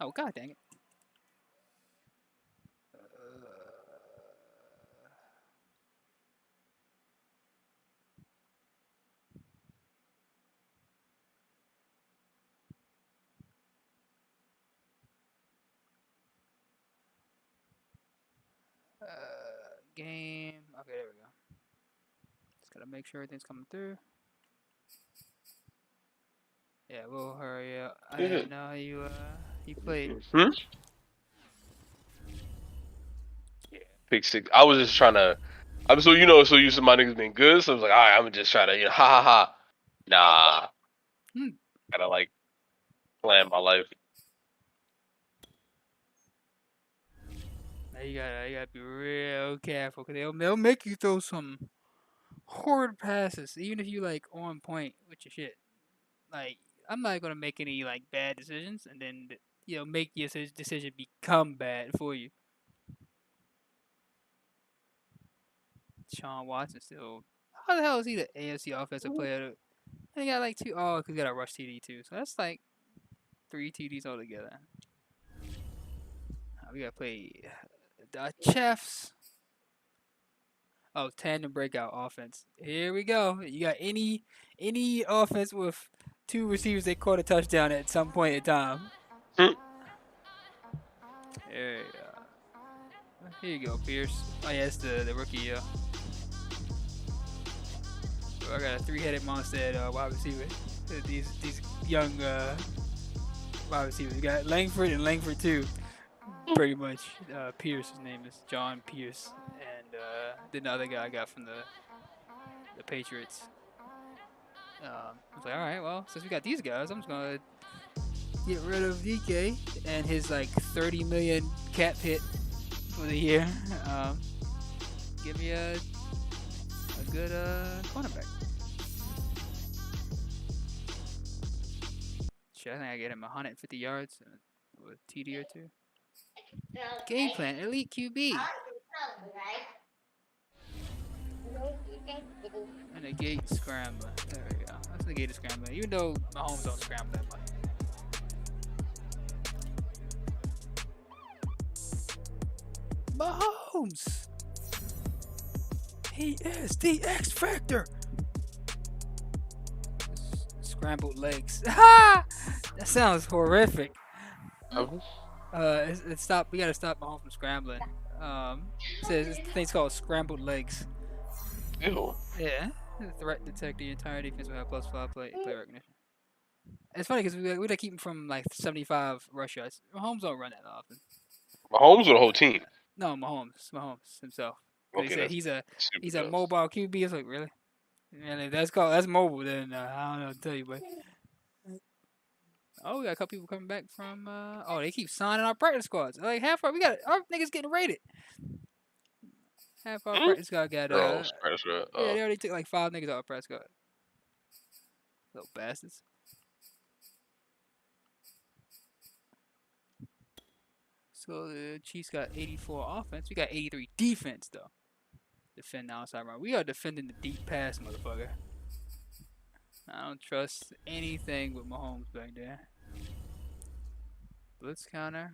Oh, god dang it. Game. Okay, there we go. Just gotta make sure everything's coming through. Yeah, we'll hurry up. I didn't know you played. Yeah, pick six. I was just trying to. I'm so used to my niggas being good, so I was like, all right, I'm just trying to, ha ha ha. Nah, gotta like plan my life. Now you gotta be real careful, cause they'll make you throw some horrid passes, even if you like on point with your shit. Like I'm not gonna make any like bad decisions, and then make your decision become bad for you. Sean Watson still. How the hell is he the AFC offensive player? He got like two. Oh, cause he got a rush TD too. So that's like 3 TDs altogether. We gotta play the Chiefs. Oh, tandem breakout offense. Here we go. You got any offense with two receivers that caught a touchdown at some point in time. There you go. Here you go, Pierce. Oh yeah, it's the rookie. So I got a three-headed monster at wide receiver. These young wide receivers. You got Langford and Langford too. Pretty much. Pierce, his name is John Pierce, and then the other guy I got from the Patriots. I was like, all right, well, since we got these guys, I'm just gonna get rid of DK and his like 30 million cap hit for the year. Give me a good cornerback. Shit, I think I get him 150 yards with a TD or two. Game plan, elite QB. And a gate scrambler. There we go. That's the gate scrambler. Even though Mahomes don't scramble that much. Mahomes! He is the X Factor! Scrambled legs. Ha! That sounds horrific. Stop. We gotta stop Mahomes from scrambling. Says this thing's called scrambled legs. Ew. Yeah. The threat detect the entire defense will have +5 play recognition. It's funny because we gotta keep him from like 75 rush yards. Mahomes don't run that often. Mahomes or the whole team? No, Mahomes himself. Because Okay, he said that's he's super a dumb. mobile QB. It's like really, and if that's mobile, then I don't know what to tell you, but. Oh, we got a couple people coming back from. Oh, they keep signing our practice squads. Like half our niggas getting rated. Half our practice squad got Oh, yeah, they already took like 5 niggas out of practice squad. Little bastards. So the Chiefs got 84 offense. We got 83 defense though. Defend the outside run. We are defending the deep pass, motherfucker. I don't trust anything with Mahomes back there. Blitz counter.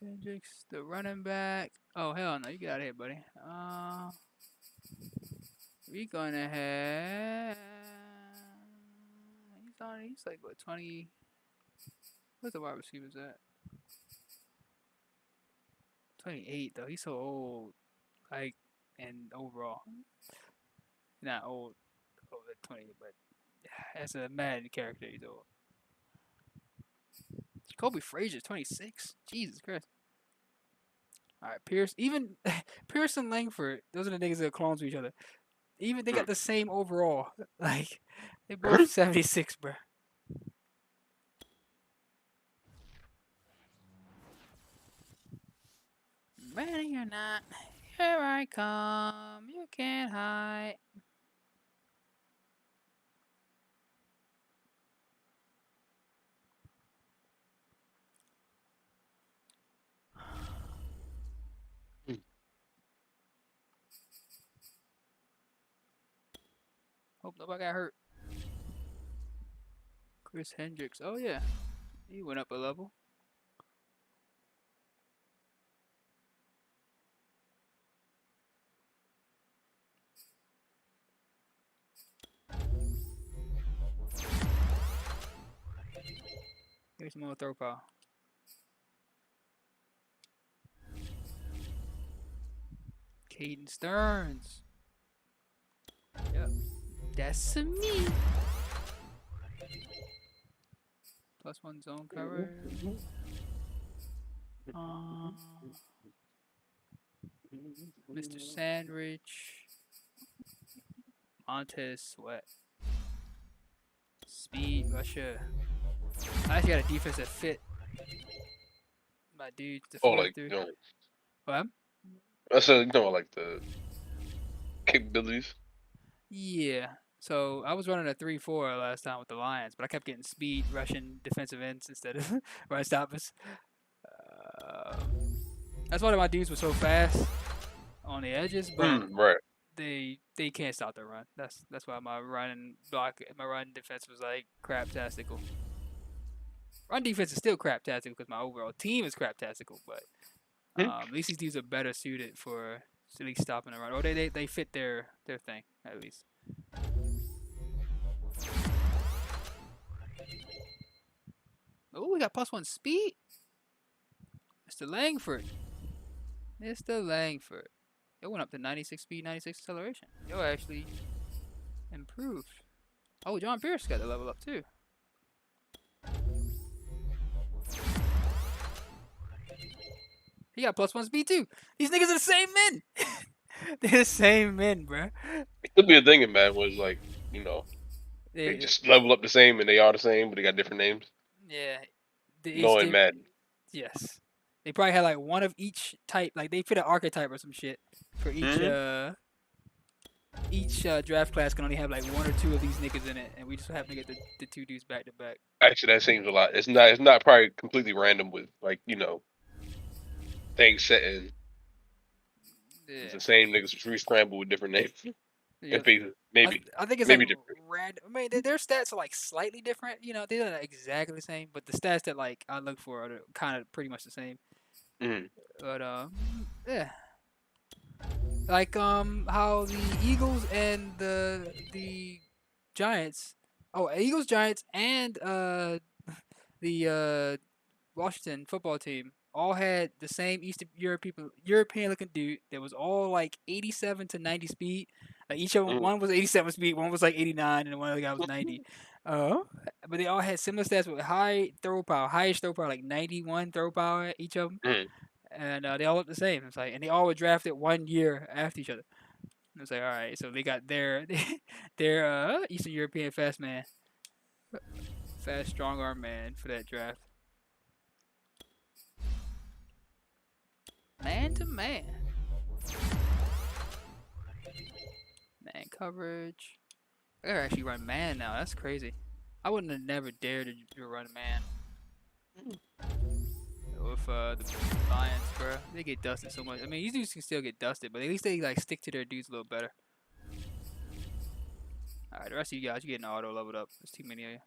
Hendricks, the running back. Oh hell no, you get out of here, buddy. We gonna have. He's like what 20. Where's the wide receivers at? 28 though. He's so old. Like and overall, not old over 20, but as a Madden character, he's old. Kobe Frazier's 26. Jesus Christ. All right, Pierce. Even Pierce and Langford. Those are the niggas that are clones of each other. Even they got the same overall. Like they both 76, bro. Ready or not, here I come. You can't hide. Hope nobody got hurt. Chris Hendricks. Oh yeah, he went up a level. Here's more throw power. Caden Stearns. Yep. That's me. +1 zone cover. Mr. Sandwich. Montez Sweat. Speed Russia. I actually got a defense that fit my dudes to Oh, 4-3. What? I said, like the capabilities. Yeah. So I was running a 3-4 last time with the Lions, but I kept getting speed rushing defensive ends instead of run stoppers. That's why my dudes were so fast on the edges, but Right. they can't stop the run. That's why my run defense was like crap-tastical. Run defense is still crap-tastical because my overall team is crap-tastical, but at least these dudes are better suited for at least stopping the run. Or they fit their thing at least. Oh, we got +1 speed. Mr. Langford. It went up to 96 speed, 96 acceleration. It actually improved. Oh, John Pierce got the level up too. He got +1 speed too. These niggas are the same men. They're the same men, bro. It could be a thing in Madden was like, they just level up the same and they are the same, but they got different names. Yeah. In Madden. Yes. They probably had like one of each type. Like they fit an archetype or some shit for each draft class can only have like 1 or 2 of these niggas in it, and we just happen to get the 2 dudes back to back. Actually, that seems a lot. It's not probably completely random with like things set in. Yeah. It's the same niggas re-scramble with different names. Yep. Maybe. I think it's maybe like random. I mean, their stats are like slightly different. They're not exactly the same, but the stats that like I look for are kind of pretty much the same. But yeah. Like how the Eagles and the Giants, Eagles, Giants, and the Washington football team all had the same Eastern European looking dude that was all like 87 to 90 speed. Like each of them, one was 87 speed, one was like 89, and one other guy was 90. But they all had similar stats with highest throw power, like 91 throw power each of them. And they all look the same. It's like, and they all were drafted 1 year after each other. It's like, all right, so they got their Eastern European fast strong arm man for that draft. Man to man. Man coverage. I gotta actually run man now. That's crazy. I wouldn't have never dared to run man. With the Lions, bro. They get dusted so much. I mean, these dudes can still get dusted, but at least they like stick to their dudes a little better. Alright, the rest of you guys, you're getting auto leveled up. There's too many of you.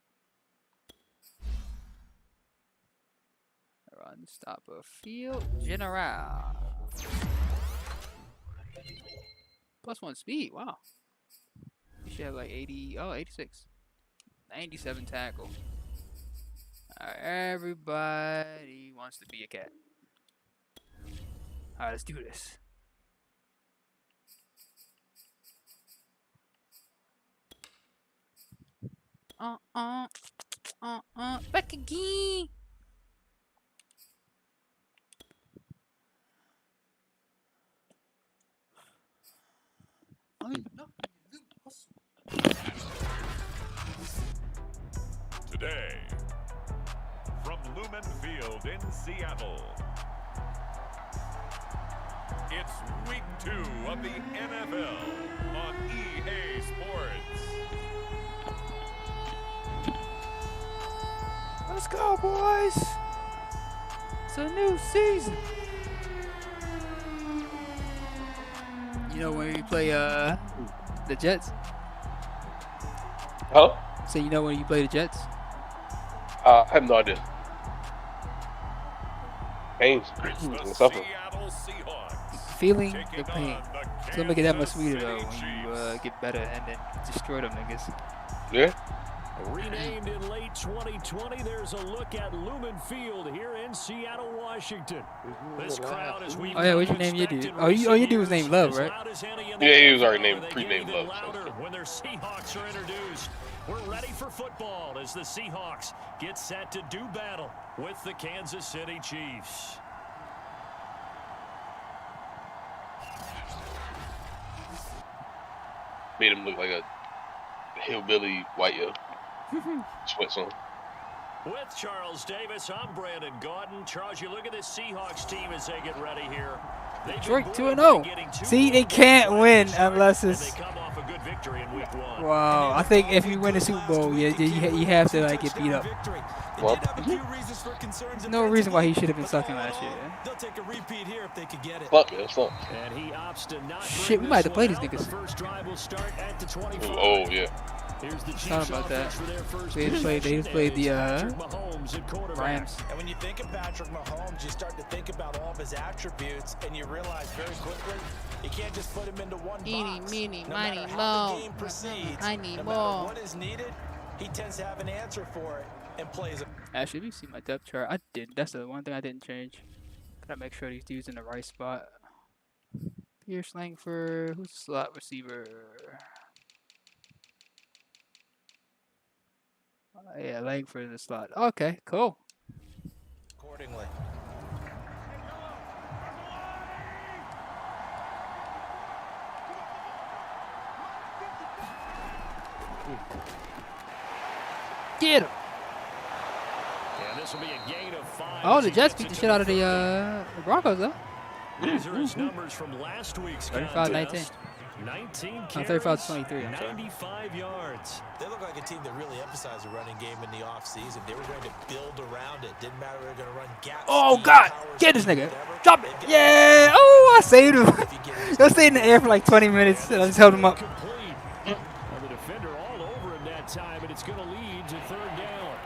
Run, stop a field. General. +1 speed. Wow. You should have like 80. Oh, 86. 97 tackle. Alright, everybody wants to be a cat. Alright, let's do this. Back again. Today, from Lumen Field in Seattle, it's week 2 of the NFL on EA Sports. Let's go, boys. It's a new season. You know when we play the Jets? Huh? So you know when you play the Jets? I have no idea. Pain's It's the suffering. Seattle Seahawks. Feeling the Taking pain. on the It's gonna make it that much Kansas sweeter though City when you Chiefs. get better and then destroy them niggas. Yeah. Renamed in late 2020, there's a look at Lumen Field here in Seattle, Washington. This crowd, as we Oh yeah, what's your name? You dude? Oh, your dude was named Love, right? Yeah, he was already named pre-named Love. So. When their Seahawks are introduced, we're ready for football as the Seahawks get set to do battle with the Kansas City Chiefs. Made him look like a hillbilly white yo. Sweats on. With Charles Davis, I'm Brandon Gaudin. Charles, you look at this Seahawks team as they get ready here. Detroit 2-0. See, they can't win unless it's. Wow, I think if you win the Super Bowl, yeah, you have to like get beat up. Well, No reason why he should have been sucking last year. They'll take a repeat here if they could get it. fuck man, fuck. And he opts to not Shit, we bring might have to this play one these out. The niggas. first drive will start at the 25. Oh yeah. Here's the Thought Chiefs about that. offense for their first They just played the Patrick Mahomes at quarterback. Rams. And when you think of Patrick Mahomes, you start to think about all of his attributes, and you realize very quickly you can't just put him into one Eeny, box. meeny, No miny, matter how the moe. game proceeds, I need no matter more. what is needed, he tends to have an answer for it and plays it. Actually, if you see my depth chart, I did. That's the one thing I didn't change. Gotta make sure these dudes in the right spot. Pierce Langford, who's the slot receiver? Yeah, Langford in the slot. Okay, cool. Accordingly. Get him. And this will be a gain of 5. Oh, as the he Jets gets beat the it shit to out of the Broncos, though. These are his numbers from last week's 35-19. contest. 19 carries, 35-23, I'm sorry. 95 yards. They look like a team that really emphasized the running game in the offseason. They were going to build around it. Didn't matter if they were going to run gaps. Oh, God. Get this nigga. Drop it. Yeah. Oh, I saved him. They stayed in the air for like 20 minutes, and I just held him up. Complete. And the defender all over him that time, and it's going to lead to third down.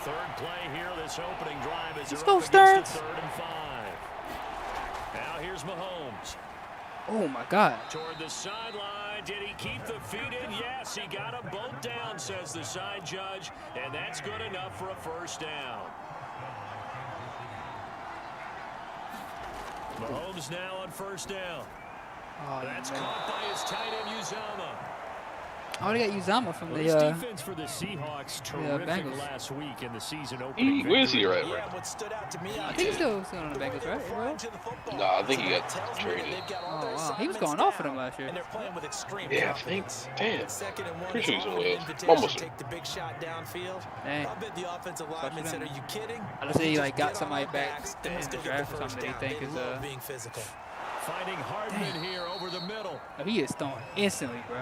Third play here, this opening drive is Let's they're go, up against Stearns. a 3rd and 5. Now here's Mahomes. Oh, my God. Toward the sideline, did he keep the feet in? Yes, he got them both down, says the side judge, and that's good enough for a first down. Mahomes now on first down. Oh, That's man. caught by his tight end Uzama. Oh, they got Uzama from Well, this the defense for the Seahawks terrific Bengals. last week in the season opening. Where is he victory. right Yeah, now? what stood out to me I out think he's there, still on the Bengals, right? Bro? Nah, I think he got traded. Oh, wow. He was going off for them last year. And they're playing with extreme Yeah, I think. confidence. Damn. Second and one, Pretty sure he's it's on all an Wales. invitation Almost. to take the big shot downfield. Dang. I bet the offensive lineman said, "Are you kidding?" I just say he like got Get on somebody our back backs, in and let's the go get draft the or something first that they down. think They is love being physical. Finding Hardman here over the middle. Oh, he is throwing instantly, bro.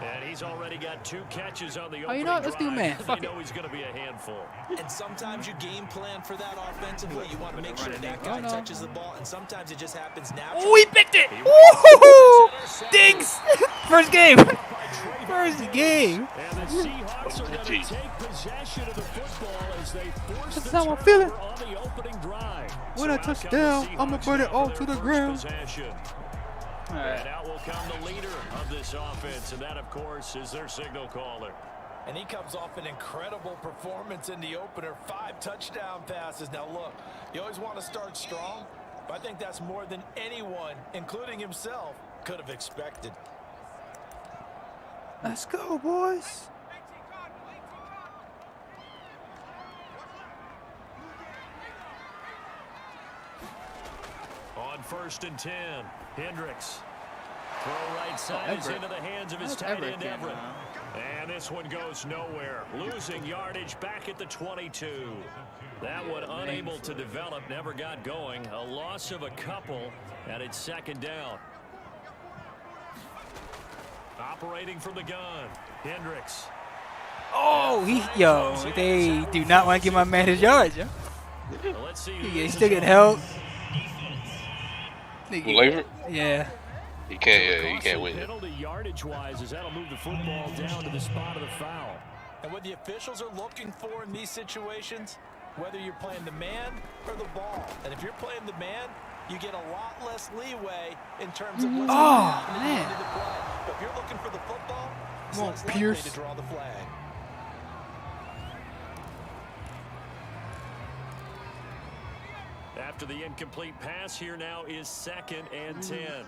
And he's already got 2 catches on the opening Oh, you know what? Let's do drive. man. They Fuck know it. he's going to be a handful. And sometimes you game plan for that offensively. You want to make sure that guy touches the ball, and sometimes it just happens naturally. Oh, he picked it! Woohoo! Diggs! First game! First game! And the Seahawks are going to take possession of the football as they force That's the how I'm feeling. turnover on the opening drive. When I So out touch come down, the I'ma Seahawks put it now all for to their the first ground. possession. And out will come the leader of this offense, and that, of course, is their signal caller. And he comes off an incredible performance in the opener. 5 touchdown passes. Now, look, you always want to start strong, but I think that's more than anyone, including himself, could have expected. Let's go, boys. On 1st and 10, Hendricks. Throw right side is Everett. into the hands of his How's tight Everett end, getting Everett. around? And this one goes nowhere. Losing yardage back at the 22. That one unable to develop, never got going. A loss of a couple, and it's 2nd down. Operating from the gun, Hendricks. Oh, they do not want to give my man his yards, yo. Well, let's see. who He's this still is getting on. held. Langford? Yeah. He can't. Yeah, he Costly can't win. penalty yardage-wise, as that'll move the football down to the spot of the foul. And what the officials are looking for in these situations, whether you're playing the man or the ball. And if you're playing the man, you get a lot less leeway in terms of what's happening at the end of the play. But if you're looking for the football, it's less likely to draw the flag. After the incomplete pass, here now is 2nd and 10.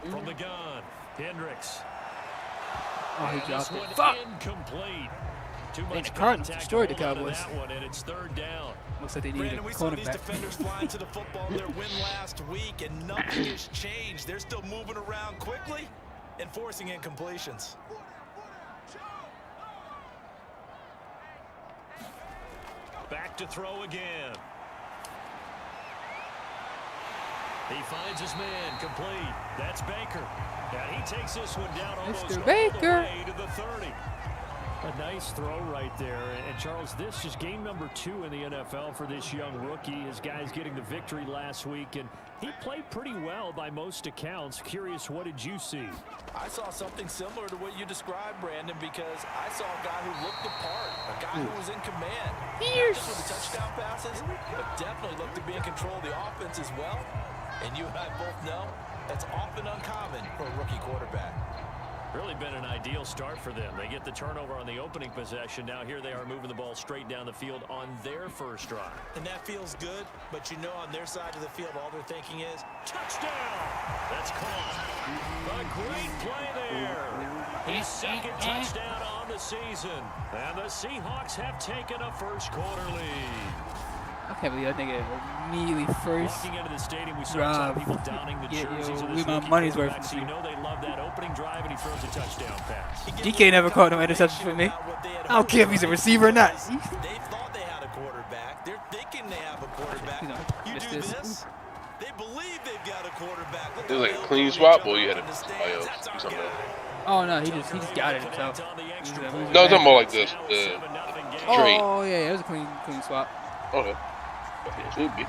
From the gun, Hendricks. Oh, he dropped it. This Fuck! one incomplete. Too And much the Cardinals contact destroyed the to hold on to Cowboys. that one, and it's 3rd down. Looks like they need a Brandon, we saw these cornerback. defenders flying to the football in their win last week, and nothing has changed. They're still moving around quickly and forcing incompletions. Back to throw again. He finds his man, complete. That's Baker. And he takes this one down almost all the way to the 30. A nice throw right there. And Charles, this is game number 2 in the NFL for this young rookie. His guys getting the victory last week, and he played pretty well by most accounts. Curious, what did you see? I saw something similar to what you described, Brandon, because I saw a guy who looked the part, a guy who was in command. Not just with the touchdown passes, but definitely looked to be in control of the offense as well. And you and I both know that's often uncommon for a rookie quarterback. Really been an ideal start for them. They get the turnover on the opening possession. Now here they are moving the ball straight down the field on their first drive. And that feels good, but you know on their side of the field all they're thinking is, touchdown! That's caught. A great play there. His 2nd touchdown on the season. And the Seahawks have taken a first quarter lead. I can't believe that nigga immediately first Walking into the stadium, we saw drive. people donning the jerseys of the leave my money's worth from so you know they love that opening drive, and he throws a touchdown pass. DK never caught no interception for me. I don't care if he's a receiver or not. they thought they had a quarterback. They're thinking they have a quarterback. You do this, they believe they've got a quarterback. It was like a clean swap, or you had to somebody else do something else. Oh no, he just got it himself. No, it's more like this. Straight. Oh yeah, it was a clean swap. Okay. It should be.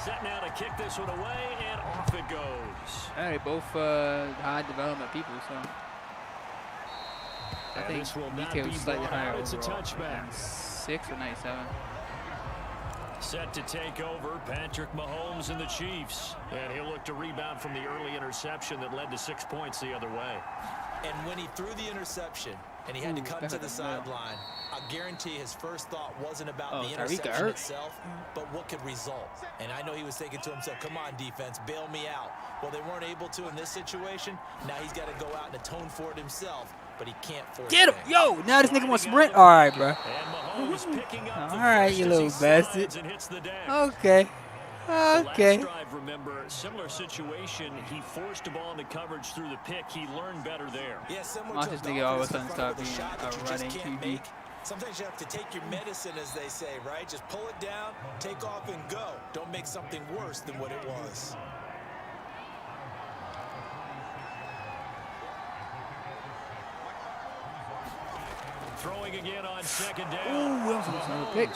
Set now to kick this one away, and off it goes. All right, both high development people, so I think DK was slightly higher It's a overall. touchback. 6 or 97. Set to take over, Patrick Mahomes and the Chiefs. And he'll look to rebound from the early interception that led to 6 points the other way. And when he threw the interception and he had to come to the sideline, I guarantee his first thought wasn't about the interception itself, but what could result. And I know he was thinking to himself, come on, defense, bail me out. Well, they weren't able to in this situation. Now he's got to go out and atone for it himself, but he can't force Get him! it. Yo, now this nigga wants sprint. All right, bro. And Mahomes picking up the All right, first you as little he bastard. slides and hits the deck. Okay. Okay. Last drive, remember, similar situation. He forced a ball into coverage through the pick. He learned better there. Yeah, similar Watch to this a nigga all of a Dolphins sudden start defender with being shot that a you just running can't QB. make. Sometimes you have to take your medicine, as they say, right? Just pull it down, take off, and go. Don't make something worse than what it was. Throwing again on 2nd down. Ooh, we also missed another pick.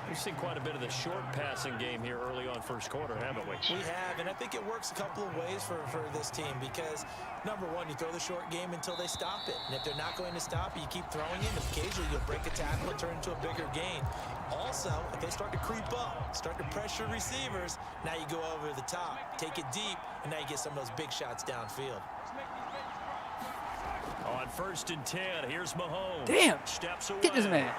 We've seen quite a bit of the short passing game here early on first quarter, haven't we? We have, and I think it works a couple of ways for this team because, number one, you throw the short game until they stop it. And if they're not going to stop it, you keep throwing it, and occasionally you'll break a tackle and turn into a bigger gain. Also, if they start to creep up, start to pressure receivers, now you go over the top, take it deep, and now you get some of those big shots downfield. On 1st and 10, here's Mahomes. Damn. Steps away. Get this man.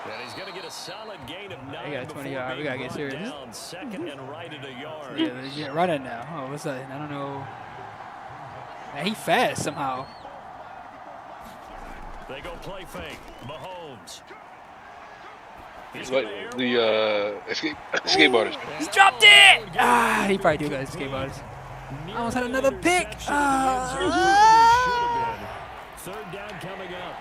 And he's going to get a solid gain of 9 got 20 before yards. We being gotta get brought serious. down 2nd and right at a yard. Yeah, legit running now. Oh, what's that? I don't know. Man, he fast somehow. They go play fake. Mahomes. It's like the skateboarders. He dropped it! Ah, he probably do got his skateboarders. I almost had another pick. Third down coming up.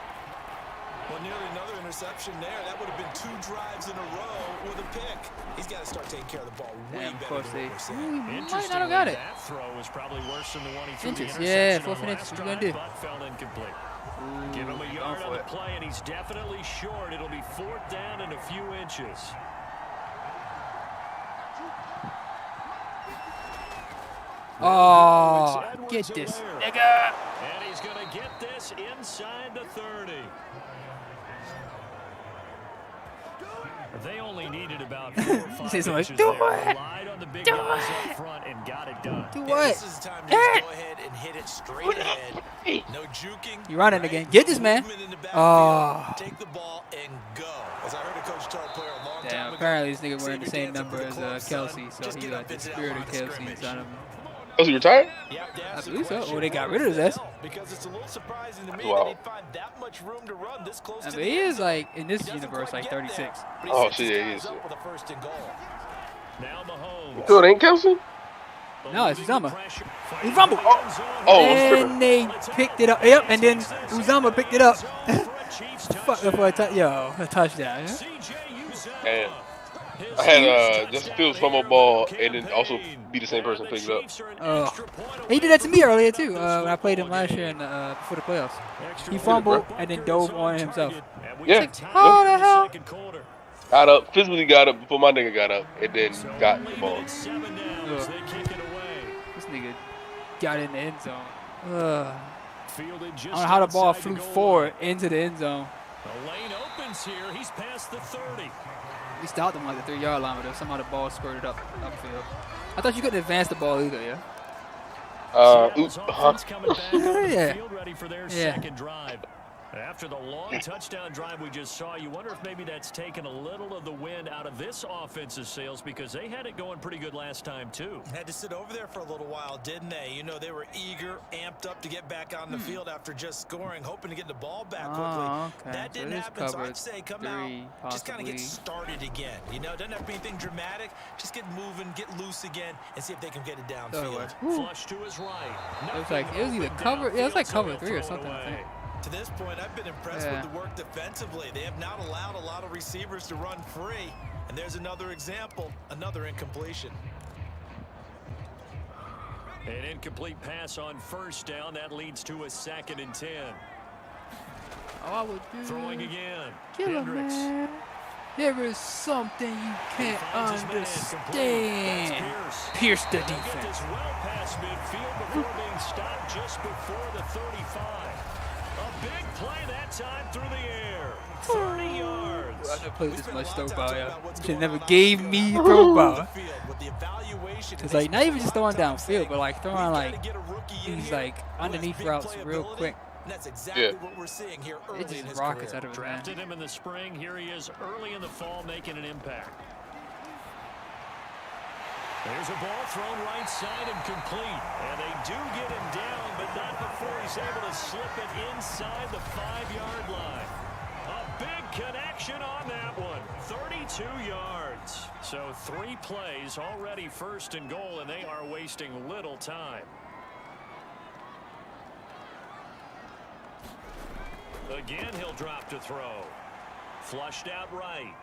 Well, nearly another interception there. That would have been 2 drives in a row with a pick. He's got to start taking care of the ball way Damn, of better course than they what we're seeing. might not have got it. That throw was probably worse than the one he threw the Inches, interception yeah, on 4th and inches. last What you gonna drive, do? but fell incomplete. Ooh, Give him a yard going on for the it. play, and he's definitely short. It'll be 4th down and a few inches. Oh, get this, nigga. And he's going to get this inside the 30. They only needed about 4 or 5 inches like, there. do it. Relied on the big guys up front and got it done. Do Yeah, what? this is the time to just go ahead and hit it straight ahead. No juking. You running again. Get this, man. Movement in the Oh. backfield, take the ball and go. As I heard a coach tell a player a long time Damn, ago, apparently this nigga wearing the save your same dancing number for the as club, Kelsey, son. so Just he get got up the into that spirit line of of Kelsey scrimmage. inside of him. Oh, he retired? Yep, to I ask the believe so. question, Or they got where rid of is his ass. Bell? Because it's a little surprising to me Wow. that he'd find that much room to run this close I to mean, the he end is zone. like, in this He doesn't universe, quite like get there, 36. but he Oh, sets his shit, yeah, he guys is. up with a first and goal. Now Mahomes. So it ain't Kelsey? No, it's Uzama. Pressure. He fumbled. Oh, And they picked it up. Yep, and then Uzama picked it up. Fuck for a touchdown. Yeah? And I had Justin Fields fumble ball and then also be the same person pick it up. Oh, he did that to me earlier too. When I played him last year before the playoffs, he fumbled and then dove on himself. Yeah. How the hell? Got up, physically got up before my nigga got up, and then got the ball. This nigga got in the end zone. I don't know how the ball flew forward into the end zone. The lane opens here. He's past the 30. We stopped him like the 3-yard line, but somehow the ball spurted upfield. I thought you couldn't advance the ball either, yeah? Seattle's offense coming back on the Yeah. field, ready for their Yeah. second drive. After the long touchdown drive we just saw, you wonder if maybe that's taken a little of the wind out of this offense's sails because they had it going pretty good last time too. Had to sit over there for a little while, didn't they? You know, they were eager, amped up to get back on the field after just scoring, hoping to get the ball back quickly. Oh, okay. That So didn't it is happen, so covered I'd say come 3, out, just kind of get possibly. started again. You know, doesn't have to be anything dramatic. Just get moving, get loose again, and see if they can get it downfield. Flush to his right. It was either cover. Yeah, it was like cover 3 or something. I think. To this point, I've been impressed with the work defensively. They have not allowed a lot of receivers to run free. And there's another example, another incompletion. An incomplete pass on first down. That leads to a 2nd and 10. Oh, I would do. Throwing again. Kill him, Hendricks. man. There is something you can't understand. Pierce the Get defense. this well past midfield before being stopped just before the 35. A big play that time through the air. 30 yards. I never played this much throw ball, yeah. Should never gave me throw ball. It's like not even just throwing downfield, but like throwing like these like underneath routes real quick. That's exactly what we're seeing here early It in just his rockets career. out of his hand. Drafted him in the spring. Here he is early in the fall making an impact. There's a ball thrown right side and complete. And they do get him down, but not before he's able to slip it inside the 5-yard line. A big connection on that one. 32 yards. So 3 plays already 1st and goal, and they are wasting little time. Again, he'll drop to throw. Flushed out right.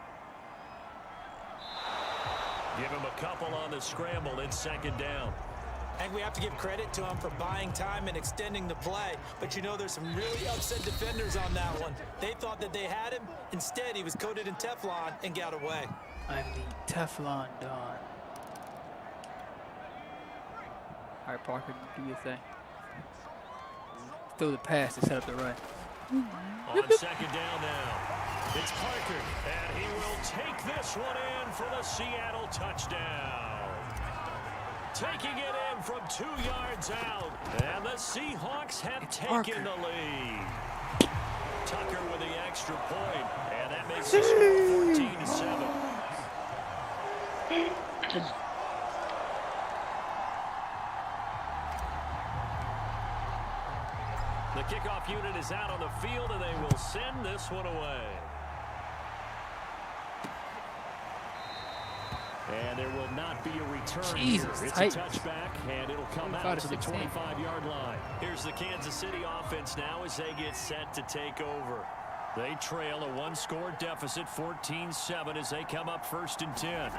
Give him a couple on the scramble. It's 2nd down. And we have to give credit to him for buying time and extending the play. But you know, there's some really upset defenders on that one. They thought that they had him. Instead, he was coated in Teflon and got away. I'm the Teflon Don. All right, Parker, do your thing. Throw the pass to set up the run. On 2nd down now. It's Parker, and he will take this one in for the Seattle touchdown. Taking it in from 2 yards out, and the Seahawks have taken the lead. Tucker with the extra point, and that makes the score 14-7. The kickoff unit is out on the field, and they will send this one away. And there will not be a return Jesus, here. It's tight. a touchback, and it'll come out to the 25-yard line. Here's the Kansas City offense now as they get set to take over. They trail a 1-score deficit, 14-7, as they come up 1st and 10.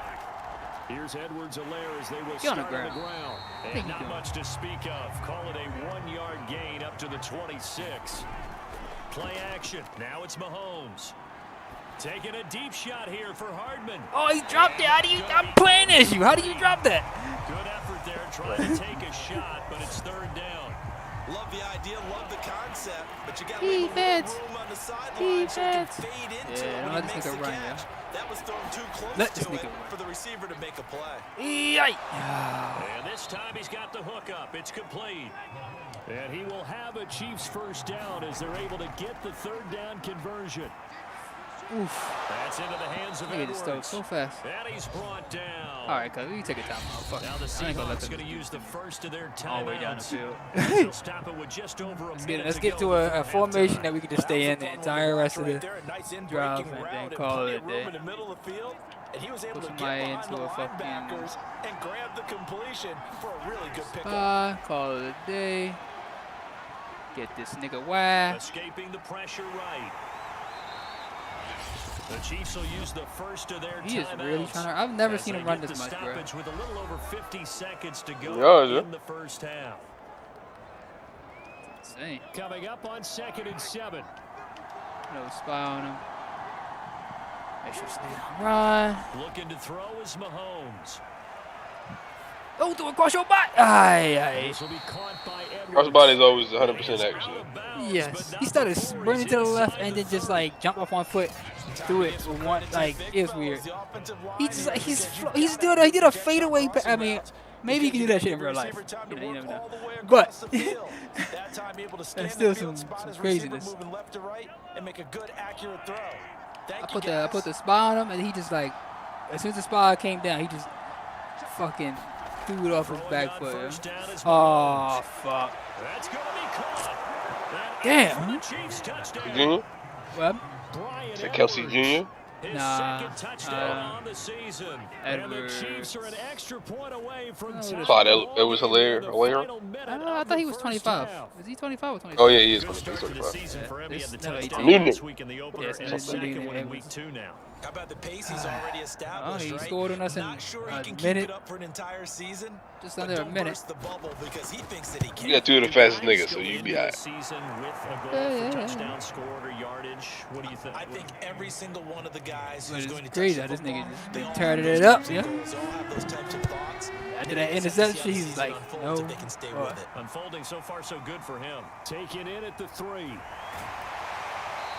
Here's Edwards-Helaire as they will start on the ground. And not much to speak of. Call it a 1-yard gain up to the 26. Play action. Now it's Mahomes. Taking a deep shot here for Hardman. Oh, he dropped it. How do you? I'm playing as you. How do you drop that? Good effort there trying to take a shot, but it's third down. Love the idea, love the concept, but you got to Defense. leave a little room on the sideline so you can Defense. fade into Yeah, it when let he this makes nigga the run, catch. yeah. That was thrown too close Let this to nigga it run. for the receiver to make a play. Yikes. And this time he's got the hook up. It's complete. And he will have a Chiefs first down as they're able to get the third down conversion. Oof. That's into the hands of Nigga just stole Edwards. so fast. And he's brought down. All right, cuz we can take a timeout. Fuck. Now the I ain't gonna let Seahawks them going to use the first of their all the way down the timeouts. field. They'll stop it with just over a minute Let's to get go to a before formation halftime. that we can just stay in the entire rest of the Nice drive in-breaking and route then and call plenty it of a room day. in the middle of the field, and he was able Put to get somebody behind into the a fucking linebackers and grab the completion for a really good pickup. call it a day. Get this nigga wide. Escaping the pressure right. The Chiefs will use the first of their He is timeouts. really trying to. I've never as seen they him run get this the much, bro. stoppage with a little over 50 seconds to go Yeah, in the first half. Insane. Coming up on 2nd and 7. No spy on him. Make sure stay on run. Looking to throw is Mahomes. Don't do it across your body. Aye, This will be caught by Edwards. Crossbody is always 100% It's out accurate. of bounds, aye. but Yes. not He started before he's sprinting to the left inside and the then just 30. like jump off one foot, threw it with one. Like it was weird. He just like he's doing he did a fadeaway. I mean, maybe he can do that shit in real life. You know, you never know. But that's still some craziness. I put the spy on him and he just like as soon as the spy came down, he just fucking threw it off his back foot. First down is Oh fuck! That's going to be caught. Damn. The Chiefs touchdown. Junior? Well, Brian Is that Kelsey Edwards. Jr.? His Nah, second touchdown on the season. And the Edwards. Chiefs are an extra point away from Oh, thought it was hilarious. I thought he was 25. Is he 25 or 26? Oh, yeah, he is Good 25. start to the season for him. He This- had the no, touchdown 18. last week in the opener Yes, and this a second is one in 18. week 2 now. How about the pace he's already established, he right? scored on us in Not sure he a can keep minute. it up for an entire season. Just but under a don't minute. burst the bubble because he thinks that he can. You got two of the fastest niggas, so Go you into be the alright. season with a goal Yeah, for yeah. touchdown scored or yardage. What do you think? I think every single one of the guys But who's it's going to crazy touch how the this nigga football, just they all turning have it those up, types of yeah. goals, they all have those types of thoughts. After And that it's exciting to interception, see how the he's season like, unfolds no. if they can stay with it. Unfolding so far so good for him. Taken in at the 3.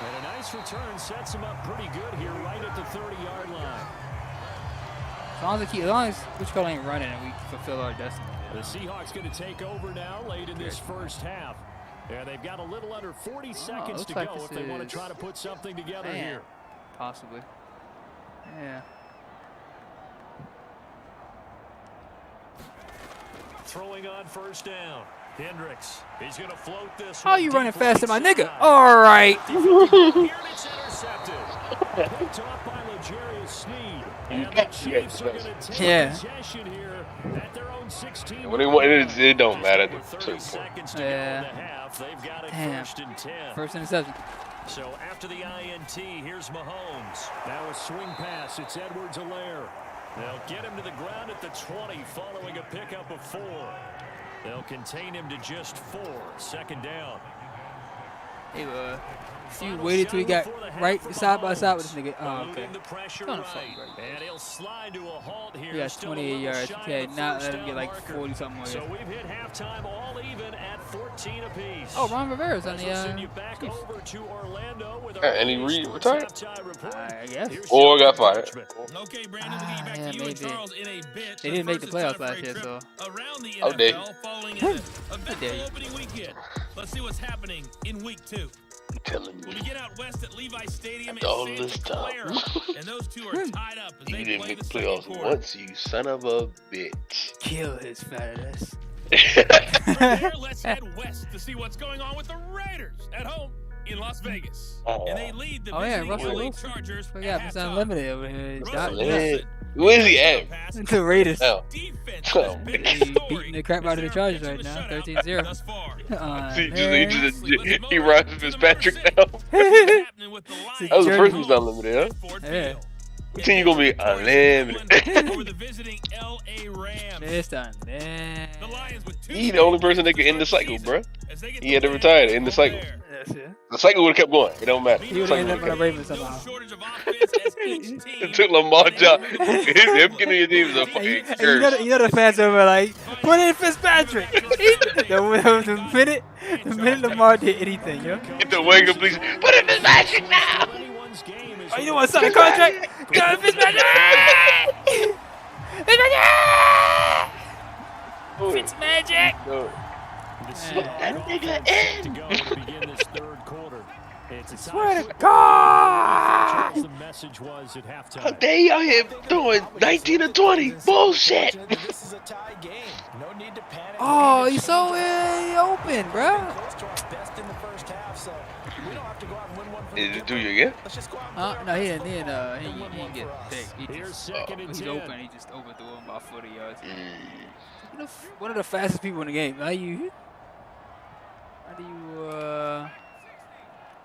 And a nice return sets him up pretty good here right at the 30-yard line. As long as which call ain't running and we fulfill our destiny. The Seahawks going to take over now late in this first half. Yeah, they've got a little under 40 seconds looks to like go this if they want to is- try to put something together Man. here. Possibly. Yeah. Throwing on first down. Hendricks. He's going to float this. How one you deep running faster, my right nigga? side. All right. Here and it's intercepted. Picked off by L'Jarius Sneed. And the Chiefs are going to take possession here at their own 16. When they want it don't matter. With At a 30 certain point. seconds to go Yeah. in the half. They've got it Damn. 1st and 10. First interception. So after the INT, here's Mahomes. Now a swing pass. It's Edwards-Helaire. They'll get him to the ground at the 20 following a pickup of 4. They'll contain him to just 4. Second down. Hey, you waited till he got right side by side with this nigga. Oh, okay. Moving the pressure Kinda right. fucking right. And he'll slide to a halt here. He got Still a 28 little yards. shy Okay, of the now first let him get down like marker. 40 something more. So we've hit halftime all even at 14 apiece. Oh, Ron Rivera's on Let's the send you back Chiefs. over to Orlando with our Andy latest Reid sports retired? halftime report. I guess. Here's Or Sean got fired. Dutchman. Okay, Brandon, we'll get back yeah, to you and maybe. Charles in a bit. They But didn't make first, the it's playoffs time for last a year, trip so. around the How dare you. NFL following an dare eventful you. opening weekend. Let's see what's happening in week 2. I'm telling We'll you. begin out west at Levi Stadium After all in this Santa time. Clara. And those two are tied up as You they didn't play make the the second playoffs quarter. once, you son of a bitch. Kill his fat ass. From there, let's head west to see what's going on with the Raiders at home in Las Vegas. And they lead the Oh, yeah, visiting Russell LA Wilson. Chargers We at got Mr. halftime. Unlimited over here. Russell Yeah. Wilson. Where is he at? Pass. The Raiders. Hell. Defense Oh, has been man. the He story beating the crap out of the as they're Chargers right pitching now, the shutout 13-0. thus far. See, Man. he runs Fitzpatrick now. What's happening with the Lions? That was the Journey. first one was unlimited, huh? at Ford Yeah. Field. What team you gonna be unlimited? Over the visiting LA Rams. This time, man. The Lions with 2 He the only person that can end the cycle, bruh. He had to retire to end the cycle. That's it. The cycle would have kept going. It don't matter. He The would cycle have ended up on would've the kept- Ravens somehow. No shortage of offense as each team It took Lamar job. Him getting your team is a And fucking you curse. know the fans over like, Put it in Fitzpatrick. The minute Lamar did anything, yo. Get the wing up, please. Put it in Fitzpatrick now. Oh, you don't want to sign a contract? Go Fitzpatrick! Fitzmagic! No. That nigga I swear to God! The message was at How halftime. dare y'all here doing 19 or 20? Bullshit. This is a tie game. No need to panic. Oh, he's so open, bro. Close to our best in the first half, so we don't have to go out and win one from the Did it get-go. do you again? Let's just go out and No, he play. didn't get picked. He Here's just, second and he's 10. open. He just overthrew him by 40 yards. You know, one of the fastest people in the game. How do you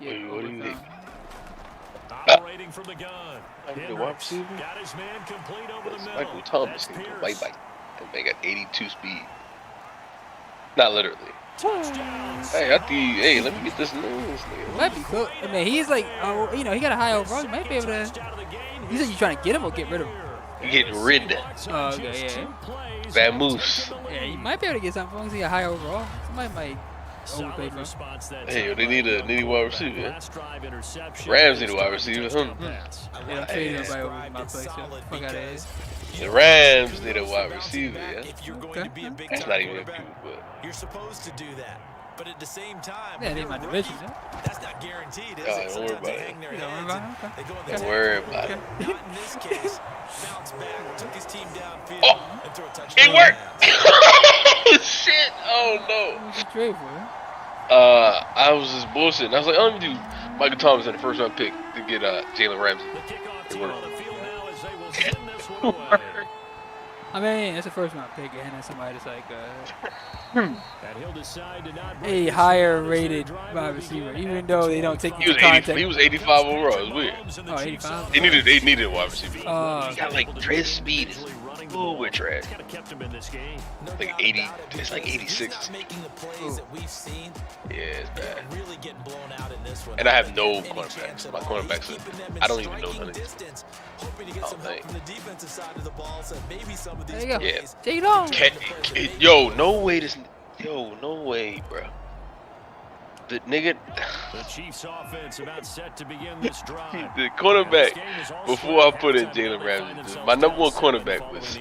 Wait, what do you think? Operating from the gun. The wide receiver? Got his man complete over the It's middle. Michael Thomas. That's He Pierce. right back. That man got 82 speed. Not literally. Touchdowns. Hey, hey, let me get this news, nigga. Might be cool. I mean, he's like, you know, he got a high overall. He might be able to. You said you trying to get him or get rid of him? You getting rid. Oh, okay, yeah. Bad moves. Yeah, you might be able to get something as long as he a high overall. Somebody might overpay for him. Hey, they need a wide receiver. Rams need a wide receiver. They don't trade nobody over my place. So fuck out of here. The Rams need a wide receiver, yeah. If you're going Okay. to be a big That's time not even a quarterback, cute, but you're supposed to do that. But at the same time, Yeah, they you're my a division. rookie. Yeah. That's not guaranteed, is Oh, it? don't worry Sometimes about they it. hang their You don't heads worry and about it? they go in the don't tank. worry about it. Not in this case. Bounce back, took his team downfield, Oh, and threw a touchdown. it worked. pass. Shit! Oh no. Who's the trade for him? I was just bullshitting. I was like, I'm gonna do Michael Thomas in the first round pick to get Jalen Ramsey. The kickoff It team worked. on the field now as they will send this one away. I mean, it's a first round pick, and then somebody that's like And he'll decide to not break a this higher as their rated drive wide will receiver, begin even at though the they don't take He you was to 80. contact. He was 85 overall. It was weird. Oh, 85. They needed a wide receiver. Oh, He got like Trey speed. Ooh, with trash. Kind of kept him in this game. No Like doubt 80 about it, it's like because 86. He's not making the plays that we've seen. Yeah, it's They're bad. really getting blown out in this one. And I have no Any cornerbacks. chance at My all. cornerbacks He's keeping them in I don't even know striking none of these. distance, hoping to get Oh, some help thank. from the defensive side of the ball, so maybe some of these There you go. Yeah. plays Take it on. Yo, no way no way, bro. The nigga, The Chiefs offense about set to begin this drive. the cornerback, before I put in Jalen Ramsey, my number one cornerback was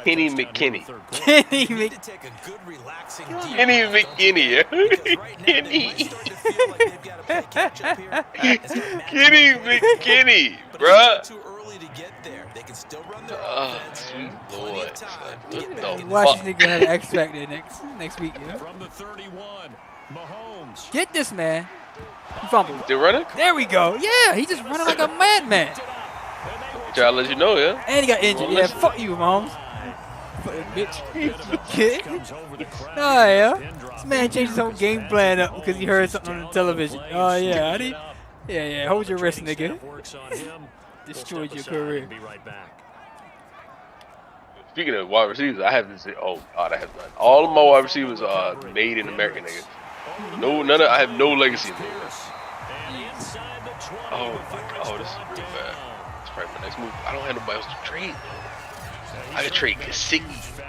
Kenny McKinney. Kenny You need Mc- to take a good relaxing deep Kenny breath, don't McKinney, you? yeah. Because right now they Kenny. might start to feel like they've got to play catch up here and start matching Kenny up with McKinney, But bruh. it's not too early to get there. They can still run their Oh, offense. sweet Plenty Lord. of time son. to get What back the in Watch fuck? this nigga have an X Factor next week, yeah. From the 31, Mahomes. Get this man. He fumbled. They running? There we go. Yeah, he just running like a madman. Try to let you know, yeah. And he got injured. Well, Yeah, listen. fuck you, Mahomes. Fucking bitch. Kid. Comes over the crowd. Oh, yeah. Pin drop. This man changed his whole game plan up because he heard something on the television. Oh, yeah. How'd he? Yeah. Hold your wrist, nigga. Works on him. Destroyed We'll your step aside career. and Be right back. Speaking of wide receivers, I have this. Oh God, I have none. All of my wide receivers are made in America, niggas. No, none of. I have no legacy in there. And inside the 20 Oh before my it's God, oh, this is brought real down. bad. That's probably my next move. I don't have nobody else to trade. I could trade Kasicki.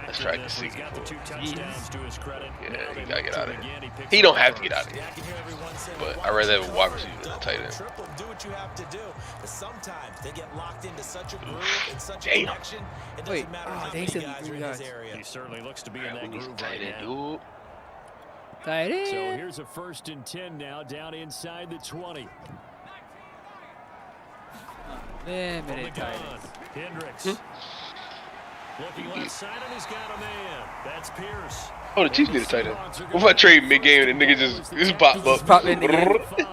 Let's try He's Kasicki. got the 2 touchdowns to his credit. Yeah, Now he they gotta look get to out of again. here. picks He up don't the have to get first. out of here. I can hear everyone saying, But "Why I'd rather have a don't wide you receiver than a double tight or end. triple, do what you have to do." But sometimes they get locked into such a groove and such a Damn. connection. It Wait, doesn't matter oh, how they many said guys are 3 in his yards. area. He certainly looks to be in Alright, that we need some groove tight right end, now. dude. Tight So end. here's a 1st and 10 now, down inside the 20. Man, From the man, tight gun, ends. Hendricks. Looking left side, and he's got a man. That's Pierce. Oh, the Chiefs need a tight end. What if I trade mid-game and the nigga just pop up? Just pop in the game. 5.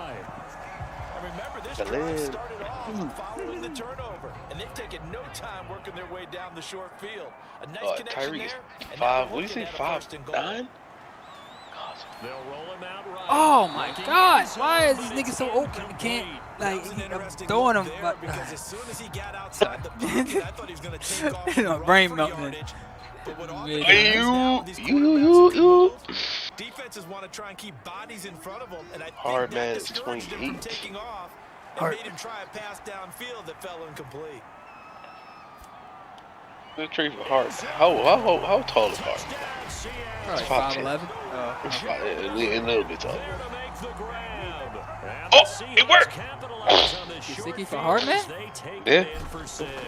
And remember, this drive started off following the turnover, and they've taken no time working their way down the short field. A nice connection Tyreek is there. and now 5. What do you looking say? at a first and goal. 5'9"? They'll roll him out right. Oh my Looking God! inside, Why is but this it's nigga so open? He can't like That was an I'm interesting throwing look him, there, but because as soon as he got outside the pocket, I thought he was going to take off My and run brain for melting. yardage. But what often Hey, happens you, now with these you, quarterbacks you, who can you. move, defenses want to try and keep bodies in front of them, and I think Hard that man is discouraged him from 28. taking off and Hard. made him try a pass downfield that fell incomplete. Good trade for Hart. How tall is Hart? Probably 5'11". A little bit tall. Oh, it worked! Gesicki for Hart, man? Yeah.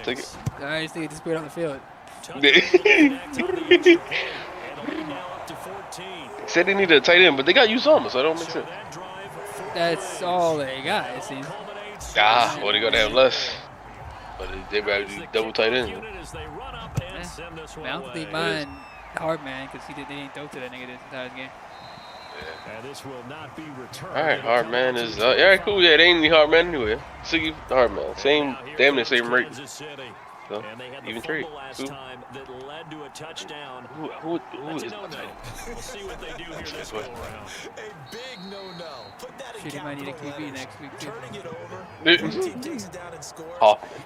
Take it. I just think it disappeared on the field. Said they needed a tight end, but they got Uzama, so that don't make sense. That's all they got, it seems. Ah, well, they got to have less. But they better do double tight end. Man, I don't think mine Hart, man, because they didn't throw to that nigga this entire game. Alright, Hardman is yeah, cool. Yeah, they ain't any Hardman anyway. Siggy, Hardman, same, damn near same rate. So, even trade. Who is my tight end? We'll see what they do here this go around. A big no-no. Put that in Shit, he might need a QB next week, too. Turning it over. One team takes it down and scores.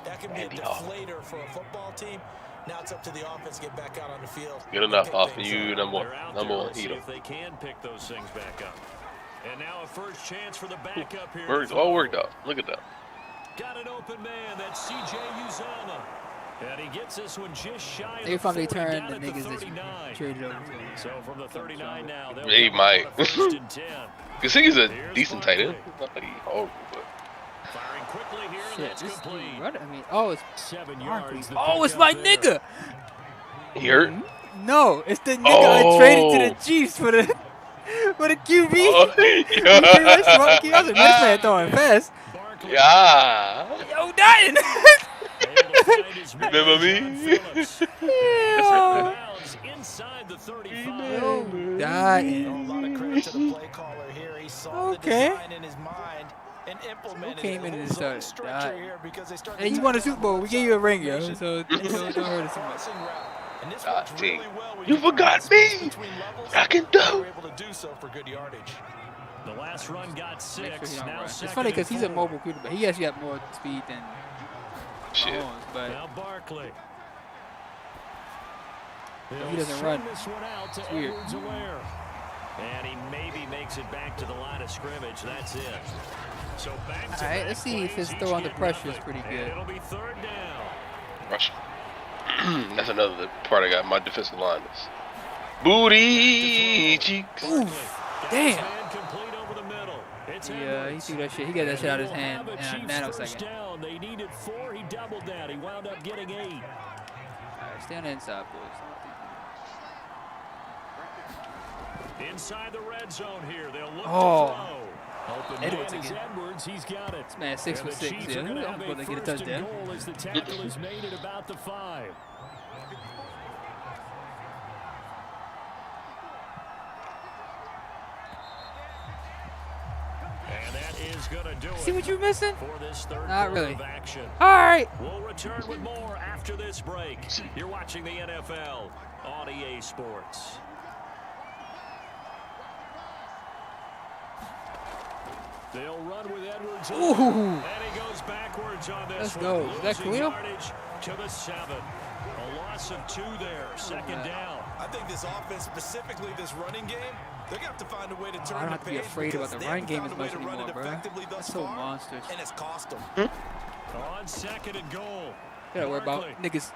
That can be a deflator for a football team. Now it's up to the offense to get back out on the field. Good enough off of you, number one heater. If they can pick those things back up. And now a first chance for the backup here. All worked out. Look at that. Got an open man. That's CJ Uzama. And he gets this one just shy of They finally 40, turned down the at niggas that 39. traded over to him. So from the 39 now, They might. first and 10. Cause he's a decent tight end. Not like he's horrible, but. Firing quickly here. Shit, That's this complete. dude, what? I mean, oh, it's 7 Barkley. yards. the Oh, it's pickup my there. nigga. He hurt? No, it's the nigga I traded to the Chiefs for the QB. Oh, I was like, this man throwing fast. yeah. Yo, dying. Remember me? Yeah. Inside the 35. Yo, A dying. lot of credit to the play caller here. He saw Okay. the design in his mind and implemented came in a and zone started structure dying. here because they started Hey, you to won a tackle Super Bowl. We gave you a ring, yo. So don't hurt us too much. crossing route. And this God works dang. really well when You can forgot space me. between levels. I can They do. were able to do so for good yardage. The last run got Make sure 6. he don't Now run. It's second funny because and he's a 4. mobile quarterback. He actually got more speed than Shit. Mahomes, but Now Barkley. he doesn't run. This one out to It's weird. Edwards-Helaire. And he maybe makes it back to the line of scrimmage. That's it. So back to All right, back let's see if plays, his each throw under get pressure is nothing. pretty And good. it'll be third down. Rush. That's another part I got. My defensive line is booty cheeks. Oof. Damn. Man complete over the middle. It's He Edwards. threw that shit. He got that shit out of his They will hand have a in a Chiefs first nanosecond. down. They needed 4. He doubled that. He wound up getting 8. All right, stay on the inside, boys. Inside the red zone here. They'll look Oh. to throw. Open Edwards man is again. Edwards. He's got it. This man 6 And for the 6. Chiefs Yeah, are gonna I'm have going to get a first and touchdown. goal as the tackle is made at about the 5. And that is going to do See it what you're missing? for this third Not quarter really. of action. All right. We'll return with more after this break. You're watching the NFL on EA Sports. They'll run with Edwards. Ooh. And he goes backwards on this Let's one. go. Is that Losing Khalil? yardage to the 7. A loss of 2 there. Second down. I think this offense, specifically this running game, they're going to have to find a way to turn I don't have to be the page afraid about because the they run haven't game found as a way much to run anymore, it bro. effectively thus That's so far, monsters. and it's cost them. On second and goal. You gotta worry about Barkley. niggas.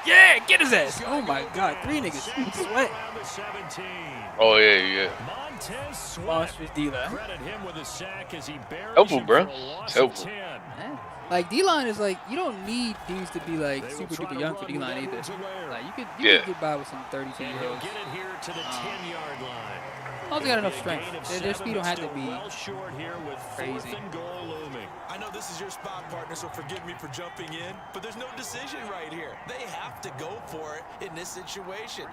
Yeah, get his ass. Oh my God, 3 niggas. Sweat. Around the 17. Oh yeah. Montez Sweat. Monstrous D-line. Credit him with a sack as he buries Helpful, him bro. for a loss It's of helpful. 10. Yeah. Like D-line is like, you don't need dudes to be like They will super try duper to young run for with D-line either. Edwards-Helaire. Like you Yeah. could get by with some And 32-year-olds. he'll get it here to the 10-yard line. As long as they got enough It'll be a strength. gain of Their 7, speed don't but have to still be well short here with crazy. 4th and goal looming. I know this is your spot, partner, so forgive me for jumping in, but there's no decision right here. They have to go for it in this situation.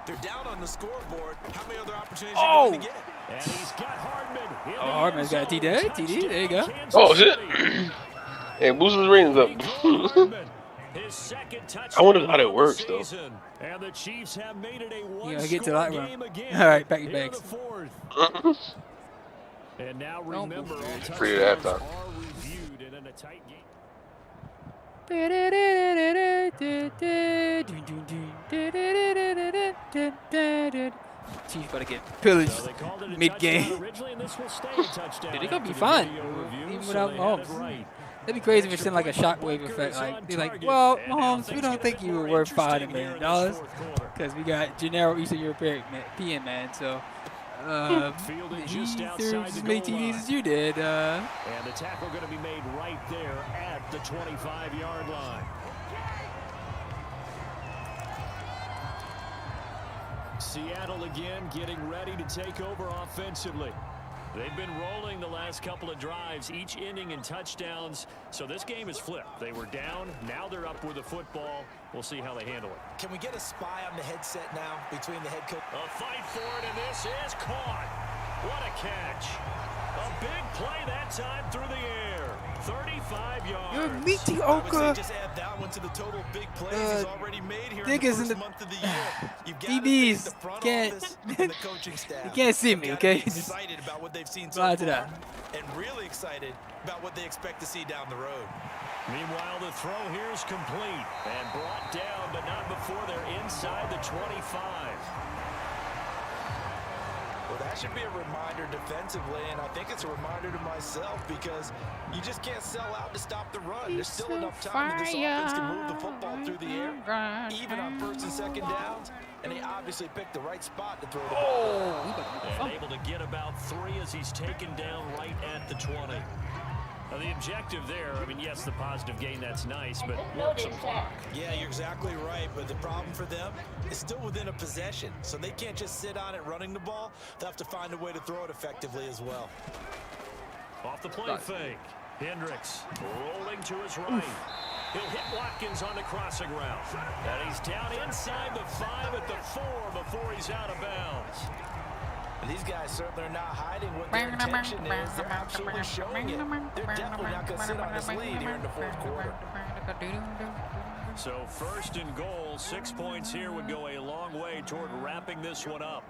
They're down on the scoreboard. How many other opportunities are you going to get? And he's got Hardman. in the Hardman's got a end zone. TD. There you go. Kansas Oh shit. City. Hey, boost his ratings up. Hardman, his second I wonder how that touchdown works, of the though. season. And the Chiefs have made it a Yeah, get to one-score that game run. again. All right, pack your Here in bags. the 4th. And now Don't remember, move, all man. Free at touchdowns halftime. are reviewed and in a tight game. Chiefs about to get pillaged So they called it a touchdown mid-game. originally, and this will stay a touchdown They're gonna be after the fine, video review, even so without they had it Mahomes. right. It'd be crazy if it's in like a shockwave effect. Like they're like, well, Mahomes, we don't think you were worth $500 million because we got Gennaro Eastern European man. So he threw as many TDs as you did. And the tackle going to be made right there at the 25-yard line. Seattle again getting ready to take over offensively. They've been rolling the last couple of drives, each ending in touchdowns. So this game is flipped. They were down. Now they're up with the football. We'll see how they handle it. Can we get a spy on the headset now between the head coach? A fight for it, and this is caught. What a catch. A big play that time through the air. 35 yards. You're mediocre. Just add that one to the total big plays he's already made here in Diggers the in first the month of the year. You've got DBs the front can't. office and the coaching staff. You can't see me, okay? Just excited about what they've seen so Fly far, to that. and really excited about what they expect to see down the road. Meanwhile, the throw here is complete and brought down, but not before they're inside the 25. Well, that should be a reminder defensively, and I think it's a reminder to myself because you just can't sell out to stop the run. There's still enough time that this offense can move the football through the air, even on first and second downs, and they obviously picked the right spot to throw the ball. And able to get about 3 as he's taken down right at the 20. Now, the objective there, I mean, yes, the positive gain, that's nice, but work some clock. Yeah, you're exactly right, but the problem for them is still within a possession, so they can't just sit on it running the ball. They'll have to find a way to throw it effectively as well. Off the play fake. Hendricks rolling to his right. He'll hit Watkins on the crossing route. And he's down inside the 5 at the 4 before he's out of bounds. And these guys certainly are not hiding what their intention is. They're absolutely showing it. They're definitely not going to sit on this lead here in the fourth quarter. So first and goal, 6 points here would go a long way toward wrapping this one up.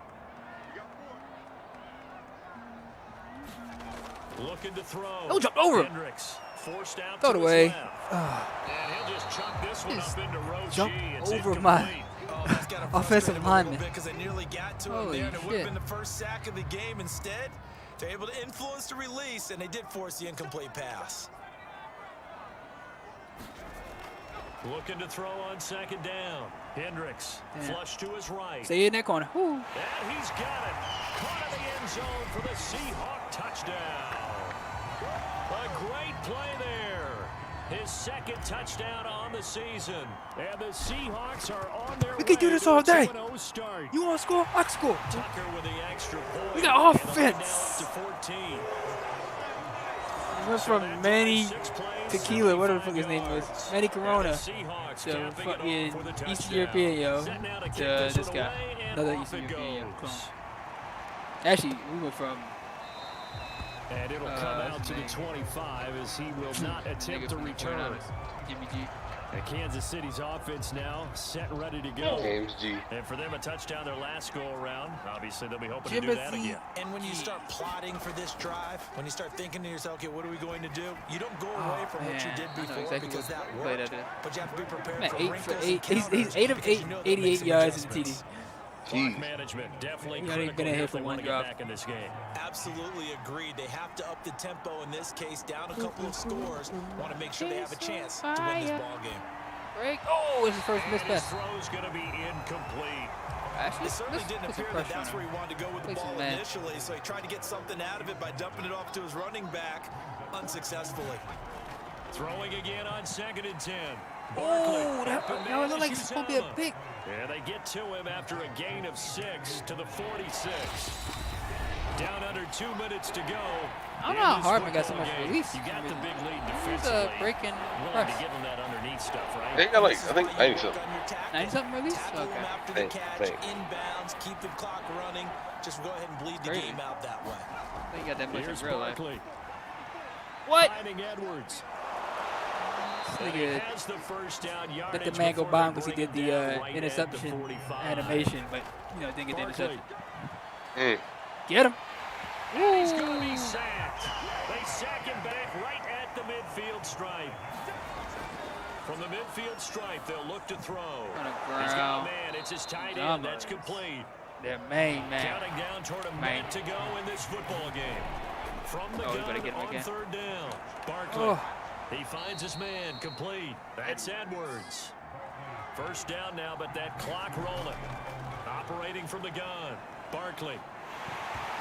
Looking to throw. Oh, jumped over him. Hendricks forced out Throw it to away. his left. And he'll just chuck this one up into row G. Jump It's over incomplete. my offensive lineman. Because I nearly got to him Holy there, and it would shit. have been the first sack of the game. Instead, they're able to influence the release, and they did force the incomplete pass. Looking to throw on second down. Hendricks flush to his right. Stay in that corner. Woo. And he's got it. Caught in the end zone for the Seahawk touchdown. A great play there. His second touchdown on the season. And the Seahawks are on their way. We can do this all day. 2-0 start. You want to score? I can score. Tucker with the extra point. We got And offense. they're now up to 14. It was from Manny Tequila, whatever the fuck his name was. Manny Corona. So fucking Eastern European, yo. To this guy. Another Eastern European, yo. Clone. Actually, we went from. And it'll come out to the 25 as he will not attempt to return. Jimmy G. And Kansas City's offense now set and ready to go. James G. And for them, a touchdown their last go-around. Obviously, they'll be hoping to do that again. And when you start plotting for this drive, when you start thinking to yourself, okay, what are we going to do? You don't go away from what you did before because that worked. But you have to be prepared for wrinkles. He's 8 of 8, 88 yards in the TD. Clock management definitely critical been in here if for they one want to get drop. back in this game. Absolutely agreed. They have to up the tempo in this case, down a couple of scores. Want to make sure they have a chance to win this ball game. Break. Oh, it's the first missed His pass. throw's going to be incomplete. Actually, It certainly didn't put some appear that pressure that's on where him. he wanted to go with the Play some ball man. initially, so he tried to get something out of it by dumping it off to his running back unsuccessfully. Throwing again on 2nd and 10. Oh, that Barkley, now it looked like shoots it's supposed to be a Allen. pick. Yeah, they get to him after a gain of 6 to the 46. Down under 2 minutes to go. I don't know how Hartman got so much release. You got the big lead He's defensively. breaking Willing press. to give him that underneath stuff, right? They got like, I think 90 something. 90 something release? Tackle him Okay. after the catch, Thank. inbounds, keep the clock running. Just go ahead and bleed the Crazy. game out that way. I think he got that much Here's in real life. Barkley. What? Finding Edwards. This He nigga has the first down let the yardage man go before by they him because he bring did the him down right at interception 45. animation, but didn't get the Barkley. interception. Get him. He's going to be sacked. They sack him back right at the midfield stripe. From the midfield stripe, they'll look to throw. On the He's got a ground. man. It's his tight end. Numbers. That's complete. Their main man. Counting down toward a Man. minute to go in this football game. From the Oh, we gun better get him on again. 3rd down. Barkley. Oh, He finds his man, complete. That's Edwards. First down now, but that clock rolling. Operating from the gun, Barkley.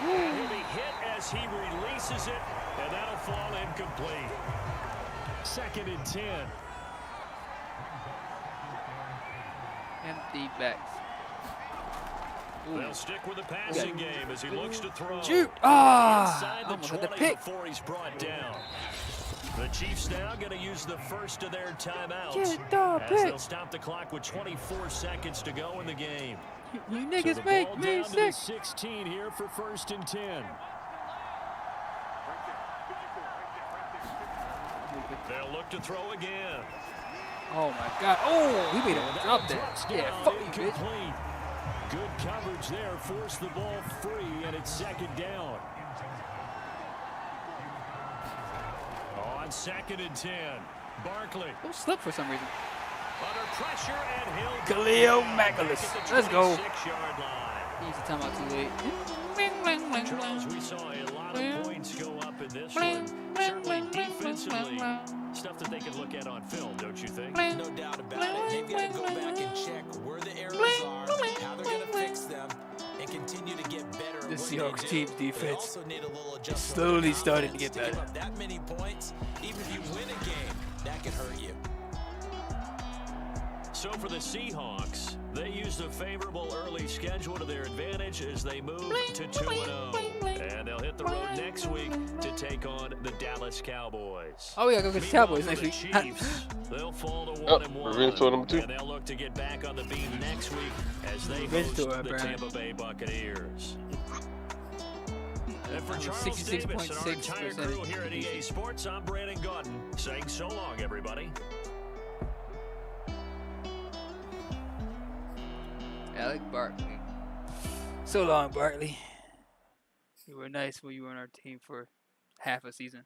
And he'll be hit as he releases it, and that'll fall incomplete. 2nd and 10. Empty backs. They'll stick with the passing game as he looks to throw. Shoot! Inside the Almost had 20 the pick. before he's brought down. The Chiefs now going to use the first of their timeouts Get the as pick. they'll stop the clock with 24 seconds to go in the game. You So niggas the make ball me down to the sick. 16 here for 1st and 10. They'll look to throw again. Oh my God! Oh, we made him drop that. Touchdown Yeah, fuck you, bitch. incomplete. Good coverage there. Force the ball free, and it's 2nd down. On 2nd and 10, Barkley Don't slip for some reason. under pressure, and he'll Khalil back Macklis. at the Let's go. 26-yard line. He used to time out too late. Charles, we saw a lot of points go up in this one. Certainly defensively, stuff that they can look at on film, don't you think? No doubt about it. They've got to go back and check where the errors are, how they're going to fix them, and continue to get better at The what Seahawks they do. team's They defense also need a little adjustment slowly on starting to offense. get Give better. up that many points, even if you win a game, that can hurt you. So for the Seahawks, they used a favorable early schedule to their advantage as they move to 2-0. And they'll hit the road next week to take on the Dallas Cowboys. Oh, we gotta go get the Cowboys next week. Meanwhile, for the Chiefs, they'll fall to Oh, 1-1. revenge tour number 2. And they'll look to get back on the beat next week as they Revenge host tour, the apparently. Tampa Bay Buccaneers. And for I'm Charles Davis and our entire 66.6% crew here at EA Sports, I'm Brandon Gaudin saying so long, everybody. Alec Barkley. So long, Barkley. You were nice when you were on our team for half a season.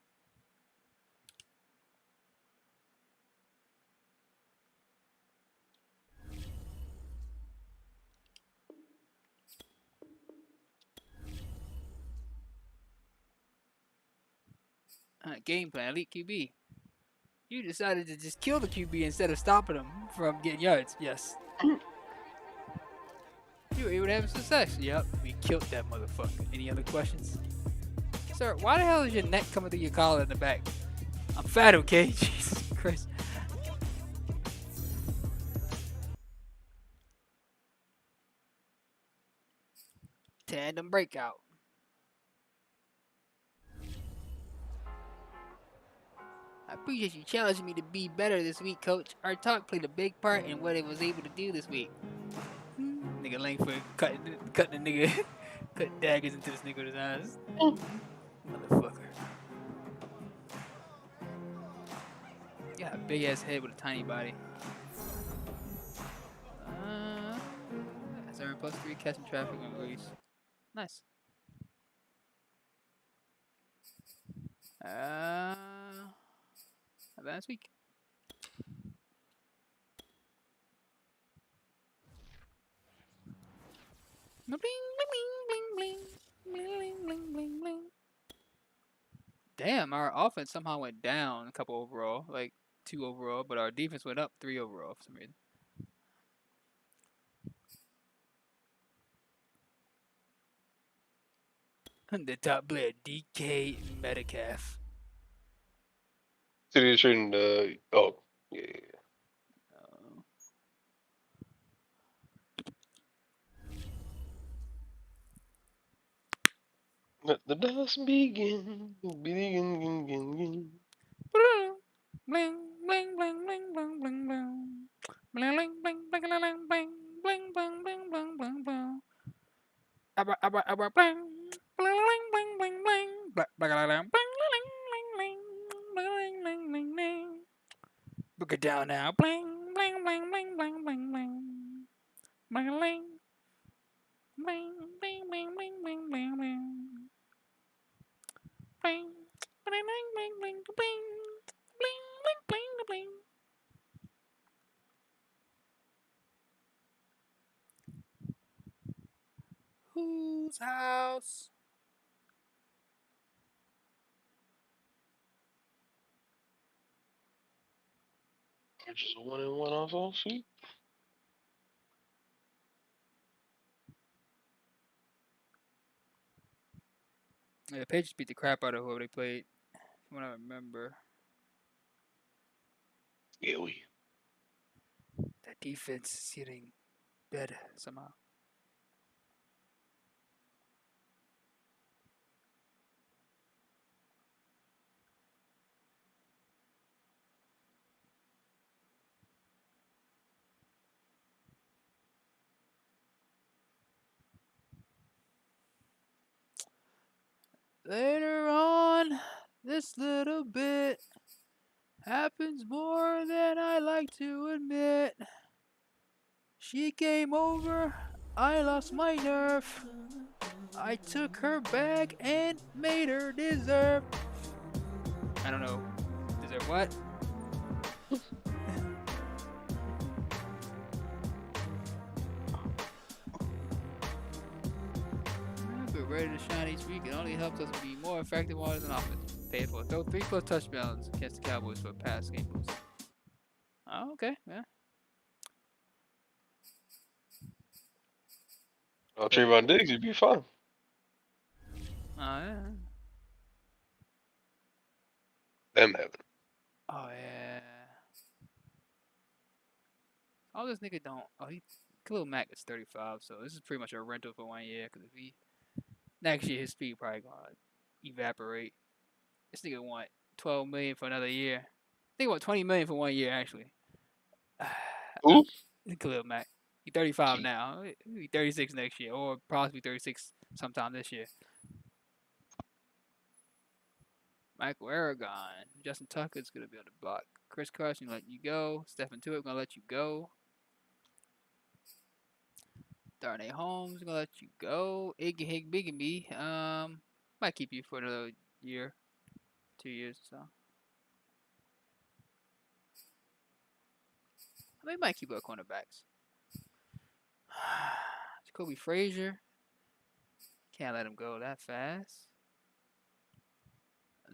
Game plan, elite QB. You decided to just kill the QB instead of stopping him from getting yards. Yes. You were able to have success. Yep, we killed that motherfucker. Any other questions? Sir, why the hell is your neck coming through your collar in the back? I'm fat, okay? Jesus Christ. Tandem breakout. I appreciate you challenging me to be better this week, Coach. Our talk played a big part in what I was able to do this week. Nigga Langford cutting the nigga, cutting daggers into this nigga's eyes. Motherfucker. You got a big ass head with a tiny body. That's our +3 catching traffic on Greece. Nice. Last week. Bling, bling, bling, bling, bling, bling, bling, bling. Damn, our offense somehow went down a couple overall, like 2 overall, but our defense went up 3 overall for some reason. The top player, DK Metcalf. City is shooting oh, yeah. Let the dust begin. Begin. Bling, bling, bling, bling, bling, bling, bling, bling. Bling, bling, bling, bling, bling, bling, bling, bling, bling, bling, bling, bling. Abra, abra, abra, bling. Bling, bling, bling, bling, bling. Blah, blah, blah, blah, bling, bling, bling, bling, bling, bling, bling, bling. Book it down now. Bling, bling, bling, bling, bling, bling, bling. Bling, bling. Bling, bling, bling, bling, bling, bling, bling. Bling, bling, bling, bling, bling, bling. Bling, bling, bling, bling. Whose house? Just a 1-1 also. See. Yeah, the Patriots beat the crap out of whoever they played. From what I remember. Yeah, we. That defense is getting better somehow. Later on, this little bit happens more than I like to admit. She came over, I lost my nerve. I took her back and made her deserve. I don't know. Deserve what? We're ready to shine each week. It only helps us be more effective as an offense. Pay for it. Throw 3+ touchdowns against the Cowboys for a pass game boost. Oh, okay. Yeah. I'll Trayvon Diggs, you'd be fine. Oh, yeah. Them having. Oh, yeah. Oh, this nigga don't. Oh, Khalil Mack is 35, so this is pretty much a rental for 1 year. Because if he next year his speed probably gonna evaporate. This nigga want 12 million for another year. I think want 20 million for 1 year actually. Who? Khalil Mack. He's 35 now. He'll be 36 next year, or possibly 36 sometime this year. Michael Aragon, Justin Tucker's gonna be on the block. Chris Carson letting you go. Stephen Tuitt gonna let you go. Darnay Holmes gonna let you go. Iggy Higby, might keep you for another year, 2 years or so. I mean, might keep our cornerbacks. Jacoby Frazier, can't let him go that fast.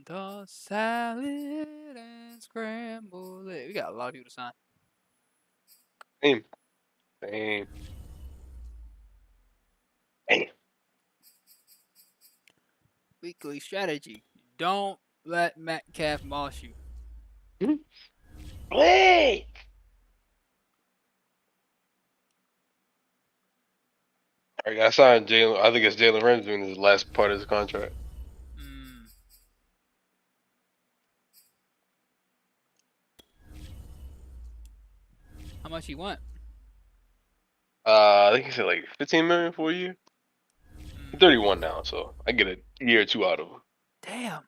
The salad and scramble it. We got a lot of people to sign. Same. Damn. Weekly strategy. Don't let Metcalf moss you. Wait. I got signed Jalen. I think it's Jalen Ramsey doing his last part of his contract. How much you want? I think he said like 15 million for a year. He's 31 now, so I get a year or two out of him. Damn.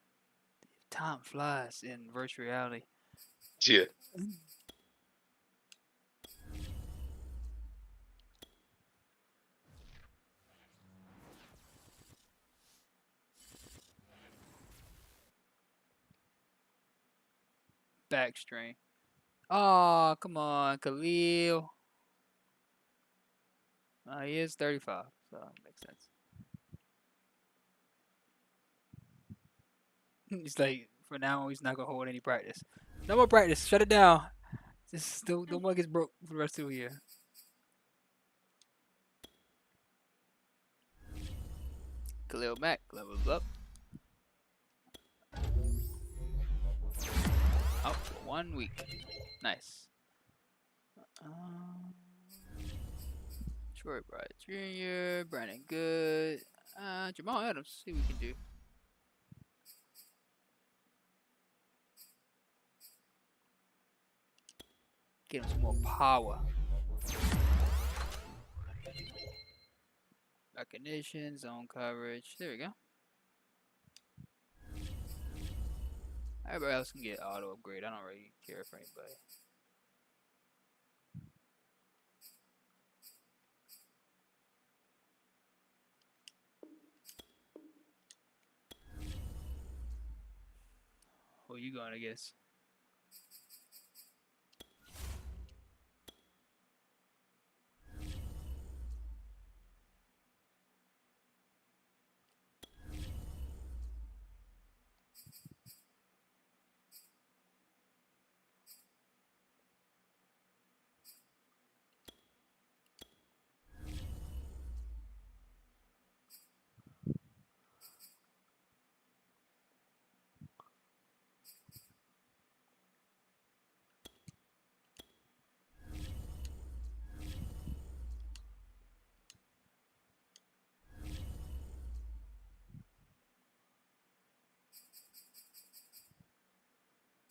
Time flies in virtual reality. Yeah. Back strain. Oh, come on, Khalil. He is 35, so that makes sense. He's like, for now, he's not going to hold any practice. No more practice. Shut it down. Just don't want to get broke for the rest of the year. Khalil Mack levels up. Out for 1 week. Nice. Troy Bright Jr., Brandon Good, Jamal Adams. See what we can do. Get him some more power. Recognition, zone coverage. There we go. Everybody else can get auto upgrade. I don't really care for anybody. Who you going, I guess?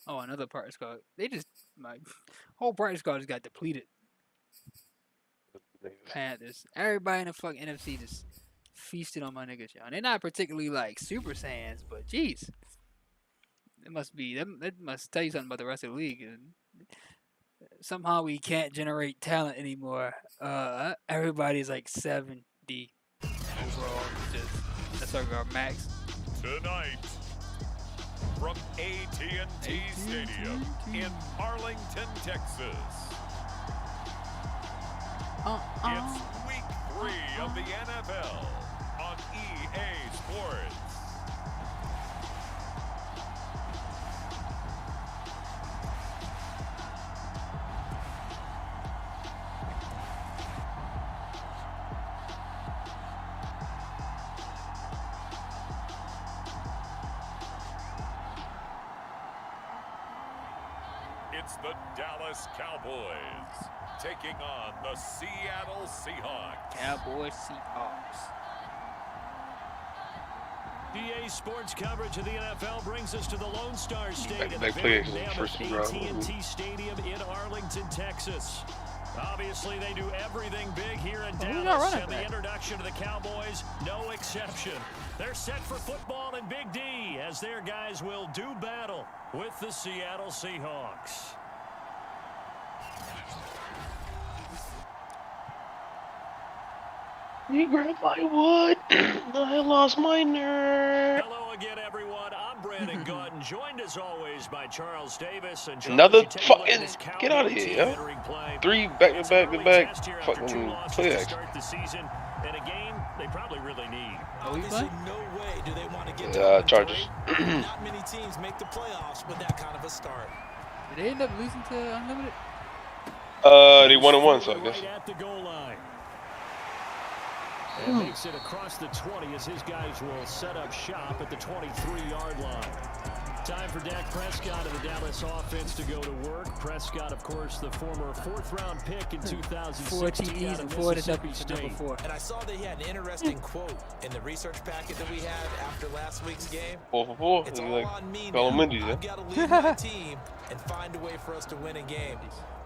Oh, another practice squad. They just my whole practice squad just got depleted. Panthers. Everybody in the fucking NFC just feasted on my niggas, y'all. They're not particularly like Super Saiyans, but jeez, it must be. That must tell you something about the rest of the league. And somehow we can't generate talent anymore. Everybody's like 70 overall. That's our max. Tonight, from AT&T Stadium in Arlington, Texas. It's week 3 of the NFL on EA Sports. It's the Dallas Cowboys taking on the Seattle Seahawks. Cowboys Seahawks. EA Sports coverage of the NFL brings us to the Lone Star State at the Back very play mammoth first round. AT&T Stadium in Arlington, Texas. Obviously, they do everything big here in Dallas, and the introduction to the Cowboys, no exception. They're set for football in Big D, as their guys will do battle with the Seattle Seahawks. You grabbed my wood. I lost my nerve. Hello again, everyone. I'm Brandon Gordon, joined as always by Charles Davis. And Charles, Another you take a look at fucking this get out of Cowboy here, team yo. entering play. 3 back-to-back fucking play to action. start the season in a game they probably really need. Obviously, no way do they want to get to Chargers. Not many teams make the playoffs with that kind of a start. Did they end up losing to Unlimited? They 1-1, so I guess. Right at the goal line. And makes it across the 20 as his guys will set up shop at the 23-yard line. Time for Dak Prescott and the Dallas offense to go to work. Prescott, of course, the former 4th-round pick in 2016 4 TDs and 4 interceptions, number 4. And I saw that he had an interesting quote in the research packet that we had after last week's game. 4 for 4. It's all Like on me Colin now. Mendes, yeah? I've got to lead my team and find a way for us to win a game.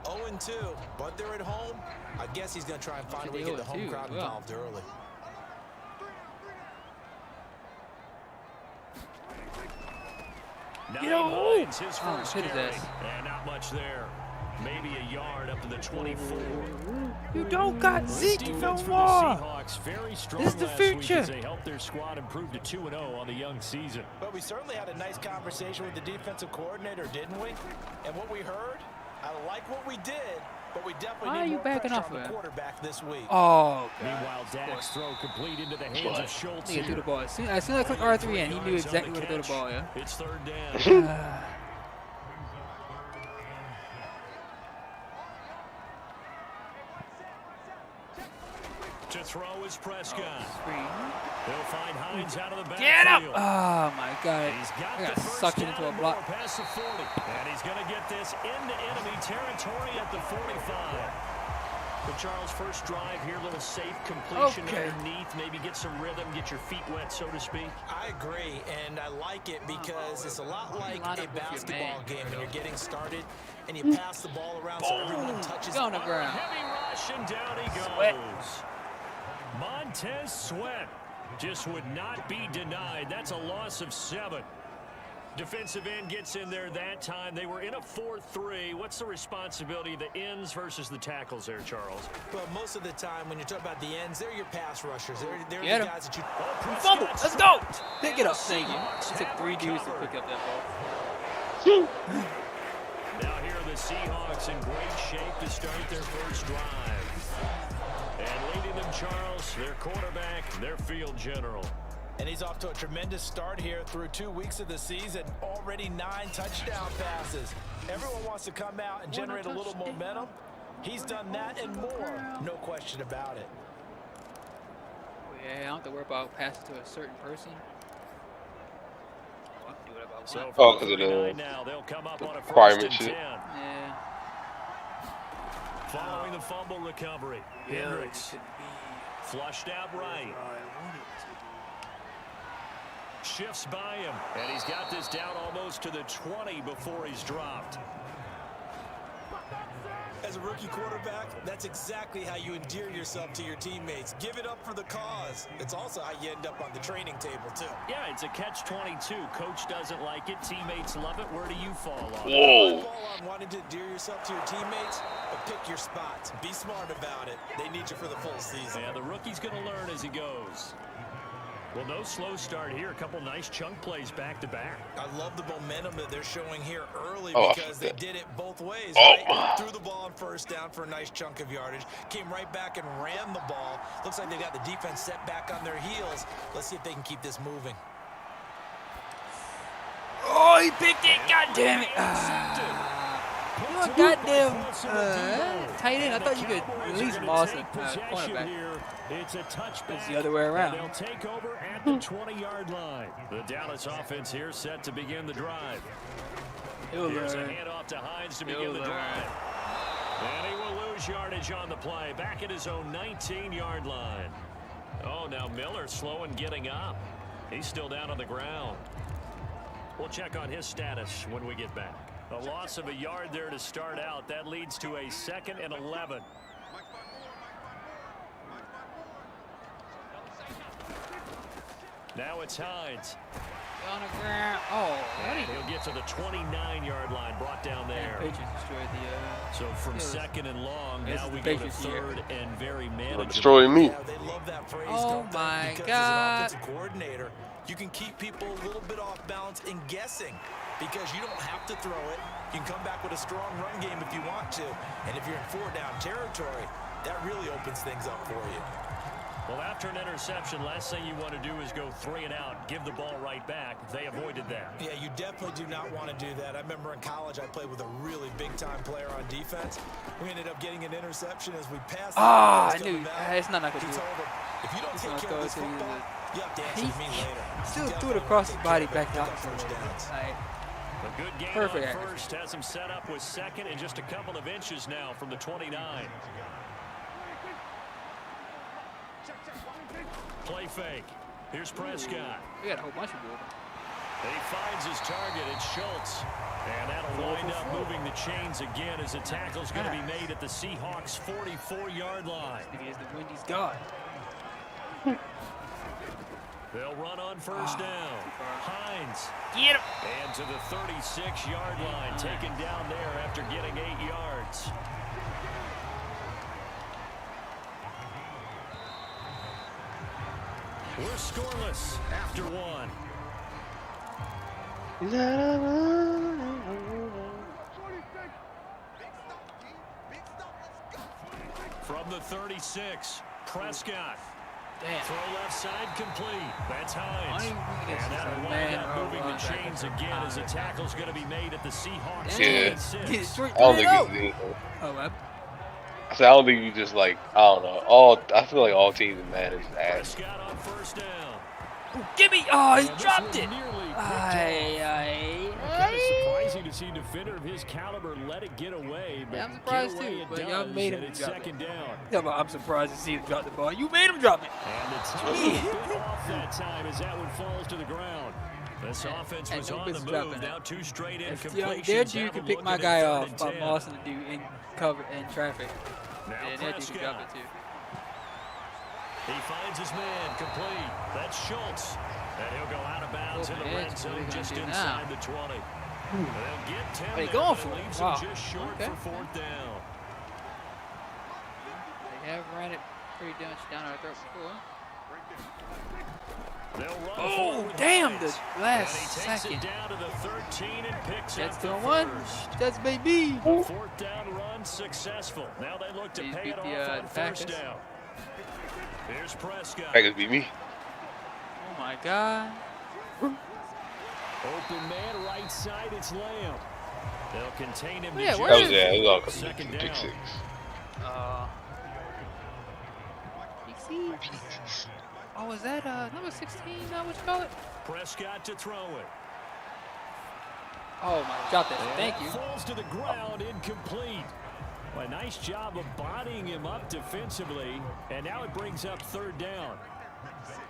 0-2, but they're at home. I guess he's going to try and find a way to get the home crowd involved early. Hines, his first hit his carry. ass. And not much there. Maybe a yard up to the 24. You don't got Zeke no Defense for the more. Seahawks, very strong This is the last week future. as they helped their squad improve to 2-0 on the young season. But we certainly had a nice conversation with the defensive coordinator, didn't we? And what we heard, I like what we did, but we definitely Why are need you more backing pressure off on the of that? quarterback this week. Oh, God. Meanwhile, Dak's throw complete into the hands of Schultz. Nigga threw here. the ball. As soon as I clicked R3 in, he knew exactly where to throw the ball, yeah. It's 3rd down. To throw is Prescott. They'll find Hines out of the backfield. Get up! Oh, my God. He's got I got the first sucked down into a and block. more past the 40. And he's going to get this into enemy territory at the 45. But Charles, first drive here, little safe completion underneath, maybe get some rhythm, get your feet wet, so to speak. I agree, and I like it because it's a lot like a basketball game when you're getting started and you pass the ball around so everyone touches on the ground. Heavy rush, and down he goes. Montez Sweat just would not be denied. That's a loss of 7. Defensive end gets in there that time. They were in a 4-3. What's the responsibility of the ends versus the tackles there, Charles? Well, most of the time when you talk about the ends, they're your pass rushers. They're Get the him. guys that you... Fumble. Let's go. Pick it up. Thank you. It took 3 dudes to pick up that ball. Now here are the Seahawks in great shape to start their first drive. And leading them, Charles, their quarterback, their field general. And he's off to a tremendous start here through 2 weeks of the season. Already 9 touchdown passes. Everyone wants to come out and generate a little momentum. He's done that and more. No question about it. Yeah, I don't have to worry about passing to a certain person. I can do it about So one. Oh, 'cause of the now they'll come up on a first requirement and 10. shit. Yeah. Following the fumble recovery, Hendricks flushed out right. Shifts by him, and he's got this down almost to the 20 before he's dropped. As a rookie quarterback, that's exactly how you endear yourself to your teammates. Give it up for the cause. It's also how you end up on the training table, too. Yeah, it's a catch-22. Coach doesn't like it. Teammates love it. Where do you fall on it? Whoa. I fall on wanting to endear yourself to your teammates, but pick your spots. Be smart about it. They need you for the full season. Yeah, the rookie's going to learn as he goes. Well, no slow start here. A couple nice chunk plays back-to-back. I love the momentum that they're showing here early Oh, because they did it both ways, Oh. right? Threw the ball on first down for a nice chunk of yardage, came right back and ran the ball. Looks like they got the defense set back on their heels. Let's see if they can keep this moving. Oh, he picked it. God damn it. You a goddamn tight end. I thought you could release Moss at cornerback. It's a touchback. It's the other way around. They'll take over at the 20-yard line. The Dallas offense here set to begin the drive. Here's a handoff to Hines to begin the drive. And he will lose yardage on the play. Back at his own 19-yard line. Oh, now Miller slow in getting up. He's still down on the ground. We'll check on his status when we get back. A loss of a yard there to start out. That leads to a 2nd and 11. Now it's Hines. On the ground. Oh, and he'll get to the 29-yard line, brought down there. Patriots destroyed the. So from 2nd and long, now we go to 3rd and very manageable. Destroying me. Yeah, they love that phrase, Oh don't they? my Because God. as an offensive coordinator, you can keep people a little bit off balance and guessing because you don't have to throw it. You can come back with a strong run game if you want to. And if you're in 4-down territory, that really opens things up for you. Well, after an interception, last thing you want to do is go 3 and out, give the ball right back. They avoided that. Yeah, you definitely do not want to do that. I remember in college I played with a really big-time player on defense. We ended up getting an interception as we passed. I knew. It's not going to He do it. told him, if you don't take It's not care of this going to football, you have to answer to me later. Still threw it across his body back out. First downs. A good game Perfect on accuracy. first has him set up with 2nd and just a couple of inches now from the 29. Play fake. Here's Prescott. We got a whole bunch of people. He finds his target. It's Schultz. And that'll wind up moving the chains again as a tackle's going to be made at the Seahawks' 44-yard line. He is the Wendy's god. They'll run on first down. Hines. Get him. And to the 36-yard line, taken down there after getting 8 yards. We're scoreless after 1. From the 36, Prescott. Damn. Throw left side complete. That's Hines. And And that'll wind up moving the chains again as a tackle's going to be made at the Seahawks. Yeah. 26. I don't think Oh, I said I don't think you just like I don't know. I feel like all teams in Madden is ass. Prescott on first down. give me. Oh, he This dropped was it. nearly quick Aye, Kind of surprising to see a defender of his caliber let it get away, but Yeah, I'm surprised get away too, it but does, y'all made him and it's drop it. 2nd down. Yeah, but I'm surprised to see him drop the ball. You made him drop it. And the time bit off that time as that one falls to the ground. This offense and was no on the business move. dropping Now it. 2 straight If incompletions. there you That can one pick my looking guy at off 3rd and by 10. Moss and do in cover and traffic. Now And that you can drop it Prescott. too. He finds his man complete. That's Schultz. And he'll go out of bounds in the man, red what are zone they gonna just do inside now? the 20. They'll get 10 Are they there, going but for it it? leaves Wow. them just short Okay. for 4th down. They have ran it pretty much down our throat before. They'll run Oh, forward damn, Hines. the last And he takes second. it down to the 13 and picks Jets up the doing one. first. Jets baby. The 4th down run successful. Now they look to He's pay beat it the, off on the first Packers. down. Here's Prescott. Packers beat me. Oh my God. Open man right side. It's Lamb. They'll contain him. Yeah, to where That just was it was all Second pick down. 6. PC. Oh, is that number 16? What you call it? Prescott to throw it. Oh my, drop that. And Thank that you. falls to the ground, incomplete. Well, a nice job of bodying him up defensively, and now it brings up 3rd down.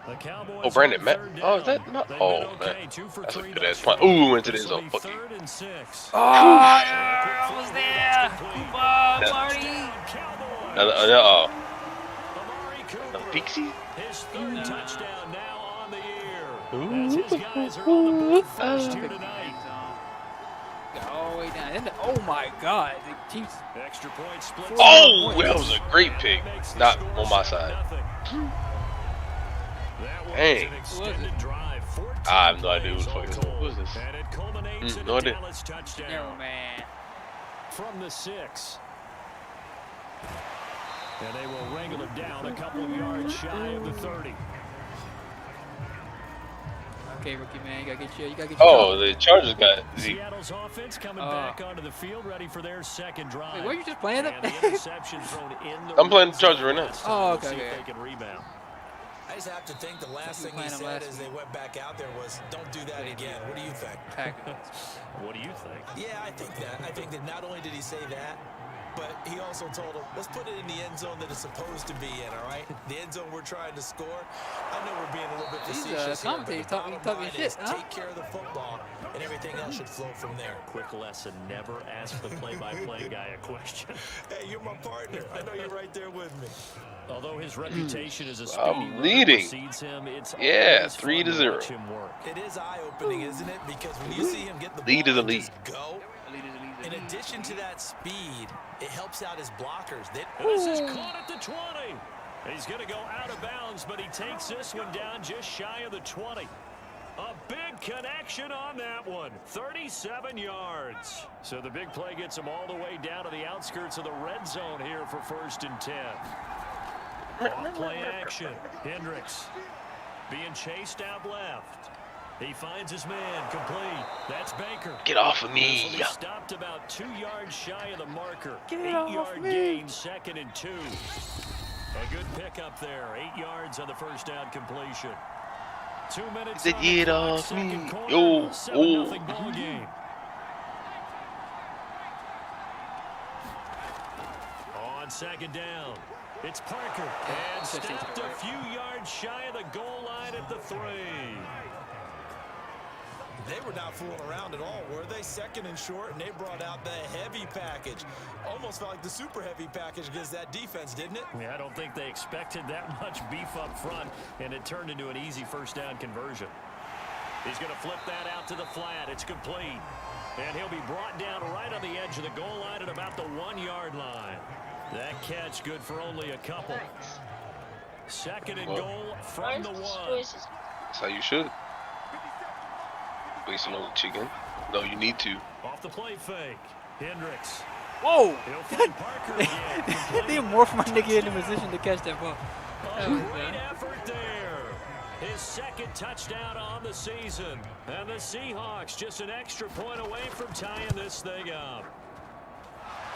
The Cowboys Oh, Brandon on Matt. third Oh, is down. that not? They've Oh, been okay, man. 2 for That's a 3 good ass thus punt. far. Ooh, into the This end will zone. be Fuck you. 3rd and 6. Oh, I was there. Cooper, Marty. Oh. Amari Cooper. Another Pixie? His 3rd touchdown now on the year. As his guys are on the board first here tonight. Got all the way down. And oh my God, the Chiefs. Extra point split. Oh, that was a great pick. Not on my side. Dang. I have no idea who the fuck is. Who is this? And it culminates in No a idea. Dallas touchdown. Never man. From the 6. And they will wrangle it down a couple of yards shy of the 30. Okay, rookie man, you gotta get your Oh, the Chargers got Zeke. Seattle's offense coming back onto the field, ready for their second drive. Wait, were you just playing it? And the interception thrown in the I'm playing the red Chargers zone. right now. Oh, Let's okay, see if okay. they can rebound. I just have to think the last You thing he playing him said last as week. they went back out there was, don't do that again. What do you think? What do you think? Yeah, I think that. I think that not only did he say that, but he also told him, let's put it in the end zone that it's supposed to be in, all right? The end zone we're trying to score. I know we're being a little bit These, facetious here, but the commentators talking bottom line shit, is huh? take care of the football, and everything else should flow from there. Quick lesson, never ask the play-by-play guy a question. Hey, you're my partner. I know you're right there with me. Although his reputation as a speedy I'm runner leading. precedes him, it's Yeah, always 3-0. fun to watch him work. It is eye-opening, isn't it? Because when you see him get the Lead ball is a and lead. just go, in addition to that speed, it helps out his blockers. This is caught at the 20. He's going to go out of bounds, but he takes this one down just shy of the 20. A big connection on that one. 37 yards. So the big play gets him all the way down to the outskirts of the red zone here for 1st and 10. Off play action. Hendricks being chased out left. He finds his man complete. That's Baker. Get off of me. This one is stopped about 2 yards shy of the marker. Get 8-yard off me. gain, 2nd and 2. A good pickup there. 8 yards on the first down completion. 2 minutes. Get off me. Yo, 7-0 Oh. ball game. On 2nd down, it's Parker. And stopped a few yards shy of the goal line at the 3. They were not fooling around at all, were they? 2nd and short, and they brought out the heavy package. Almost felt like the super heavy package against that defense, didn't it? Yeah, I don't think they expected that much beef up front, and it turned into an easy first down conversion. He's going to flip that out to the flat. It's complete. And he'll be brought down right on the edge of the goal line at about the 1-yard line. That catch good for only a couple. 2nd and goal from the 1. That's how you should. Wasting on the chicken. No, you need to. Off the play fake. Hendricks. Whoa! He'll find Parker again. They morphed my nigga into position to catch that ball. A great effort there. His 2nd touchdown on the season. And the Seahawks just an extra point away from tying this thing up.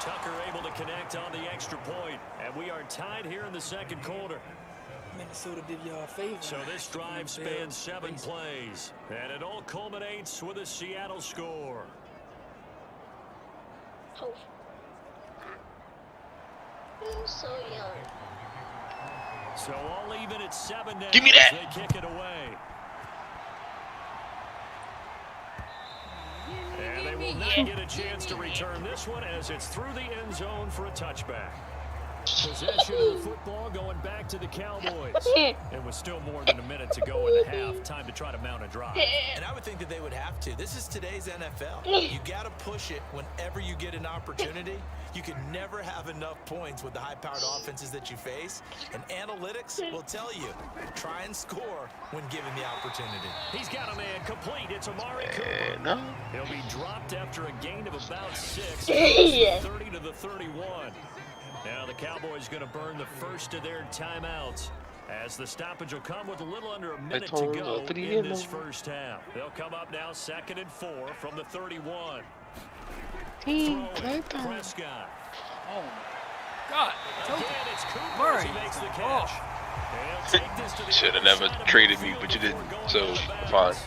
Tucker able to connect on the extra point. And we are tied here in the 2nd quarter. Minnesota did y'all a favor. So this drive spans 7 plays. And it all culminates with a Seattle score. Oh. I'm so young. So all even at 7 now. Give me that. As they kick it away. And they will not get a chance to return this one as it's through the end zone for a touchback. Possession of the football going back to the Cowboys. And with still more than a minute to go in the half, time to try to mount a drive. And I would think that they would have to. This is today's NFL. You got to push it whenever you get an opportunity. You can never have enough points with the high-powered offenses that you face. And analytics will tell you, try and score when given the opportunity. He's got a man complete. It's Amari Cooper. No. He'll be dropped after a gain of about 6. Yeah. 30 to the 31. Now the Cowboys going to burn the first of their timeouts as the stoppage will come with a little under a minute to go in this first half. They'll come up now 2nd and 4 from the 31. Throwing Prescott. Oh my God. Again, it's Cooper Murray. as he makes the catch. They'll take this to the Should have other never side of traded the me, field but you before didn't. going So out of fine. bounds.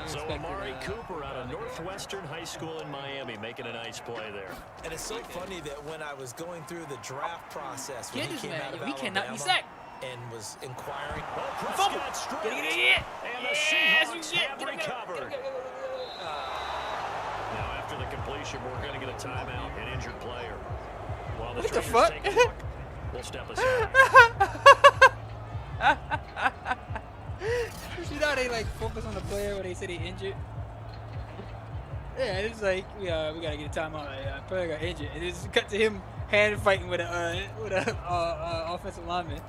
So Amari Cooper out of Northwestern High School in Miami making a nice play there. And it's so funny that when I was going through the draft process, when Get he this came man. out of Yo, he cannot be Alabama, sacked. and was inquiring. Prescott stripped, and the Seahawks have recovered. Now, after the completion, we're going to get a timeout, an injured player. While the What the trainers fuck? take a look, we'll step aside. You know how they like focus on the player when they say they injured? Yeah, it's like we gotta get a timeout. Like, player got injured, and it's cut to him hand fighting with a offensive lineman.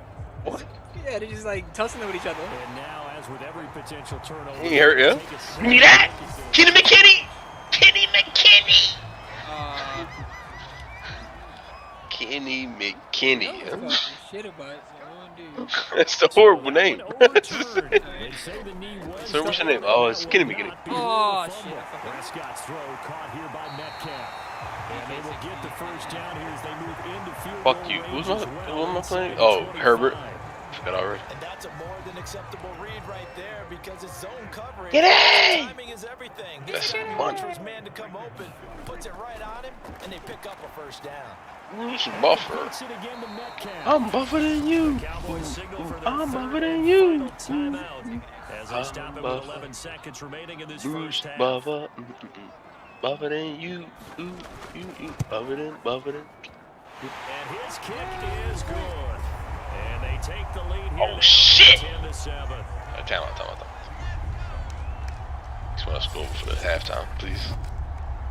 What? Yeah, they're just like tussling with each other. And now, as with every potential turnover, He hurt, yeah? take a You need that? Kenny McKinney! Kenny McKinney! Kenny McKinney, That huh? was talking shit about one dude. That's the horrible name. They say the knee was So what's your name? Oh, it's Kenny McKinney. Oh shit! Prescott's throw caught here by Metcalf. And they will get the first down here as they move into field Fuck goal you. range Who as well. am I playing? Inside Oh, 25. Herbert. Forgot already. And that's a more than acceptable read right there because it's zone coverage. Get it! Timing is everything. That's This time he fun. waits for his man to come open, puts it right on him, and they pick up a first down. Who's a buffer? Gets it again to Metcalf. I'm buffer than you. Cowboys signal for their I'm third buffer than and you. final timeout as they stop it with buffer. 11 seconds remaining in this Who's first half. buffer? Buffer than you. Buffer than. And his kick is good. And they take the lead here Oh, now, shit! 10-7. Time out. Just want to score for the halftime, please.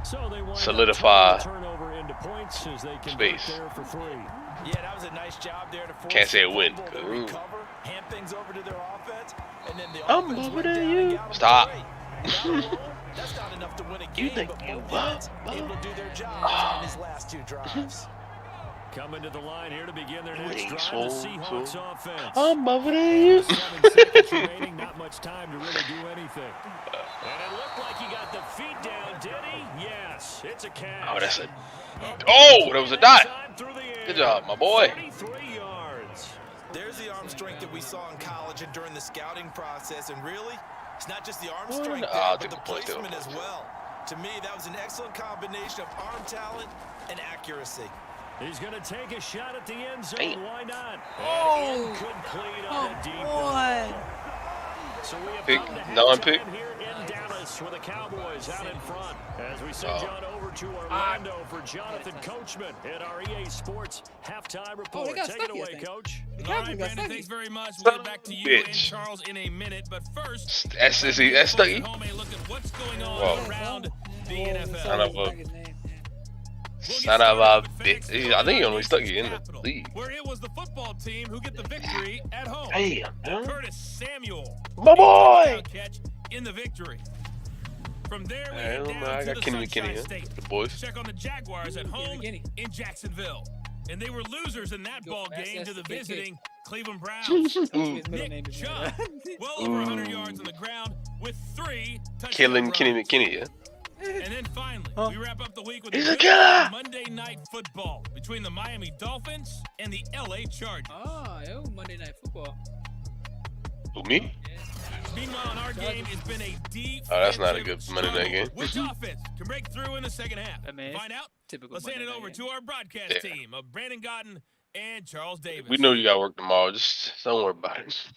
So they wind up Solidify turning the turnover into points as they convert space. there for 3. Yeah, that was a nice job there to force Can't say a the win. fumble to Ooh. recover, hand things over to their offense, and then the I'm offense buffer went than down you. and got 'em Stop. straight. Down alone, that's not enough to win a game, think but you both are, units able to do their job on his last 2 drives. Coming to the line here to begin their next Wait, drive, so- the Seahawks offense. I'm buffer than you. 7 seconds remaining, not much time to really do anything. And it looked like he got the feet down, did he? Yes, it's a catch. Oh, that's a. Oh, that was a dot. Time through the air. Good job, my boy. 33 yards. There's the arm strength that we saw in college and during the scouting process, and really, it's not just the arm Well, strength I'll there, but take the the points there. placement as well. To me, that was an excellent combination of arm talent and accuracy. He's going to take a shot at the end zone. Damn. Why not? Oh. Incomplete Oh, on a deep boy. ball. So we have Pick, come to non-pick. halftime here in Dallas with the Cowboys out in front. As we send John over to Orlando for Jonathan Coachman at our EA Sports halftime report. they got Take it stuck away, yesterday. Coach. The All Cowboys right, got Brandon, stuck. thanks very much. Son We'll get of back to a you and bitch. Charles in a minute. But first, That's let's give that's folks Stucky. at home a look at what's going on Whoa. around the Son NFL. of a. Son of a bitch. I think he only stuck you in the league. Where it was the football team who get the victory at home. Damn, man. Curtis Samuel. My boy. Touchdown catch in the victory. From there, we head Hell, down man, I to got the Kenny Sunshine McKinney, huh? State. The boys. Check on the Jaguars at home McKinney. in Jacksonville. And they were losers in that Go ball fast, game yes, to the KK. visiting Cleveland Browns. His middle name Nick is Chubb, well over 100 yards on the ground with 3 touchdown Killing Kenny runs. McKinney, yeah? And then finally, we wrap up the week with He's a a good killer! Monday Night Football between the Miami Dolphins and the LA Chargers. Oh, yo, Monday Night Football. Who, me? Meanwhile, in our game, it's been a deep. Oh, that's not a good Monday night game. Which offense can break through in the second half? I mean, Find out. typical Let's hand Monday it night over game. to our broadcast Yeah. team of Brandon Gotten and Charles Davis. We know you got work tomorrow. Just don't worry about it.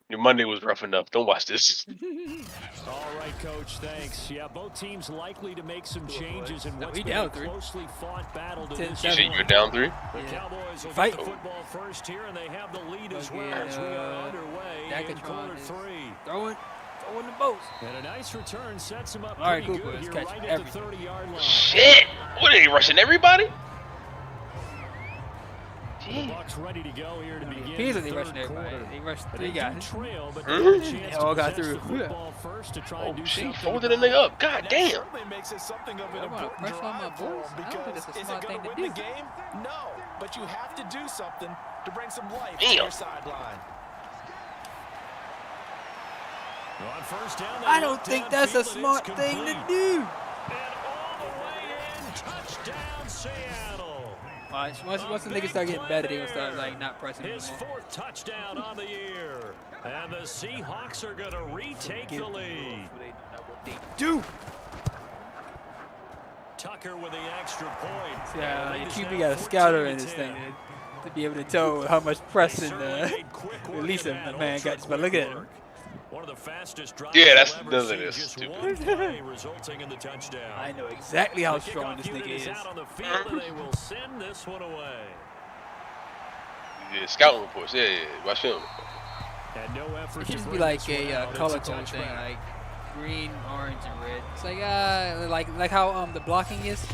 Your Monday was rough enough. Don't watch this. All right, Coach, thanks. Yeah, both teams likely to make some changes in what's we been down a 3. closely fought battle to 10-7. this You said point. you're down 3? The Yeah. Cowboys will Fight. get the football first here, and they have the lead as well Fucking, as we are underway in Dakatron quarter is 3. Throwing the boats. And a nice return sets him up All right, pretty Cooper good is here catching right at the everything. 30-yard line. Shit! What are they rushing everybody? The Bucks ready to go here to begin He's the they third rushing everybody. quarter. They rushed But 3 they do guys. trail, but Mhm. they have a chance They all to got possess through. the football first to try Oh, and do she something folded a about nigga up. God And that damn. certainly makes it something of an I wanna important pressure on my drive for boys. him I don't think because that's a is smart it going thing to to win the do. game? No, but you have to do something to bring some life to Damn. your sideline. On first down, they I look don't think that's a downfield, and it's smart thing to complete. do. And all the way in, touchdown Seattle. Once the niggas start getting better, they gonna start like not pressing His anymore. 4th touchdown on the year. And the Seahawks are going to retake the lead. Do. Tucker with the extra point. Yeah, The lead your is QB now got a scouter in 14-10. this thing, dude. to be able to tell how much press and release the man got just by looking at him. One of the fastest drives Yeah, that's you'll ever another see, that's just stupid. one play resulting in the touchdown. I know exactly how The strong kickoff this unit nigga is. out on the field, and they will send this one away. Yeah, scouting reports. Yeah, watch him. And no effort It to should just be bring like this one a out. It's color code thing, touchback. like green, orange, and red. It's like how the blocking is.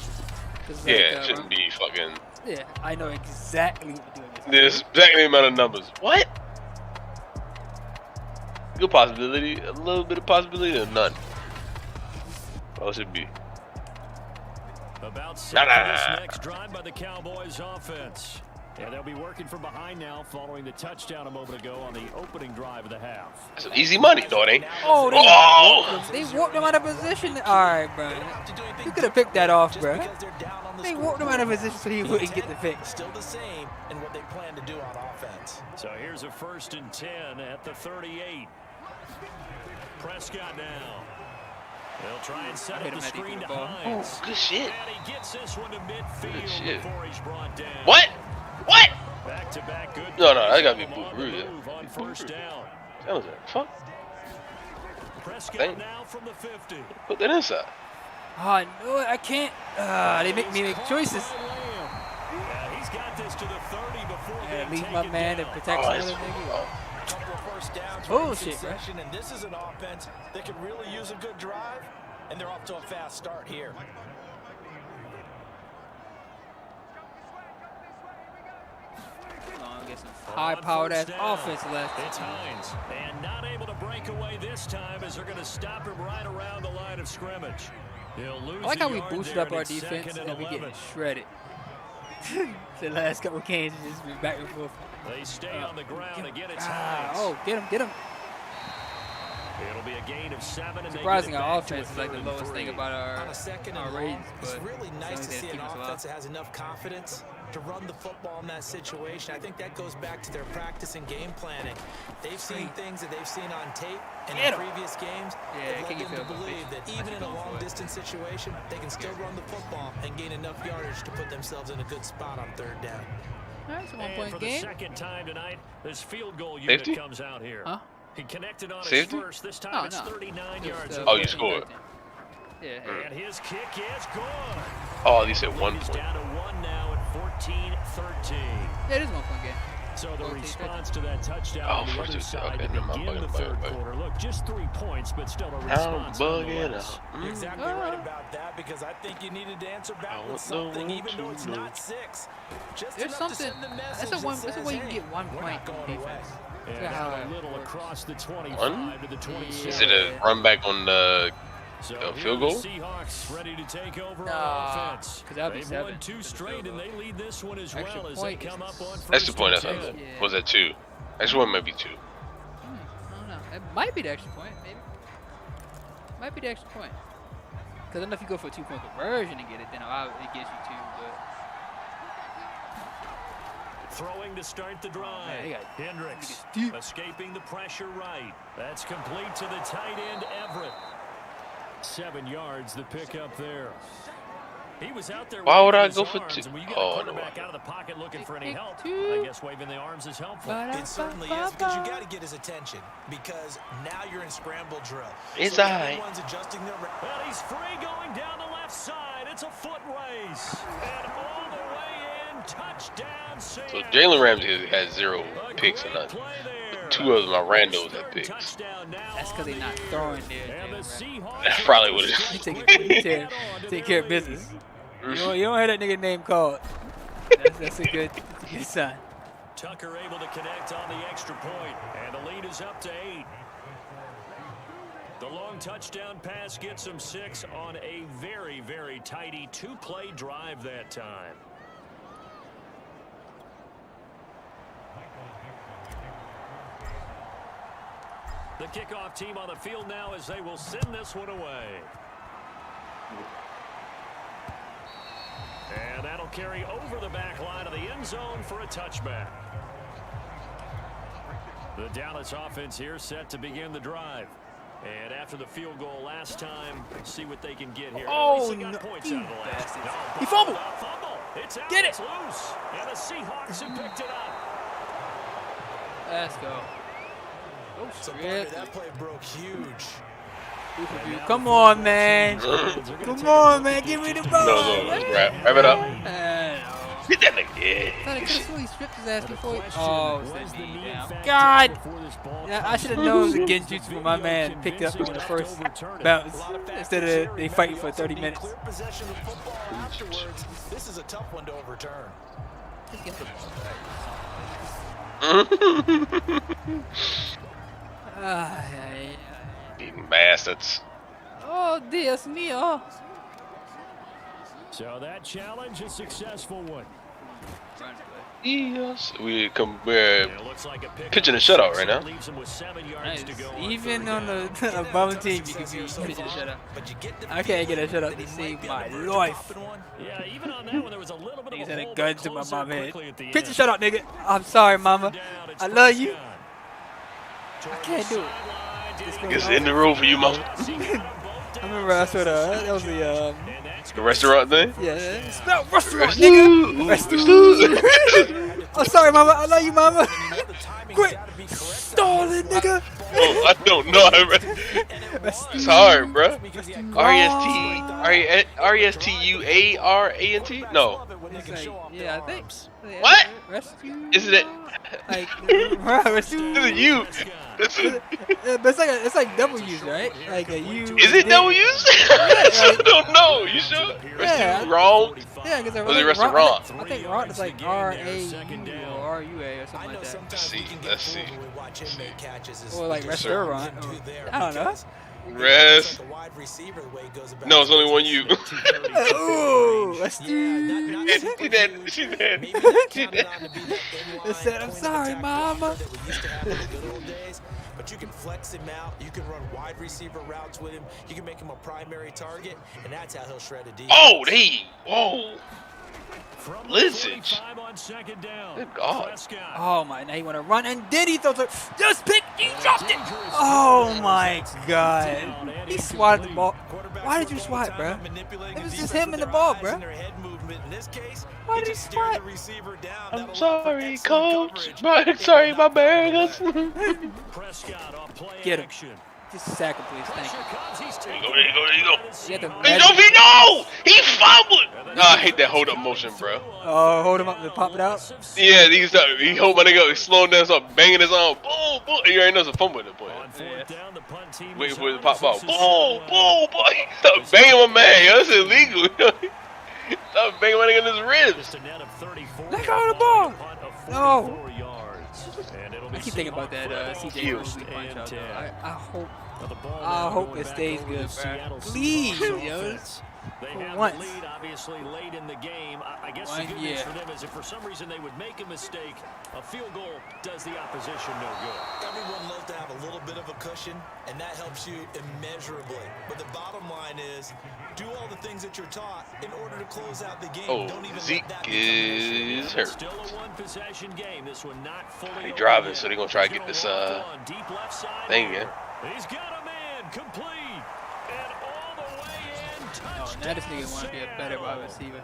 'Cause Yeah, like, it shouldn't be fucking. Yeah, I know exactly what we're doing. There's exactly the amount of numbers. What? Good possibility, a little bit of possibility, or none. What else should be? About set for this next drive by the Cowboys offense. Yeah, they'll be working from behind now following the touchdown a moment ago on the opening drive of the half. That's some easy money, though, it ain't. Oh, Oh! they walked him out of position. All right, bro. You could have picked that off, bro. They walked him out of position so he wouldn't get the pick. Still the same in what they plan to do on offense. So here's a 1st and 10 at the 38. Prescott now. They'll try and set up the screen to Hines. Oh, good shit. And he gets this one to midfield Good shit. before he's brought down. What? What? Back-to-back good. No, that gotta be on Boo the Brew, yeah. move on 1st down. That was that. Fuck. Prescott Dang. now from the 50. Put that inside. Oh, I knew it. I can't. They make me make choices. Yeah, he's got this to the 30 before Yeah, they leave take my it man to down. protect Oh, another that's- nigga. Couple of first downs, Bullshit, bro. and this is an offense that could really use a good drive, and they're off to a fast start here. Get some high-powered ass offense left. It's Hines, and not able to break away this time as they're going to stop him right around the line of scrimmage. He'll lose I like how the we yard boosted there, up our and it's defense 2nd and we 11. getting shredded. The last couple games has just been back and forth. They stay on the ground. Again, it's Ah, Hines. oh, get him. It'll be a gain of 7. And Surprising, they get it our back to offense a is like the 3rd and lowest 3. thing about On our a second and ratings, long, it's but really nice as long to as they see an keep us alive. offense that has enough confidence to run the football in that situation. I think that goes back to their practice and game planning. They've seen things that they've seen on tape and Get in 'em. previous games Yeah, that kick led your them to field goal, believe bitch. that I even should in a go for it. long-distance situation, they can still run the football and gain enough yardage to put themselves in a good spot on 3rd down. All right, it's a And one-point for the game. 2nd time tonight, this field goal unit 50? comes out here. Huh? He connected on his Safety? first. This No, time it's no. 39 It was, yards. Oh, you 14, scored. 13. Yeah. And his kick is good. Oh, you said 1 Lead is point. down to 1 now at 14-13. Yeah, it is 1-point game. So the 14, response to that touchdown Oh, on the other 14, side okay, to never mind, begin the bugger, 3rd bugger. quarter. Look, just 3 points, but still a I'm response bugging nonetheless. out. You're exactly right about that, because I think you needed to answer back with something, even though it's not 6. Just There's enough to something. send the message That's a that that's a says, way you can hey, get 1 we're point not going in away. defense. And Yeah, how now a it little works. across the 25 One? to the 27. Is it a run back on the So field here goal? The Seahawks ready to take over on Nah, offense. 'cause that'd be They've 7 won 2 for the straight, field and they goal. lead this one as Extra well as they point come up on Extra first point? and That's what I 10. meant. Yeah. Was that 2? Extra one might be 2. I don't know. It might be the extra point, maybe. Might be the extra point. Because I don't know if you go for a 2-point conversion and get it, then it gives you 2. But Throwing to start the drive. Man, they got Hendricks niggas deep. escaping the pressure right. That's complete to the tight end, Everett. 7 yards, the pickup there. He was out there. Why would waving I his go for arms, 2? and when you got Oh, a no. quarterback out of the pocket looking for any help, two. I guess waving the arms is helpful. It certainly is, because you got to get his attention, because now you're in scramble drill. It's so aight. everyone's adjusting their Well, he's free going down the left side. It's a foot race. And all the way in, touchdown, So Seattle. Jalen Ramsey has 0 A picks or great nothing. play there. 2 of my randos His had third picks. touchdown now that's because on they're not the throwing year. there. And the Jalen Seahawks That's are probably able what it to is. strike Take quickly take and add on to take their care of lead. business. You don't hear that nigga name called. That's a good sign. Tucker able to connect on the extra point, and the lead is up to 8. The long touchdown pass gets them 6 on a very, very tidy 2-play drive that time. The kickoff team on the field now as they will send this one away. And that'll carry over the back line of the end zone for a touchback. The Dallas offense here set to begin the drive. And after the field goal last time, see what they can get here. Oh, At least they got no, points you out of the last. bastard. No, He fumbled. fumble. It's out. Get it. It's loose. And the Seahawks have picked it up. Let's go. Oh, So shit. that play broke huge. Come on, man. Come on, man. Give me the ball. No, let's wrap it up. Get that nigga. I thought Yeah. he stripped his ass before he... Oh, it's the knee down. God! Yeah, I should have known it was against Jutsu when my man picked up on the first bounce instead of they fighting for 30 minutes. Clear possession of the football afterwards. This is a tough one to overturn. Just get the ball back. Eating bastards. Oh, Dios mío. So that challenge, a successful one. Yes. We're It looks like a pitching a shutout right now. leaves him with 7 yards Nice. to go Even on on third a down. bum team, you can be pitching a shutout. I can't get a shutout to save my life. Yeah, even on that one, there was a little bit of Niggas a had a hole, gun but to my closed mama up head. quickly at the Pitch a end. shutout, nigga. I'm sorry, mama. Down, it's I love first you. down. I can't do it. It's in the room for you, mama. I remember I saw that was the The restaurant thing? yeah, spell restaurant, nigga. Restaurant. I'm sorry, mama. I love you, mama. Quit stalling, nigga. Oh, I don't know. It's hard, bro. R-E-S-T-U-A-R-A-N-T? No. It's like, yeah, I think. What? Rescue. Isn't it? Like, rescue. This is you. This is, But it's like double use, right? Like a U. is it double use? I don't know. You sure? Yeah. Wrong? Yeah, because Was it restaurant? I think Ron is like R-A-U or R-U-A or something like that. Let's see. Or like restaurant. Or, I don't know. Rest. No, it's only one U. Ooh, let's do. She did. She did. It said, I'm sorry, mama. But you can flex him out. You can run wide receiver routes with him. You can make him a primary target, and that's how he'll shred a defense. Oh, whoa. From Listen. 45 on second down. Good God. Prescott. Oh my, now you want to run, and then he throws it. Just pick, he dropped it. Oh my God. He swatted the ball. Why did you swat, bro? It was just him and the ball, bro. Why did he swat? I'm sorry, coach. Sorry, my bad. Prescott off play Get him. action. Just sack him, please. Thank you. There you go. You have to Hey, no, he fumbled. No, I hate that hold up motion, bro. Oh, hold him up and pop it out. Yeah, he hold my nigga up, he's slowing down, start banging his arm. Boom, boom. You already know it's a fumble at that point. On fourth down, the punt team Waiting is for it to on pop out. versus Boom, Seattle. boom, boy. Stop banging my man. Yo, that's illegal. Stop banging my nigga in his ribs. Just a net of 34. Let go of the ball. Punt of No. 44 yards. And it'll I be keep thinking about that Seahawks CJ Cute. Mosley punch out, though. Now the ball I now hope going it back stays over good, to bro. Seattle Please, Seahawks yo. offense. They For have once. the lead, obviously, late in the game. I guess the 1 good year. news for them is if for some reason they would make a mistake, a field goal does the opposition no good. Everyone loves to have a little bit of a cushion, and that helps you immeasurably. But the bottom line is, do all the things that you're taught in order to close out the game. Oh, Don't even Zeke let that become an issue. is hurt. Still a one-possession game. This one not fully They over driving, yet. so they're gonna try to He's get this, gonna lock on deep left side thing here. in. He's got a man complete and all the way in. Oh, Touchdown, now this nigga want to be a better wide Seattle. receiver.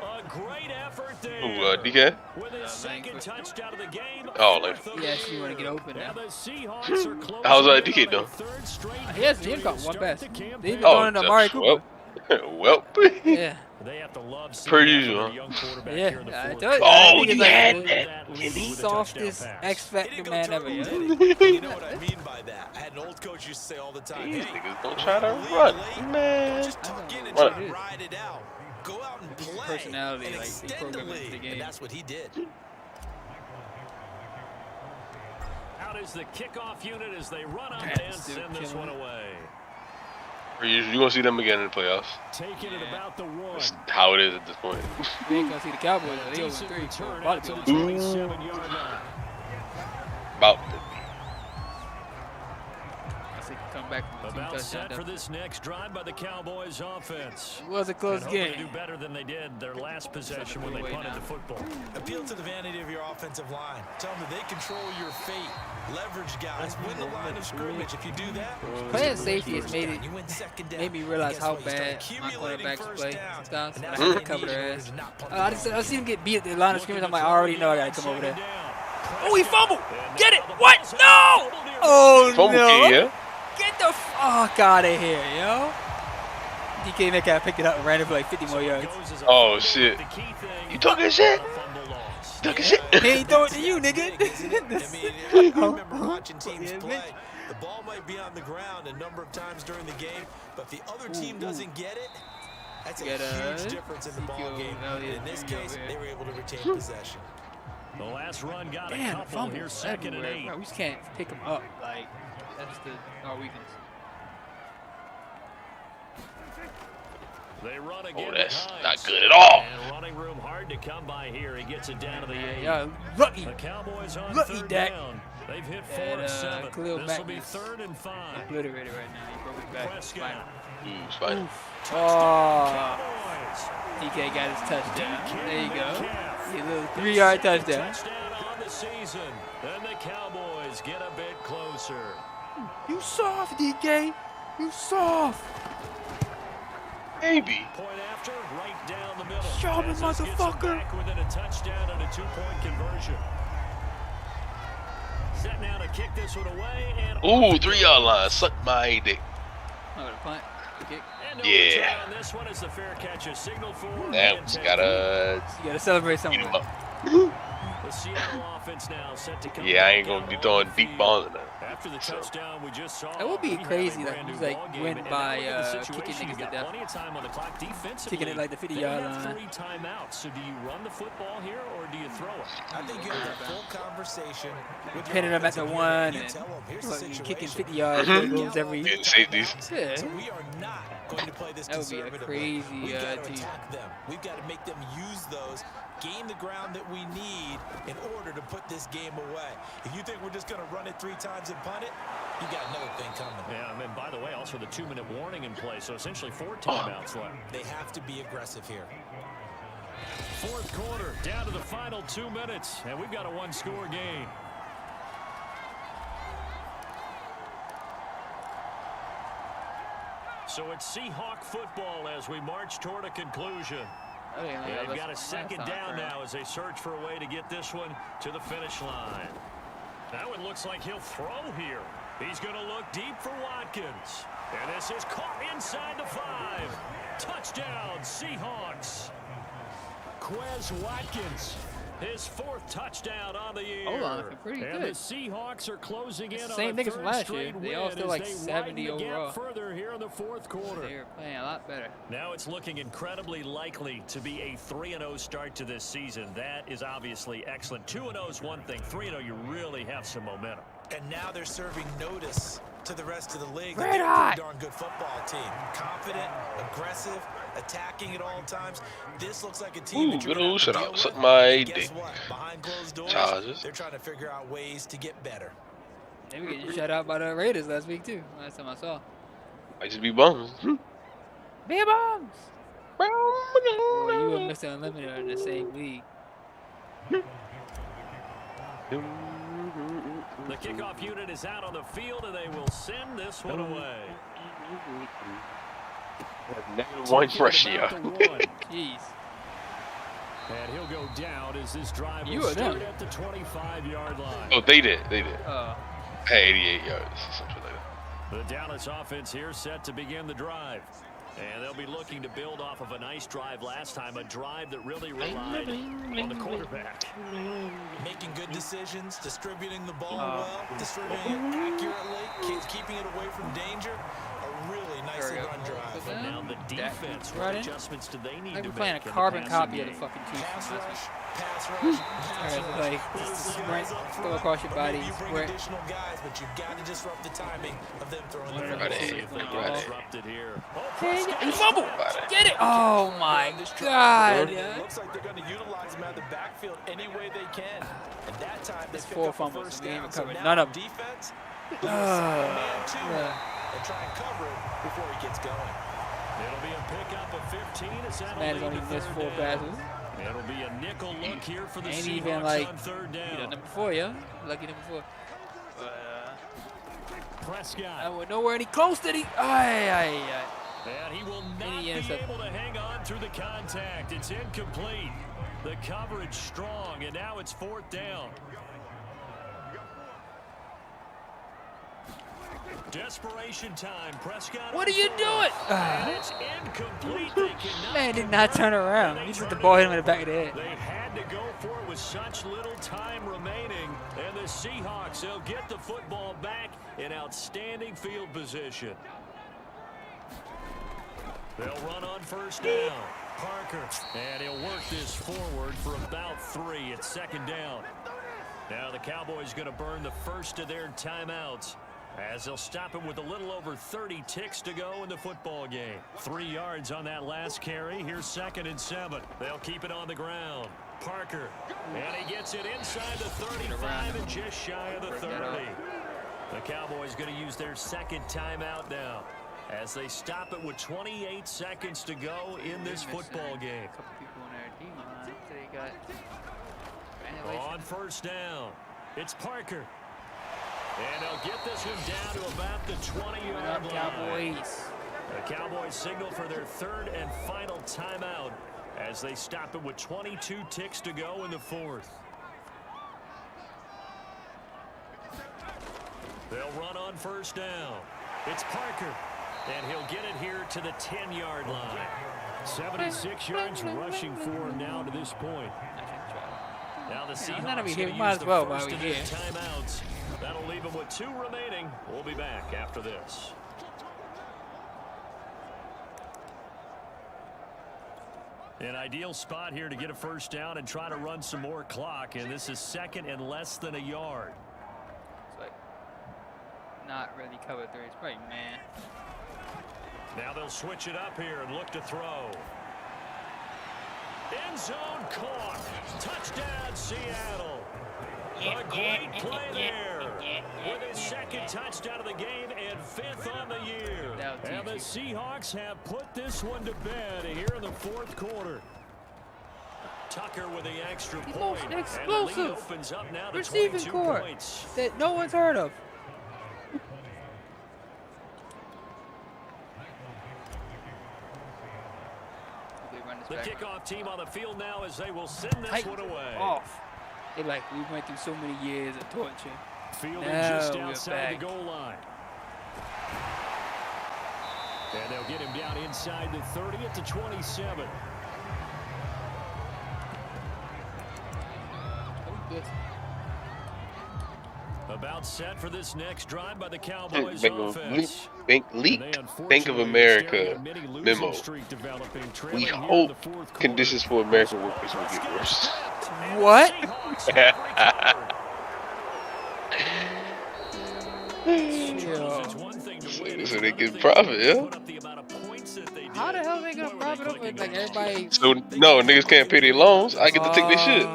A great effort there. Ooh, DK? With his second Langford. touchdown of the game. Oh, like, He actually want to get open Now now. the Seahawks are closing How's in DK on a doing? third straight He has victory caught to one start pass. the They campaign. even throwing to Amari Cooper. Well. Yeah. They have to love Per seeing that usual. from a young quarterback Yeah. here in the I fourth told you. Oh, that he nigga's had like that. the with a softest touchdown pass. X Factor man ever. You Yo. know what I mean by that? I had an old coach used to say all the time, These hey, niggas don't try to run, man. just tuck in and Run. try to ride it out. Go out and His play personality, and like, he extend the programmed into the lead. game. And that's what he did. Out is the kickoff unit as they run on Damn, and still send this killing one it. away. You're gonna see them again in the playoffs. Taking it about the one. That's how it is at this point. We ain't gonna see the Cowboys. They over Decent 3. return About out to to be the over. 27-yard line. About I see it come coming back from a About touchdown set for deficit. this next drive by the Cowboys offense. It was a close And hoping game. to do better than they did their last possession when they punted the football. Appeal to the vanity of your offensive line. Tell them that they control your fate. Leverage guys. Win the line of scrimmage. If you do that, Playing safety has made you win second down. made me realize how bad my quarterbacks play sometimes. When I have to cover their ass. I see him get beat at the line of scrimmage. I'm like, I already know I gotta come over there. Oh, he fumbled! Get it! What? No! Oh no! Yeah. Get the fuck out of here, yo! DK Metcalf picked it up and ran it for like 50 more yards. Oh shit. You talking shit? Talking shit? He ain't throwing it to you, nigga. I remember watching teams play. The ball might be on the ground a number of times during the game, but if the other team doesn't get it, that's a huge difference in the ball game. In this case, they were able to retain possession. The last run got a Damn, couple here, second and 8. Bro, we just can't pick him up. Like, that's our weakness. They run again. Oh, that's not good at all. And running room hard to come by here. He gets it down to the 8. Yeah, lucky. The Cowboys on Lucky third Dak. down. They've hit 4 And, of 7. Khalil This Mack will be is 3rd and 5. Obliterated right now. He broke his back. Prescott. It's fine. Oh, Cowboys. DK got his touchdown. There you go. Metcalf. A little 3-yard touchdown. Touchdown on the season. Then the Cowboys get a bit closer. You soft, DK. You soft. Maybe. Point after, right down the middle. Show me, As this gets them motherfucker. back within a touchdown and a 2-point conversion. Set now to kick this one away. And Ooh, 3-yard line. Suck my dick. Oh, the punt. The kick. And no Yeah. return on this one as the fair catch is signaled for. Now and just taken. gotta You gotta celebrate beat something. him up. The Seattle offense now set to come Yeah, I ain't back gonna be out throwing on the deep field. balls in there. After the touchdown we just saw, That would be we have a crazy, like, brand he's new like, ball game. win And by, now look at the kicking situation. niggas You've to got death. plenty of time on the clock defensively. Kicking it like the 50 They yard have line. 3 timeouts. So do you run the football here or do you throw it? I think you have a full conversation with your Pinning them at the offensive one unit. You and tell them, here's the fucking kicking situation. 50 yards goals every. Getting safeties. Yeah. So we are not going to play this That would be a conservatively. crazy, We've got to team. attack them. We've got to make them use those, gain the ground that we need in order to put this game away. If you think we're just going to run it 3 times and punt it, you got another thing coming. Yeah, and by the way, also the 2-minute warning in play, so essentially 4 timeouts left. They have to be aggressive here. Fourth quarter, down to the final 2 minutes, and we've got a 1-score game. So it's Seahawk football as we march toward a conclusion. And they've got a second down now as they search for a way to get this one to the finish line. That one looks like he'll throw here. He's going to look deep for Watkins. And this is caught inside the 5. Touchdown, Seahawks. Quez Watkins, his 4th touchdown on the year. Hold on, looking pretty and good. the Seahawks are closing in on Same a niggas from 3rd last year. straight They all win still as like they 70 widen the overall. gap further here in the 4th quarter. They're playing a lot better. Now it's looking incredibly likely to be a 3-0 start to this season. That is obviously excellent. 2-0 is one thing. 3-0, you really have some momentum. And now they're serving notice to the rest of the league. Red They're a hot. pretty darn good football team. Confident, aggressive, attacking at all times. This looks like a team Ooh, that you're good gonna old have to shut deal up. with. Suck my And guess dick. what? Behind closed doors, Chargers. they're trying to figure out ways to get better. They were getting shut out by the Raiders last week too. Last time I saw. I just be bums. Beer bombs. Boy, you and Mr. Unlimited are in the same league. The kickoff unit is out on the field, and they will send this one away. -1 fresh year. About the 1. Jeez. And he'll go down as this drive You will are start them. at the 25-yard line. Oh, they did. They did. Oh. Hey, 88 yards. Something like that. The Dallas offense here set to begin the drive. And they'll be looking to build off of a nice drive last time, a drive that really relied on the quarterback. Making good decisions, distributing the ball well, distributing it accurately, keeping it away from danger. A really nicely run drive. But now the defense, right what in. adjustments do they need Like to we're playing a make in the carbon passing copy of the game? fucking Chiefs. Pass from last rush, week. pass rush, pass Alright, rush. like sprint, throw across your Or body, maybe you bring sprint. additional guys, but you've got to disrupt the timing of them throwing the Whatever. football. See if they Right. can disrupt it here. Hey, he fumbled. Right. Get it. Oh my This God. drive, Yeah. It looks like they're going to utilize him out of the backfield any way they can. And that time they It's pick 4 up the fumbles, first so we ain't down. recovered So none now of them. defense, Ah, man too. bruh. and try and cover it before he gets going. It'll be a pickup of 15 as that'll Man, lead only to missed third 4 down. passes. It'll be a nickel look here for the Ain't Seahawks even like on third down. number 4, yeah. Lucky number 4. But Prescott. I went nowhere any close to the. Aye. And he will not Any be intercept. able to hang on through the contact. It's incomplete. The coverage strong, and now it's fourth down. Desperation time. Prescott. What are you doing? And it's incomplete. They cannot Man did not turn around. He just the ball hit him in the back of the head. They had to go for it with such little time remaining. And the Seahawks, they'll get the football back in outstanding field position. They'll run on first down. Parker. And he'll work this forward for about 3. It's second down. Now the Cowboys going to burn the first of their timeouts, as they'll stop it with a little over 30 ticks to go in the football game. 3 yards on that last carry. Here's 2nd and 7. They'll keep it on the ground. Parker. And he gets it inside the 35 and just shy of the 30. The Cowboys going to use their second timeout now, as they stop it with 28 seconds to go in this football game. A couple people on their D-line. So they got On first down, it's Parker. And they'll get this one down to about the 20-yard line. Cowboys. The Cowboys signal for their third and final timeout, as they stop it with 22 ticks to go in the fourth. They'll run on first down. It's Parker. And he'll get it here to the 10-yard line. 76 yards rushing for him now to this point. Now the Seahawks not over here. gonna Might use as well the while first we're of their here. timeouts. That'll leave them with 2 remaining. We'll be back after this. An ideal spot here to get a first down and try to run some more clock. And this is 2nd and less than a yard. It's like not really cover 3. It's probably man. Now they'll switch it up here and look to throw. End zone caught. Touchdown, Seattle. A great play there. With his 2nd touchdown of the game and 5th on the year. And the Seahawks have put this one to bed here in the 4th quarter. Tucker with the extra point. And the lead Explosive opens up now to receiving 22 core points. that no one's heard of. The kickoff team on the field now, as they will send this one away. Off. They like, we went through so many years of torture. Fielding Now just we're outside the back. goal line. And they'll get him down inside the 30 at the 27. Good. About set for this next drive by the Cowboys Bank of, offense. Bank of America memo. We hope conditions for American workers will get worse. What? So they get profit, yeah? How the hell are they gonna profit up with like everybody? So, no, niggas can't pay their loans. I get to take their shit.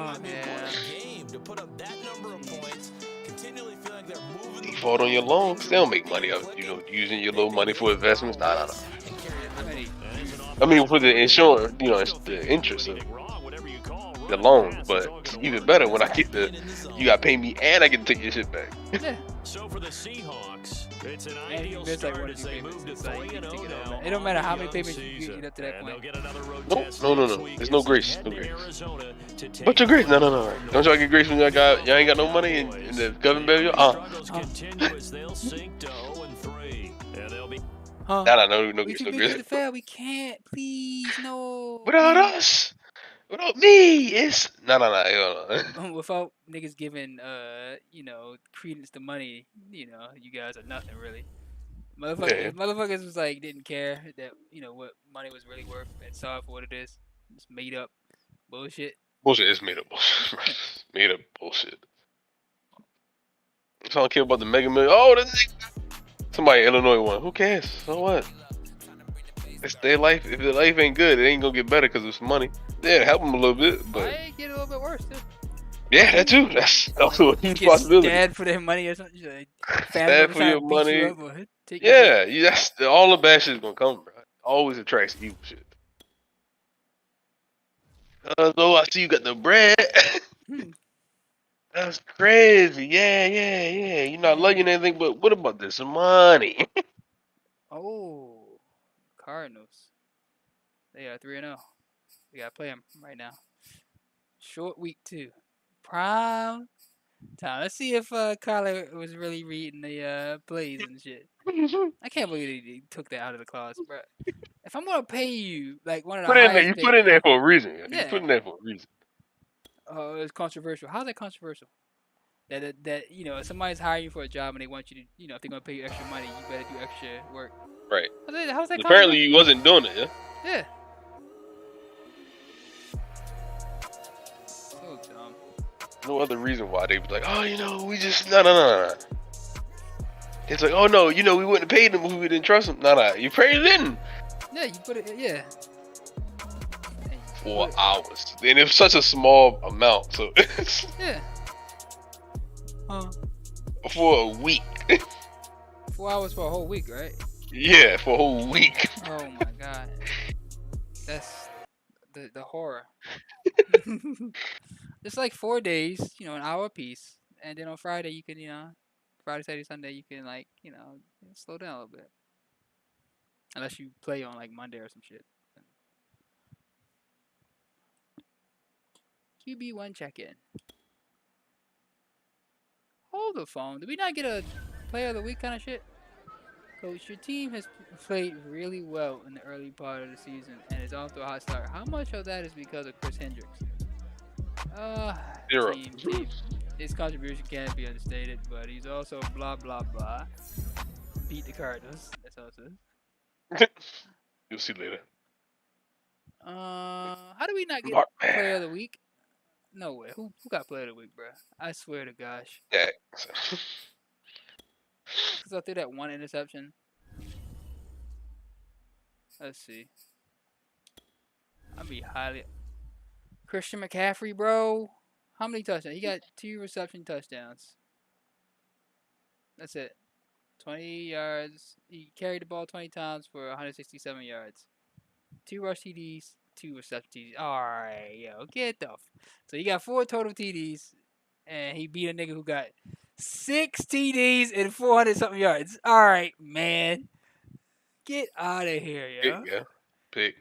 Default on your loans. They don't make money up, using your little money for investments. Nah. I mean, for the insurance, it's the interest of the loan. But it's even better when I get you gotta pay me and I get to take your shit back. So for the Seahawks, it's an ideal start as they move to 3-0 now. It don't matter how many payments you get up to that point. No. There's no grace. No grace. What's your grace? No. Don't y'all get grace when y'all ain't got no money in the government bail? No We grace. too No big grace. to fail. We can't. Please, no. Without us. Without me, it's no. Without niggas giving, credence to money, you guys are nothing really. Motherfuckers was like didn't care that what money was really worth and saw it for what it is. It's made up bullshit. Bullshit is made up bullshit. Made up bullshit. I don't care about the Mega Million. Oh, somebody in Illinois won. Who cares? So what? It's their life. If their life ain't good, it ain't gonna get better because of some money. Yeah, help them a little bit, but I get a little bit worse too. Yeah, that too. That's also a You huge get possibility. stabbed for their money or something. Like, family Stab members for trying your to beat you money. up or take your shit. Yeah, that's all the bad shit's gonna come, bro. Always attracts evil shit. Though I see you got the bread. Hmm. That's crazy. Yeah. You're not lugging anything, but what about this money? Oh, Cardinals. They are 3-0. We gotta play them right now. Short week 2. Prime time. Let's see if Kyler was really reading the plays and shit. I can't believe he took that out of the clause, bro. If I'm gonna pay you like one of the Put in there. You highest put paid, in there for a reason. You yeah. put in there for a reason. It's controversial. How's that controversial? That if somebody's hiring you for a job and they want you to, if they're gonna pay you extra money, you better do extra work. Right. How's that Apparently, controversial? you wasn't doing it. Yeah. Yeah. So dumb. No other reason why they was like, oh, we just no. It's like, oh no, we wouldn't have paid him if we didn't trust him. No, you probably didn't. Yeah, you put it. Yeah. 4 hours, and it's such a small amount, so Yeah. for a week. 4 hours for a whole week, right? Yeah, for a whole week. Oh my god. That's the horror. It's like 4 days, an hour apiece, and then on Friday you can, Friday, Saturday, Sunday you can slow down a little bit. Unless you play on like Monday or some shit. QB1 check-in. Hold the phone. Did we not get a player of the week kind of shit? Coach, your team has played really well in the early part of the season and is off to a hot start. How much of that is because of Chris Hendricks? 0. Team. His contribution can't be understated, but he's also blah blah blah. Beat the Cardinals. That's all it says. You'll see later. How do we not get player of the week? No way. Who got player of the week, bro? I swear to gosh. Yeah. Because I threw that one interception. Let's see. I'll be highly. Christian McCaffrey, bro. How many touchdowns? He got 2 reception touchdowns. That's it. 20 yards. He carried the ball 20 times for 167 yards. 2 rush TDs, 2 reception TDs. Alright, yo, get the So he got 4 total TDs, and he beat a nigga who got 6 TDs and 400-something yards. Alright, man. Get out of here, yo. Yeah. Pick.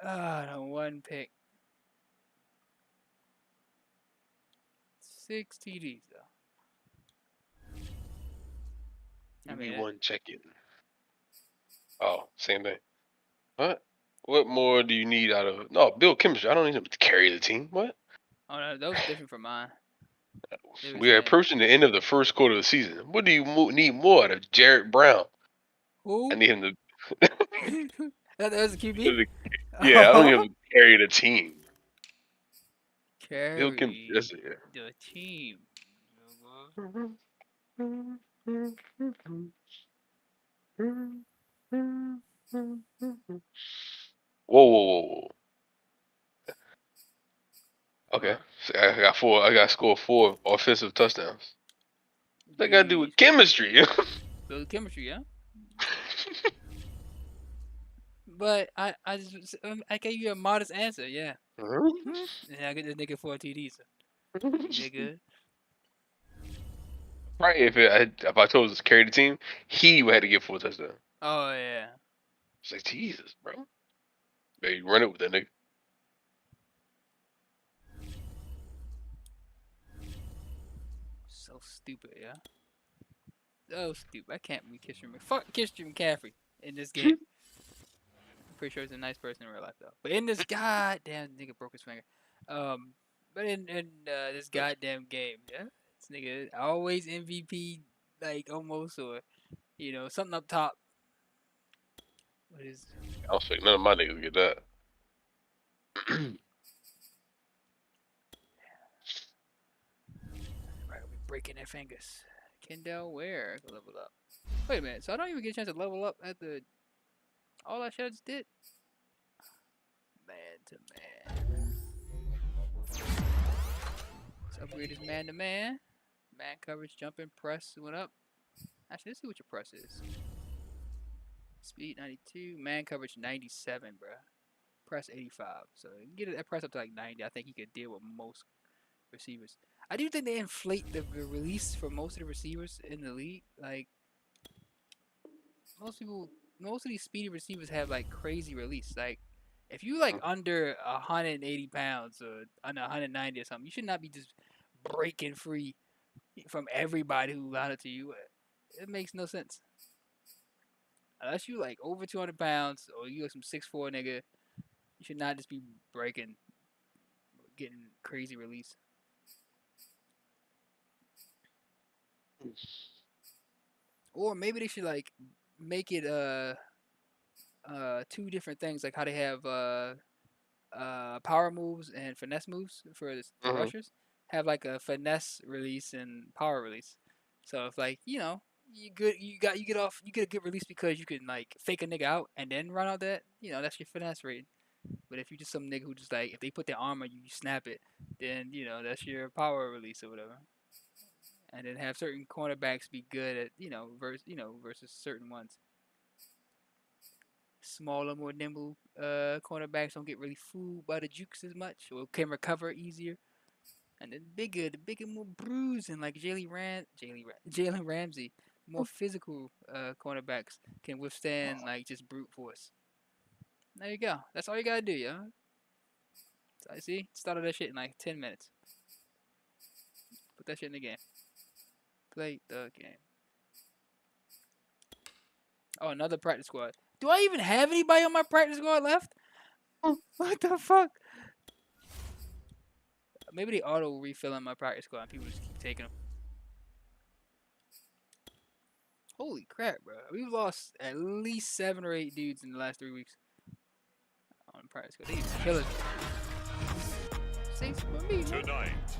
No, 1 pick. 6 TDs, though. I mean, one check-in. Oh, same thing. What? What more do you need out of? No, build chemistry. I don't need him to carry the team. What? Oh no, that was different from mine. We are approaching the end of the first quarter of the season. What do you need more out of Jarrett Brown? Who? I need him to. That was a QB? Yeah, I don't need him to carry the team. Carry That's it, yeah. the team. Whoa. Okay, so I got 4. I got to score 4 offensive touchdowns. That got to do with chemistry. Build chemistry, yeah. But I gave you a modest answer, yeah. And I get this nigga 4 TDs. Nigga. Right, if I told us to carry the team, he would have to get 4 touchdowns. Oh yeah. It's like, Jesus, bro. Hey, run it with that nigga. So stupid, yeah. So stupid. I can't be Christian McCaffrey. Fuck Christian McCaffrey in this game. I'm pretty sure he's a nice person in real life though. But in this goddamn nigga broke his finger. But in this goddamn game, yeah, this nigga always MVP, like almost, or something up top. What is? I don't think none of my niggas get that. Right, we breaking their fingers. Kendall Ware level up. Wait a minute, so I don't even get a chance to level up at the. All that shit I just did. Man to man. So upgrade his man-to-man. Man coverage, jumping, press went up. Actually, let's see what your press is. Speed 92, man coverage 97, bruh. Press 85. So you can get that press up to like 90. I think he could deal with most receivers. I do think they inflate the release for most of the receivers in the league. Like most of these speedy receivers have like crazy release. Like if you like under 180 pounds or under 190 or something, you should not be just breaking free from everybody who line up to you. It makes no sense. Unless you like over 200 pounds or you like some 6'4" nigga, you should not just be getting crazy release. Or maybe they should like make it two different things, like how they have power moves and finesse moves for the rushers. Have like a finesse release and power release. So if like you get a good release because you can like fake a nigga out and then run out that, that's your finesse rating. But if you just some nigga who just like, if they put their arm on you, you snap it, then that's your power release or whatever. And then have certain cornerbacks be good at versus certain ones. Smaller, more nimble cornerbacks don't get really fooled by the jukes as much, or can recover easier. And then the bigger, more bruising, like Jalen Ramsey, more physical cornerbacks can withstand like just brute force. There you go. That's all you gotta do, yo. So I see. Started that shit in like 10 minutes. Put that shit in the game. Play the game. Oh, another practice squad. Do I even have anybody on my practice squad left? What the fuck? Maybe they auto refilling my practice squad and people just keep taking them. Holy crap, bro. We've lost at least 7 or 8 dudes in the last 3 weeks. On practice squad. They keep killing me. Tonight,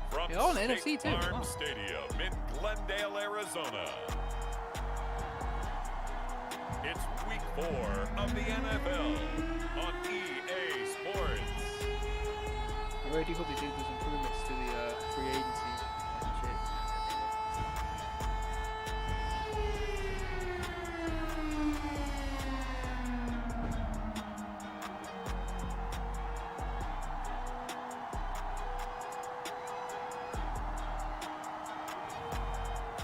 from all in the State NFC too. Farm Stadium in Glendale, Arizona. It's week 4 of the NFL on EA Sports. I really do hope they do those improvements to the free agency and shit.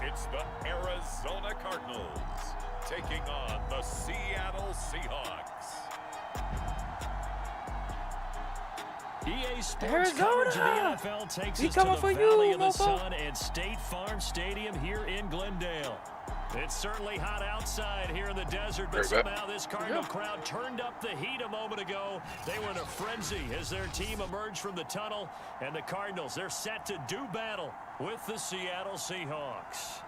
It's the Arizona Cardinals taking on the Seattle Seahawks. EA Sports Arizona! coverage of the NFL takes We us coming to for the you, Valley of the mofo. Sun and State Farm Stadium here in Glendale. It's certainly hot outside here in the desert, but somehow this Cardinal crowd turned up the heat a moment ago. They were in a frenzy as their team emerged from the tunnel, and the Cardinals, they're set to do battle with the Seattle Seahawks.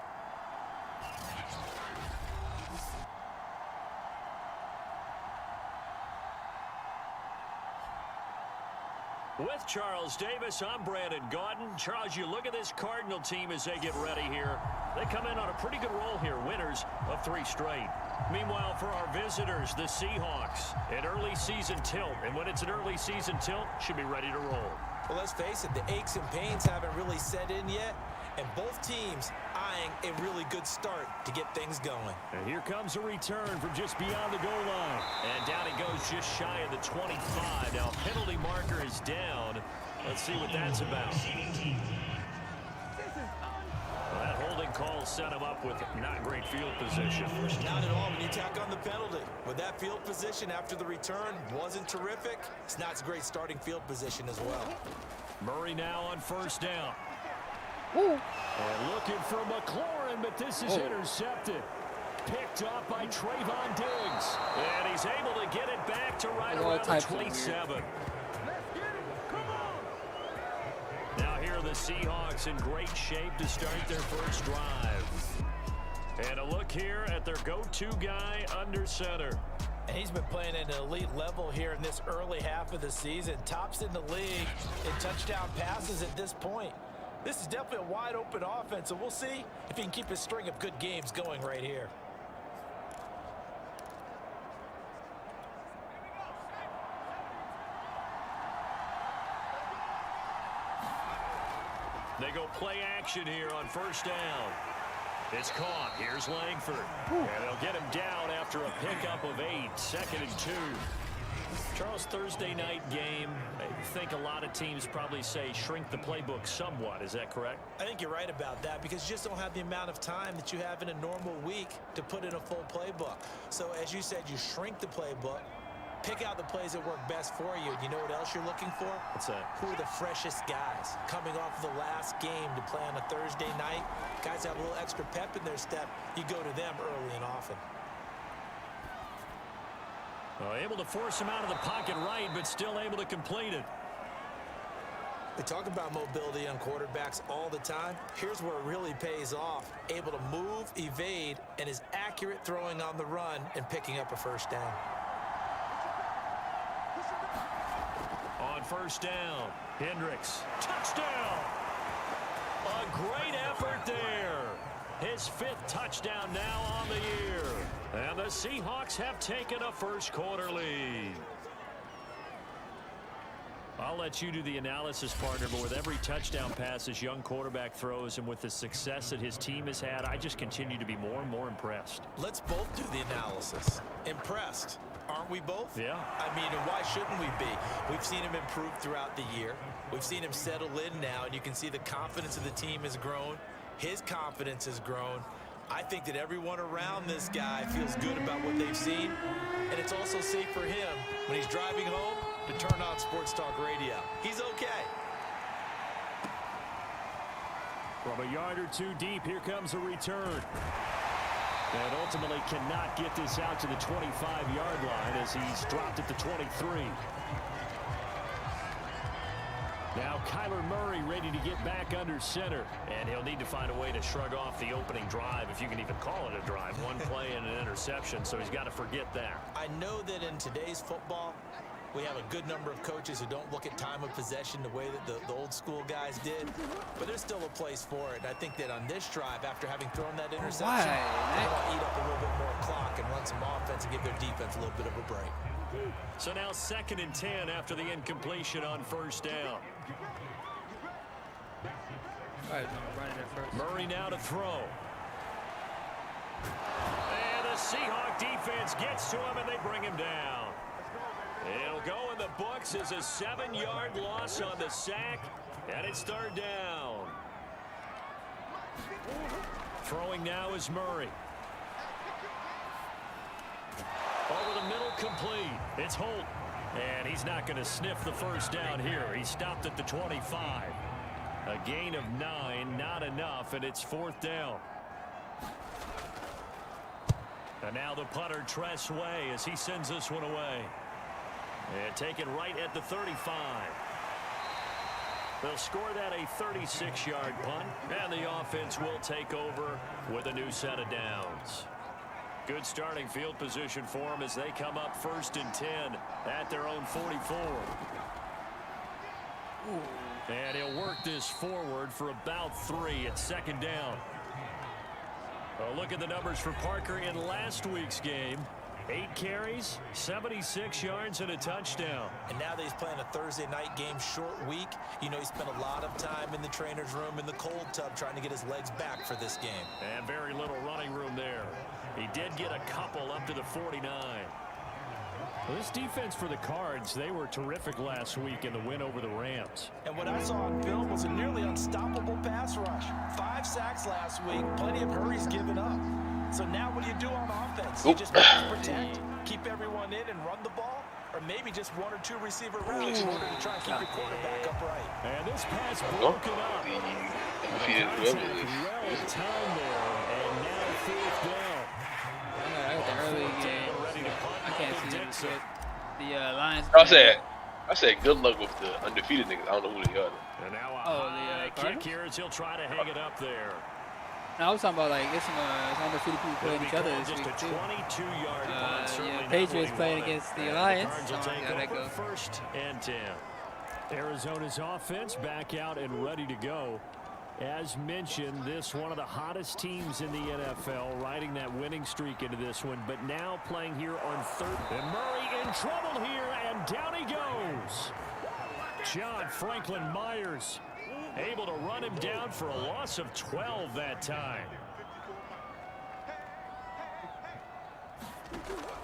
With Charles Davis, I'm Brandon Gaudin. Charles, you look at this Cardinal team as they get ready here. They come in on a pretty good roll here, winners of 3 straight. Meanwhile, for our visitors, the Seahawks, an early season tilt. And when it's an early season tilt, should be ready to roll. Well, let's face it, the aches and pains haven't really set in yet. And both teams eyeing a really good start to get things going. And here comes a return from just beyond the goal line. And down he goes just shy of the 25. Now, penalty marker is down. Let's see what that's about. Well, that holding call set him up with not great field position. Not at all when you tack on the penalty. With that field position after the return wasn't terrific, it's not a great starting field position as well. Murray now on first down. Ooh. And looking for McLaurin, but this is intercepted. Picked up by Trayvon Diggs. And he's able to get it back to right around the 27. Now here are the Seahawks in great shape to start their first drive. And a look here at their go-to guy under center. And he's been playing at an elite level here in this early half of the season. Tops in the league in touchdown passes at this point. This is definitely a wide-open offense, so we'll see if he can keep his string of good games going right here. They go play action here on first down. It's caught. Here's Langford. And they'll get him down after a pickup of 8. 2nd and 2. Charles, Thursday night game, I think a lot of teams probably say shrink the playbook somewhat. Is that correct? I think you're right about that because you just don't have the amount of time that you have in a normal week to put in a full playbook. So as you said, you shrink the playbook, pick out the plays that work best for you. You know what else you're looking for? What's that? Who are the freshest guys coming off of the last game to play on a Thursday night? Guys have a little extra pep in their step. You go to them early and often. Well, able to force him out of the pocket right, but still able to complete it. We talk about mobility on quarterbacks all the time. Here's where it really pays off. Able to move, evade, and is accurate throwing on the run and picking up a first down. On first down, Hendricks. Touchdown! A great effort there. His 5th touchdown now on the year. And the Seahawks have taken a first quarter lead. I'll let you do the analysis, partner, but with every touchdown pass this young quarterback throws and with the success that his team has had, I just continue to be more and more impressed. Let's both do the analysis. Impressed. Aren't we both? Yeah. I mean, and why shouldn't we be? We've seen him improve throughout the year. We've seen him settle in now, and you can see the confidence of the team has grown. His confidence has grown. I think that everyone around this guy feels good about what they've seen, and it's also safe for him when he's driving home to turn on Sports Talk Radio. He's okay. From a yard or two deep, here comes a return. And ultimately cannot get this out to the 25-yard line as he's dropped at the 23. Now Kyler Murray ready to get back under center. And he'll need to find a way to shrug off the opening drive, if you can even call it a drive. One play and an interception, so he's got to forget that. I know that in today's football, we have a good number of coaches who don't look at time of possession the way that the old school guys did. But there's still a place for it. And I think that on this drive, after having thrown that interception, they want to eat up a little bit more clock and run some offense and give their defense a little bit of a break. So now 2nd and 10 after the incompletion on first down. Murray now to throw. And the Seahawk defense gets to him and they bring him down. It'll go in the books as a 7-yard loss on the sack, and it's 3rd down. Throwing now is Murray. Over the middle, complete. It's Holt. And he's not going to sniff the first down here. He stopped at the 25. A gain of 9, not enough, and it's 4th down. And now the punter, Tress Way, as he sends this one away. And taken right at the 35. They'll score that a 36-yard punt, and the offense will take over with a new set of downs. Good starting field position for them as they come up 1st and 10 at their own 44. And he'll work this forward for about 3 at 2nd down. A look at the numbers for Parker in last week's game. 8 carries, 76 yards, and a touchdown. And now that he's playing a Thursday night game, short week, you know he spent a lot of time in the trainer's room in the cold tub trying to get his legs back for this game. And very little running room there. He did get a couple up to the 49. Well, this defense for the Cards, they were terrific last week in the win over the Rams. And what I saw on film was a nearly unstoppable pass rush. 5 sacks last week, plenty of hurries given up. So now what do you do on offense? You just protect, keep everyone in and run the ball? Or maybe just 1 or 2 receiver routes in order to try and keep your quarterback upright. And this pass broken up. Well timed there, and now 4th down. The early game. I can't see this shit. The Lions. I said good luck with the undefeated niggas. I don't know who they are. And now a high kick here as he'll try to hang it up there. No, I was talking about like it's some undefeated people playing each other this week too. 22-yard yeah, Patriots playing against the Alliance. That go 1st and 10. Arizona's offense back out and ready to go. As mentioned, this one of the hottest teams in the NFL, riding that winning streak into this one, but now playing here on 3rd. And Murray in trouble here, and down he goes. John Franklin Myers Able to run him down for a loss of 12 that time.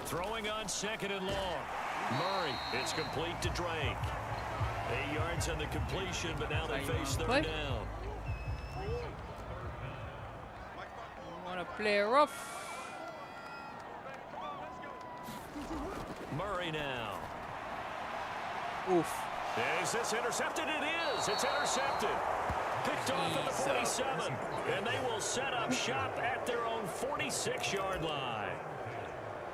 Throwing on 2nd and long. Murray, it's complete to Drake. 8 yards on the completion, but now they face 3rd down. Want to play rough. Murray now. Oof. Is this intercepted? It is. It's intercepted. Picked off at the 47. And they will set up shop at their own 46-yard line.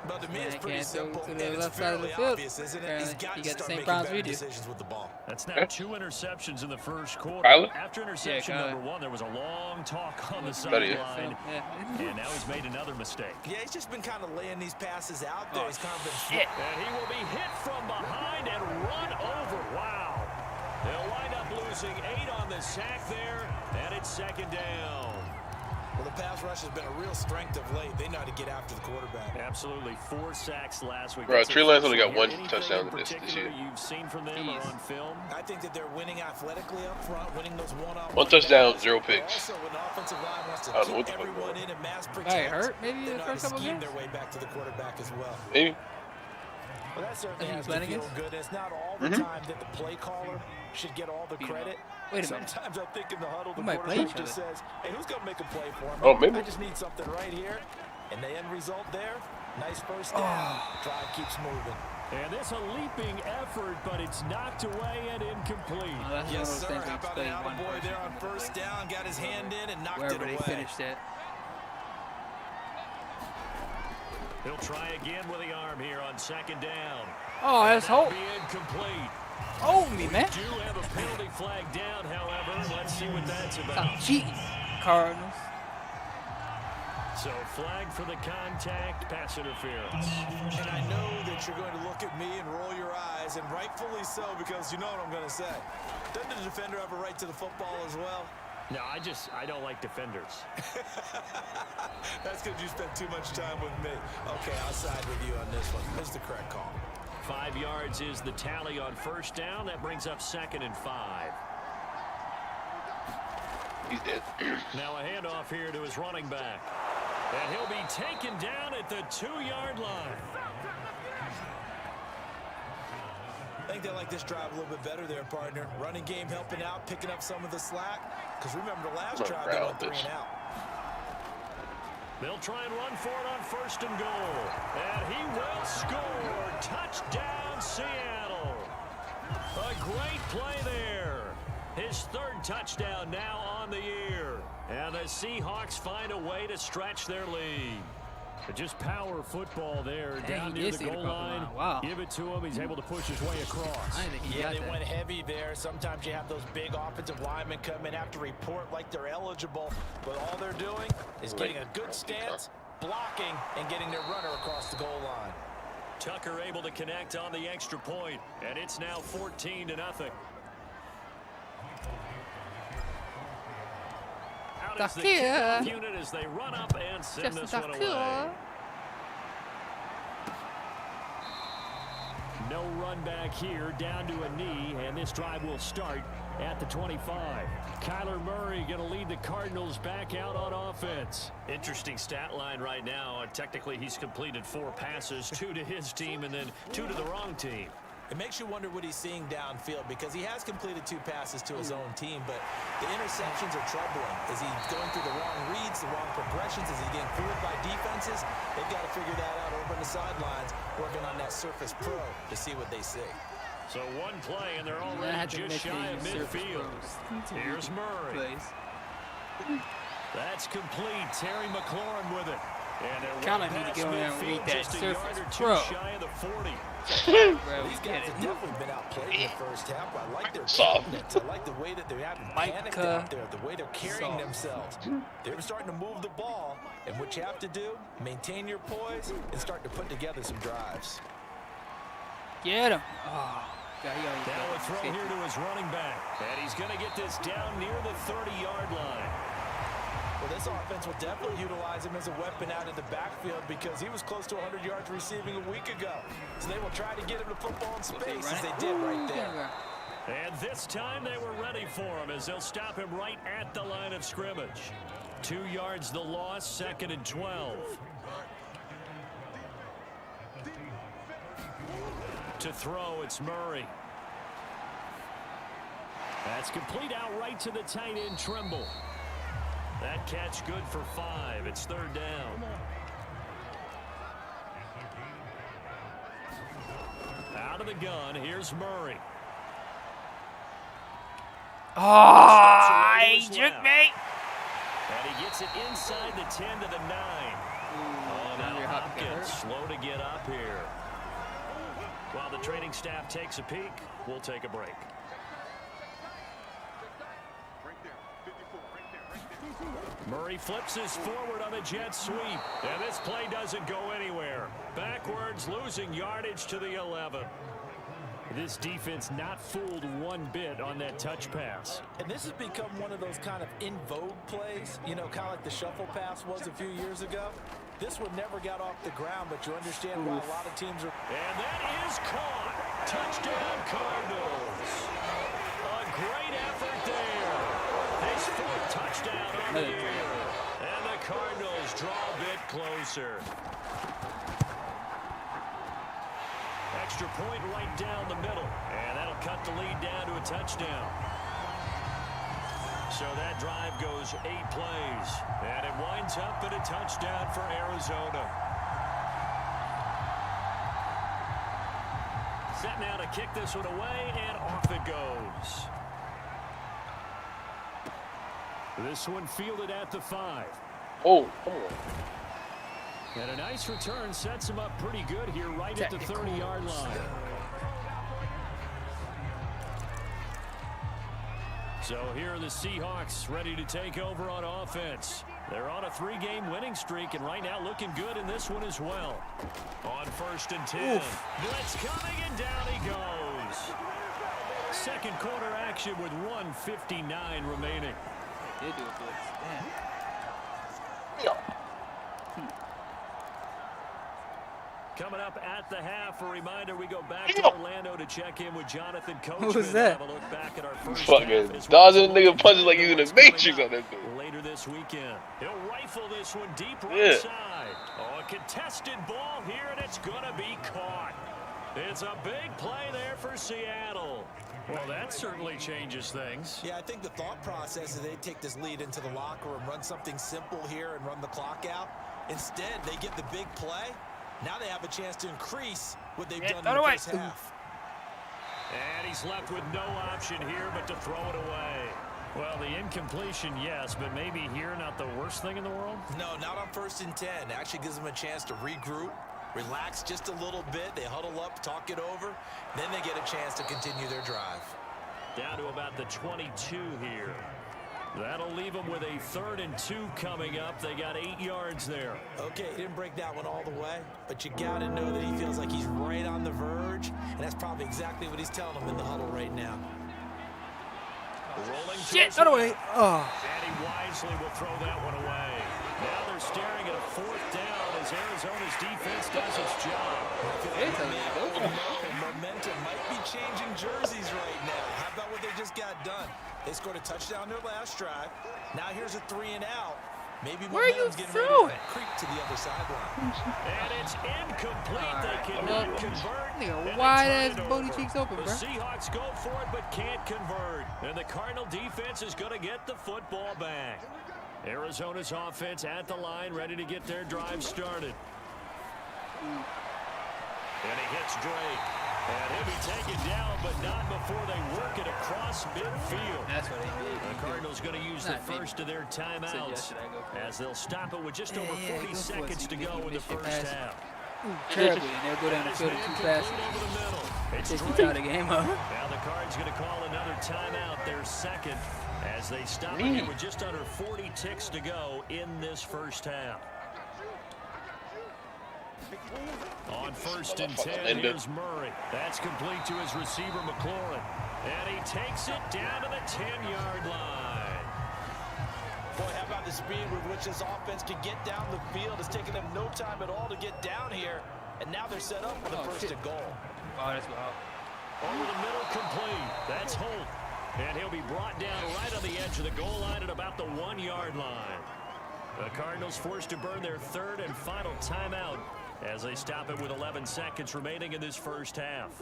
But to me, it's pretty simple. To And the it's left side of the fairly field. obvious, isn't it? He's got to start making better decisions with the ball. That's now 2 interceptions in the first quarter. After interception number 1, there was a long talk on the sideline. And now he's made another mistake. Yeah, he's just been kind of laying these passes out there. He's kind of been And he will be hit from behind and run over. Wow. They'll wind up losing 8 on the sack there, and it's 2nd down. Well, the pass rush has been a real strength of late. They know how to get after the quarterback. Absolutely. 4 sacks last week. Bro, Trey Lance only got 1 touchdown this year. You've seen from them or on film? I think that they're winning athletically up front, winning those one-on-one. 1 touchdown, 0 picks. Also, when the offensive line wants to keep everyone in and mass protect, Guy hurt maybe they the know how to first couple scheme games? their way back to the quarterback as well. Maybe. Well, that certainly has to playing feel against? good. It's not all the time that the play caller should get all the credit. Wait a minute. Sometimes I think in the huddle, the might play quarterback each just says, hey, who's going to make a play for me? Oh, maybe. I just need something right here. And the end result there, nice first down. Drive keeps moving. And this a leaping effort, but it's knocked away and incomplete. Yes, sir. How about an attaboy there on first down? Got his hand in and knocked it away. Wherever they finished that. He'll try again with the arm here on 2nd down. Oh, that's hope. Be incomplete. Hold me, man. We do have a penalty flag down, however. Let's see what that's about. Stop cheating, Cardinals. So flag for the contact, pass interference. And I know that you're going to look at me and roll your eyes, and rightfully so, because you know what I'm going to say. Doesn't the defender have a right to the football as well? No, I don't like defenders. That's because you spent too much time with me. Okay, I'll side with you on this one. It's the correct call. 5 yards is the tally on first down. That brings up 2nd and 5. He's dead. Now a handoff here to his running back. And he'll be taken down at the 2-yard line. I think they like this drive a little bit better there, partner. Running game helping out, picking up some of the slack. Because remember, the last drive they went 3 and out. They'll try and run for it on 1st and goal. And he will score. Touchdown, Seattle. A great play there. His 3rd touchdown now on the year. And the Seahawks find a way to stretch their lead. Just power football there. Down near the goal line. Wow. Give it to him. He's able to push his way across. Yeah, they went heavy there. Sometimes you have those big offensive linemen come in, have to report like they're eligible. But all they're doing is getting a good stance, blocking, and getting their runner across the goal line. Tucker able to connect on the extra point. And it's now 14-0. Out is the kickoff unit as they run up and send this one away. No run back here, down to a knee, and this drive will start at the 25. Kyler Murray going to lead the Cardinals back out on offense. Interesting stat line right now. Technically, he's completed 4 passes, 2 to his team and then 2 to the wrong team. It makes you wonder what he's seeing downfield because he has completed 2 passes to his own team, but the interceptions are troubling. Is he going through the wrong reads, the wrong progressions? Is he getting fooled by defenses? They've got to figure that out over on the sidelines, working on that Surface Pro to see what they see. So 1 play, and they're already just shy of midfield. Here's Murray. That's complete. Terry McLaurin with it. And kind of need to go in and read that Surface Pro. Shy of the 40. These guys have definitely been outplayed in the first half. I like their confidence. I like the way that they're having panic out there, the way they're carrying themselves. They're starting to move the ball, and what you have to do, maintain your poise and start to put together some drives. Get him. Oh, God, now a throw here to his running back. And he's going to get this down near the 30-yard line. Well, this offense will definitely utilize him as a weapon out of the backfield because he was close to 100 yards receiving a week ago. So they will try to get him the football in space as they did right there. And this time they were ready for him as they'll stop him right at the line of scrimmage. 2 yards the loss, 2nd and 12. To throw, it's Murray. That's complete out right to the tight end, Trimble. That catch good for 5. It's 3rd down. Out of the gun, here's Murray. Oh, he took me. And he gets it inside the 10 to the 9. Oh, now Hopkins slow to get up here. While the training staff takes a peek, we'll take a break. Murray flips his forward on the jet sweep. And this play doesn't go anywhere. Backwards, losing yardage to the 11. This defense not fooled one bit on that touch pass. And this has become one of those kind of in vogue plays, you know, kind of like the shuffle pass was a few years ago. This one never got off the ground, but you understand why a lot of teams are. And that is caught. Touchdown Cardinals. A great effort there. His 4th touchdown on the year. And the Cardinals draw a bit closer. Extra point right down the middle. And that'll cut the lead down to a touchdown. So that drive goes 8 plays. And it winds up in a touchdown for Arizona. Set now to kick this one away, and off it goes. This one fielded at the 5. Oh, come on. And a nice return sets him up pretty good here right at the 30-yard line. So here are the Seahawks ready to take over on offense. They're on a 3-game winning streak, and right now looking good in this one as well. On 1st and 10. Oof. Blitz coming, and down he goes. 2nd quarter action with 1:59 remaining. They do a blitz. Damn. Coming up at the half, a reminder, we go back to Orlando to check in with Jonathan Coachman. What was that? Have a look back at our first Fucking half, dodging nigga punches like he's in the Matrix on that dude. later this weekend. He'll rifle this one deep right side. Oh, a contested ball here, and it's going to be caught. It's a big play there for Seattle. Well, that certainly changes things. Yeah, I think the thought process is they take this lead into the locker room, run something simple here, and run the clock out. Instead, they get the big play. Now they have a chance to increase what they've done in the first half. And he's left with no option here but to throw it away. Well, the incompletion, yes, but maybe here not the worst thing in the world? No, not on 1st and 10. It actually gives them a chance to regroup, relax just a little bit. They huddle up, talk it over. Then they get a chance to continue their drive. Down to about the 22 here. That'll leave them with a 3rd and 2 coming up. They got 8 yards there. Okay, he didn't break that one all the way, but you got to know that he feels like he's right on the verge, and that's probably exactly what he's telling them in the huddle right now. Rolling shit, not away. Oh. And he wisely will throw that one away. Now they're staring at a 4th down as Arizona's defense does its job. Momentum might be changing jerseys right now. How about what they just got done? They scored a touchdown their last drive. Now here's a 3 and out. Maybe momentum's getting ready to creep to the other sideline. And it's incomplete. They cannot convert. Wide ass booty cheeks open, bro. The Seahawks go for it but can't convert. And the Cardinal defense is going to get the football back. Arizona's offense at the line, ready to get their drive started. And he hits Drake. And he'll be taken down, but not before they work it across midfield. That's what they did. The Cardinals going to use the first of their timeouts as they'll stop it with just over 40 seconds to go in the first half. Terribly, and they'll go down the field too fast. Take you out of the game, huh? Now the Cards going to call another timeout, their 2nd, as they stop it with just under 40 ticks to go in this first half. On 1st and 10, here's Murray. That's complete to his receiver, McLaurin. And he takes it down to the 10-yard line. Boy, how about the speed with which this offense can get down the field? It's taken them no time at all to get down here. And now they're set up for the 1st and goal. Oh, that's wild. Over the middle, complete. That's Holt. And he'll be brought down right on the edge of the goal line at about the 1-yard line. The Cardinals forced to burn their third and final timeout as they stop it with 11 seconds remaining in this first half.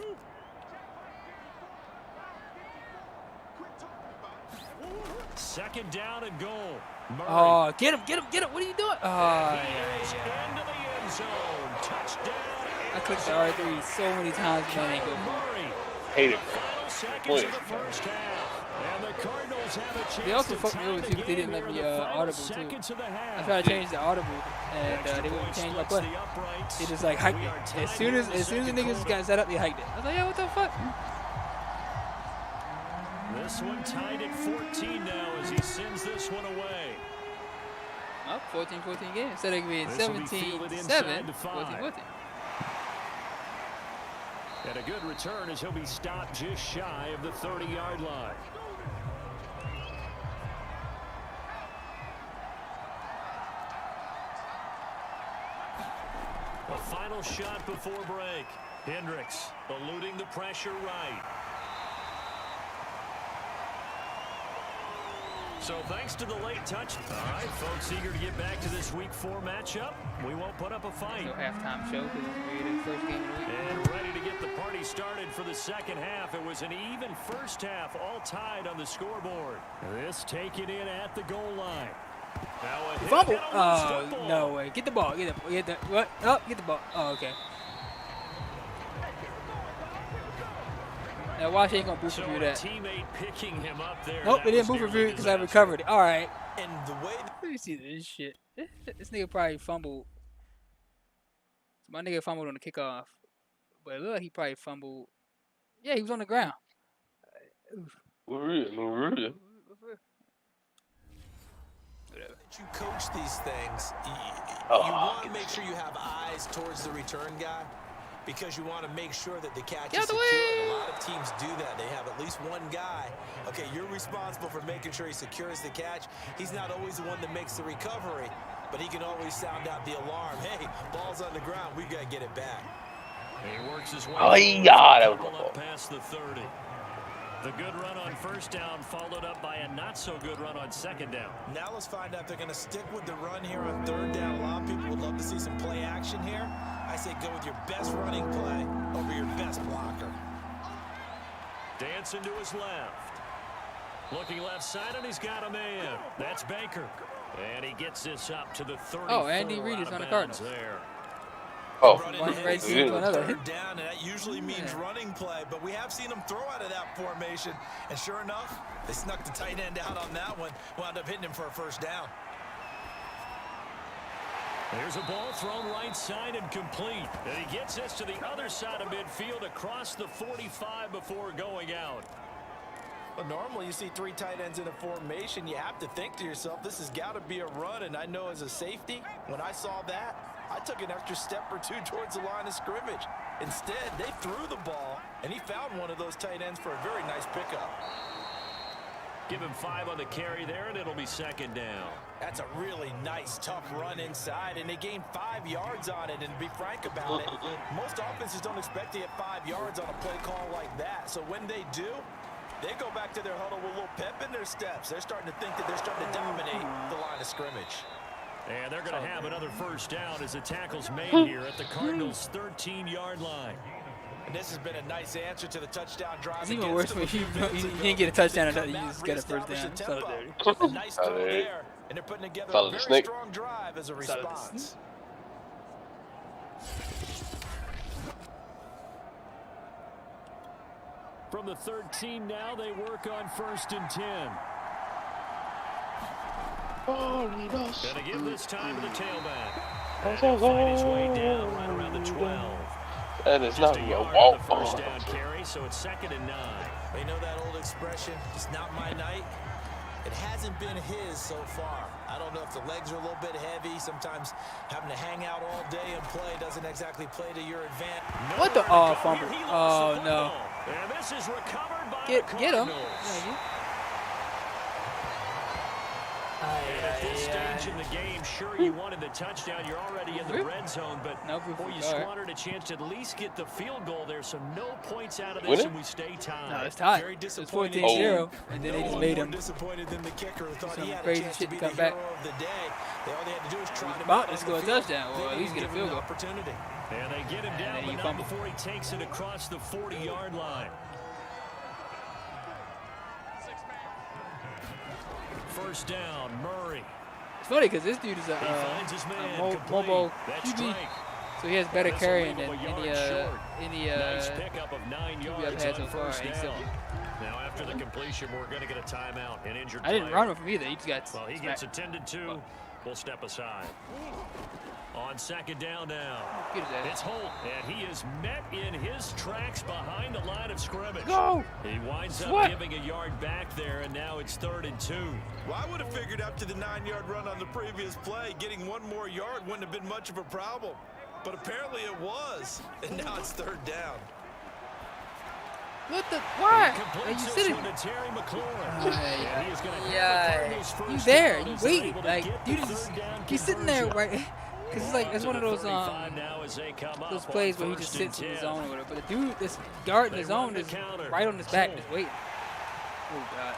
Second down and goal. Murray. Oh, get him. What are you doing? Oh, He is into the end zone. Touchdown. I clicked the R3 so many times, man. Ain't good. Murray. Hate it. Final seconds of the first half. And the Cardinals have a chance. They also to fucked me tie over the too because they game didn't let here me in the final audible too. seconds of the half. I tried to change the audible and Extra they wouldn't point change my splits play. the uprights. They just like hiked We it. are As tied soon here as in the the second niggas quarter. got set up, they hiked it. I was like, yeah, what the fuck? This one tied at 14 now as he sends this one away. Oh, 14-14 game. Instead of being This will be 17-7, fielded inside the 14-14. And a good return as he'll be stopped just shy of the 30-yard line. The final shot before break. Hendricks eluding the pressure right. So thanks to the late touch. All right, folks, eager to get back to this Week 4 matchup. We won't put up a fight. No halftime show because it's really the first game of the week. And ready to get the party started for the second half. It was an even first half, all tied on the scoreboard. This taken in at the goal line. Now a hit Fumble. and a loose Oh, football. no way. Get the ball. Get the what? Oh, get the ball. Oh, okay. Now watch ain't gonna boof So review a that. teammate picking him up there. Nope, That they didn't was boof nearly review because I disastrous. recovered it. All right. And the way Let me see this shit. This nigga probably fumbled. My nigga fumbled on the kickoff, but it looked like he probably fumbled. Yeah, he was on the ground. Really? Whatever. you coach these things, you Oh, want to make sure you have eyes towards the return guy because you want to make sure that the catch Get is out the secured. way! A lot of teams do that. They have at least one guy. Okay, you're responsible for making sure he secures the catch. He's not always the one that makes the recovery, but he can always sound out the alarm. Hey, ball's on the ground. We've got to get it back. He works his way Oh, forward, yeah, that was couple my up fault. past the 30. The good run on first down followed up by a not so good run on second down. Now let's find out if they're going to stick with the run here on third down. A lot of people would love to see some play action here. I say go with your best running play over your best blocker. Dancing to his left. Looking left side, and he's got a man. That's Baker. And he gets this up to the 34. Oh, Andy Reid is out of on the bounds Cardinals. there. Oh, Running One in right is team to another. third down, and that usually means Yeah. running play, but we have seen them throw out of that formation, and sure enough, they snuck the tight end out on that one, wound up hitting him for a first down. There's a ball thrown right side and complete. And he gets this to the other side of midfield across the 45 before going out. Well, normally you see three tight ends in a formation, you have to think to yourself, this has got to be a run, and I know as a safety, when I saw that, I took an extra step or two towards the line of scrimmage. Instead, they threw the ball, and he found one of those tight ends for a very nice pickup. Give him 5 on the carry there, and it'll be second down. That's a really nice, tough run inside, and they gained 5 yards on it. And to be frank about it, most offenses don't expect to get 5 yards on a play call like that. So when they do, they go back to their huddle with a little pep in their steps. They're starting to think that they're starting to dominate the line of scrimmage. And they're going to have another first down as the tackle's made here at the Cardinals' 13-yard line. And this has been a nice answer to the touchdown drive. It's even against worse them when a few you minutes didn't get a touchdown and ago. you Come just back, get a first reestablish down. the So tempo. A nice throw Solid. there, and they're putting together Solid a very snake. strong drive as a Solid. response. From the 13 now, they work on 1st and 10. And to give this time to the tailback. And he'll find his way down right around the 12. that is Just not a a yard walk. on the first down carry, so it's 2nd and 9. You know that old expression, it's not my night? It hasn't been his so far. I don't know if the legs are a little bit heavy. Sometimes having to hang out all day and play doesn't exactly play to your advantage. What the? Oh, fumble. Here he lost Oh, the no. football. And this is recovered by Get the him. Cardinals. Thank you. And at this stage stage in the game, sure, you wanted the touchdown. You're already in the red zone, but boy, you squandered a chance to at least get the field goal there. So no points out of this, and we stay tied. No, it's tied. Very It's disappointed. 14-0, and then they just made him disappointed than the kicker who thought some he had a crazy chance shit to to be come the back. hero of the day. All they had to do was try to About to score a touchdown, or at least get a field goal. Opportunity. And they get him down, but not before he takes it across the 40-yard line. First down, Murray. It's funny because this dude is a mobile QB, so he has better carrying than any nice pickup of 9 yards I've had so on far. first down. Now after the completion, we're going to get a timeout. An injured I didn't player. run with him either. He just got Well, he gets attended to. We'll step aside. On second down now. It's Holt, and he is met in his tracks behind the line of scrimmage. Go! He winds up giving a yard back there, and now it's 3rd and 2. Well, I would have figured after the 9-yard run on the previous play, getting one more yard wouldn't have been much of a problem. But apparently it was, and now it's 3rd down. What the? Why? Are you sitting? He's there. You wait. Like, dude, he's sitting there right. Cause it's like it's one of those plays where he just sits in his zone or whatever. But the dude, this guard in the zone is right on his back, just waiting. Oh God.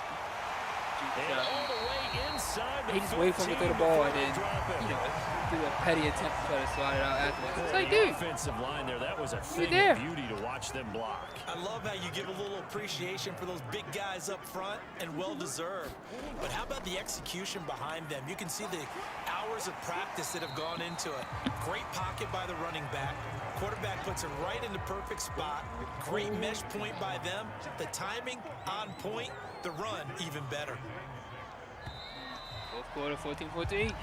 He just waited for him to throw the ball and then, do a petty attempt to try to slide it out afterwards. It's like, dude, offensive line there, that was a thing of beauty to watch them block. I love how you give a little appreciation for those big guys up front, and well-deserved. But how about the execution behind them? You can see the hours of practice that have gone into it. Great pocket by the running back. Quarterback puts it right in the perfect spot. Great mesh point by them. The timing on point. The run even better. Fourth quarter, 14-14.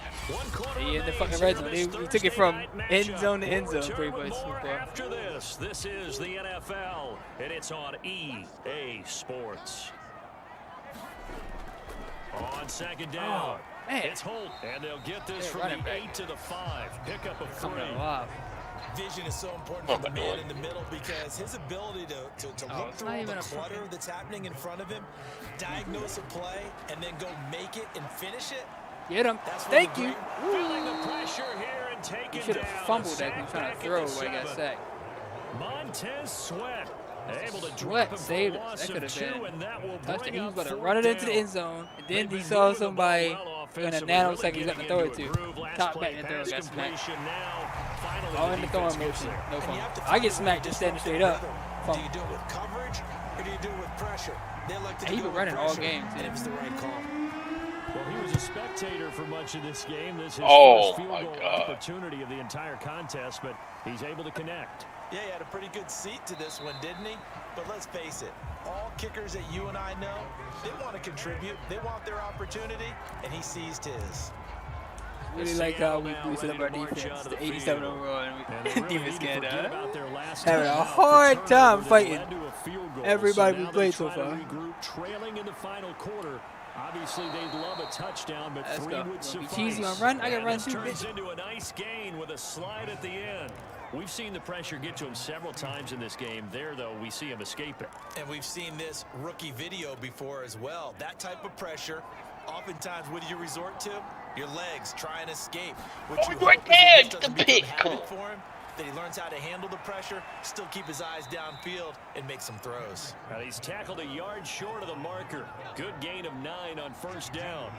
They in the fucking red zone. We took it from end zone to end zone pretty much so far. After this is the NFL, and it's on EA Sports. On second down, it's Holt, and they'll get this from the 8 to the 5. Pickup of 3. Vision is so important for the man in the middle because his ability to look through all the clutter that's happening in front of him, diagnose a play, and then go make it and finish it. Get him. Thank you. Feeling the pressure here and taking he should have fumbled that when trying to throw when he got sacked. Montez Sweat able to Sweat saved it. That could have been touchdown. He was about to run it into the end zone, and then he saw somebody in a nanosecond he's got to throw it to. Top back and throw got smacked. All in the throwing motion. No fun. I get smacked just standing straight up. Do you do it with coverage or do you do it with pressure? They like to he been running all games. And it was the right call. Well, he was a spectator for much of this game. This is his first field goal opportunity of the entire contest, but he's able to connect. Yeah, he had a pretty good seat to this one, didn't he? But let's face it, all kickers that you and I know, they want to contribute. They want their opportunity, and he seized his. Really like how we boosted up our defense to 87 overall, and defense got having a hard time fighting everybody we played so far. Trailing in the final quarter. Obviously, they'd love a touchdown, but 3 would suffice. Cheesy on run. I got run too. Turns into a nice gain with a slide at the end. We've seen the pressure get to him several times in this game. There, though, we see him escape it. And we've seen this rookie video before as well. That type of pressure, oftentimes, what do you resort to? Your legs try and escape. What you hope is it doesn't become habit for him, that he learns how to handle the pressure, still keep his eyes downfield, and make some throws. Well, he's tackled a yard short of the marker. Good gain of 9 on first down.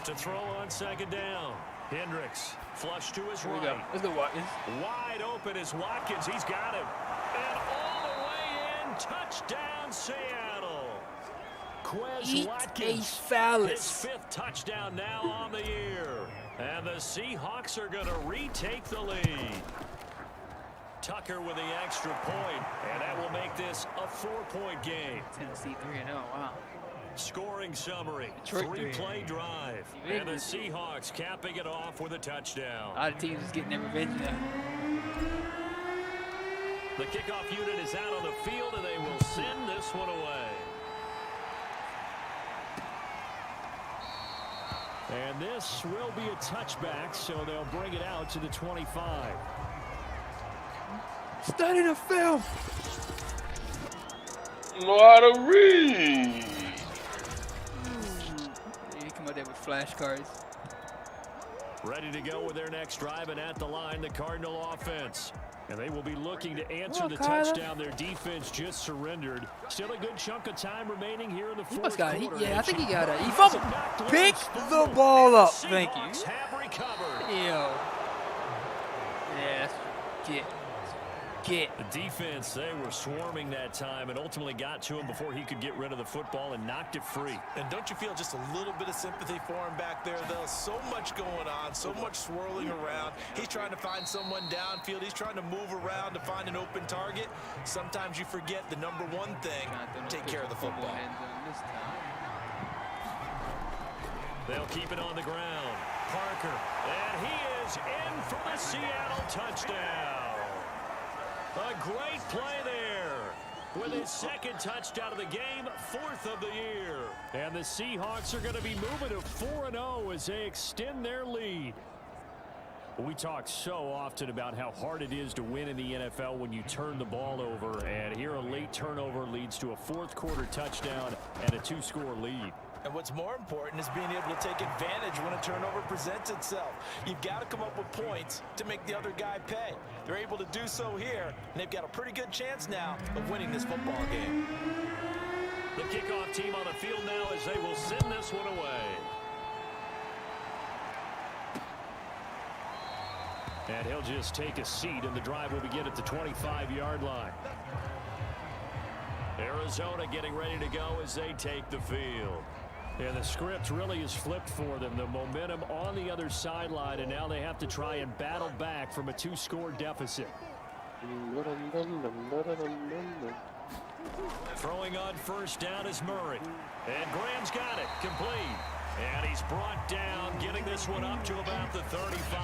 To throw on second down. Hendricks, flush to his right. Let's go, Watkins. Wide open is Watkins. He's got him. And all the way in. Touchdown, Seattle. Quez Watkins. His 5th touchdown now on the year. And the Seahawks are going to retake the lead. Tucker with the extra point, and that will make this a 4-point game. Tennessee 3-0. Wow. Scoring summary, 3-play drive, and the Seahawks capping it off with a touchdown. A lot of teams is getting their revenge now. The kickoff unit is out on the field, and they will send this one away. And this will be a touchback, so they'll bring it out to the 25. Study the film. Know how to read. flashcards. Ready to go with their next drive, and at the line, the Cardinal offense. And they will be looking to answer the touchdown their defense just surrendered. Still a good chunk of time remaining here in the fourth quarter. Yeah, I think he got it. He fumbled. Pick the ball up. Thank you. Have recovered. Ew. Yeah, get. The defense, they were swarming that time and ultimately got to him before he could get rid of the football and knocked it free. And don't you feel just a little bit of sympathy for him back there, though? So much going on, so much swirling around. He's trying to find someone downfield. He's trying to move around to find an open target. Sometimes you forget the number one thing, take care of the football. They'll keep it on the ground. Parker, and he is in for the Seattle touchdown. A great play there. With his second touchdown of the game, 4th of the year. And the Seahawks are going to be moving to 4-0 as they extend their lead. We talk so often about how hard it is to win in the NFL when you turn the ball over. And here a late turnover leads to a fourth quarter touchdown and a 2-score lead. And what's more important is being able to take advantage when a turnover presents itself. You've got to come up with points to make the other guy pay. They're able to do so here, and they've got a pretty good chance now of winning this football game. The kickoff team on the field now as they will send this one away. And he'll just take a seat, and the drive will begin at the 25-yard line. Arizona getting ready to go as they take the field. And the script really is flipped for them. The momentum on the other sideline, and now they have to try and battle back from a 2-score deficit. Throwing on first down is Murray. And Graham's got it. Complete. And he's brought down, getting this one up to about the 35.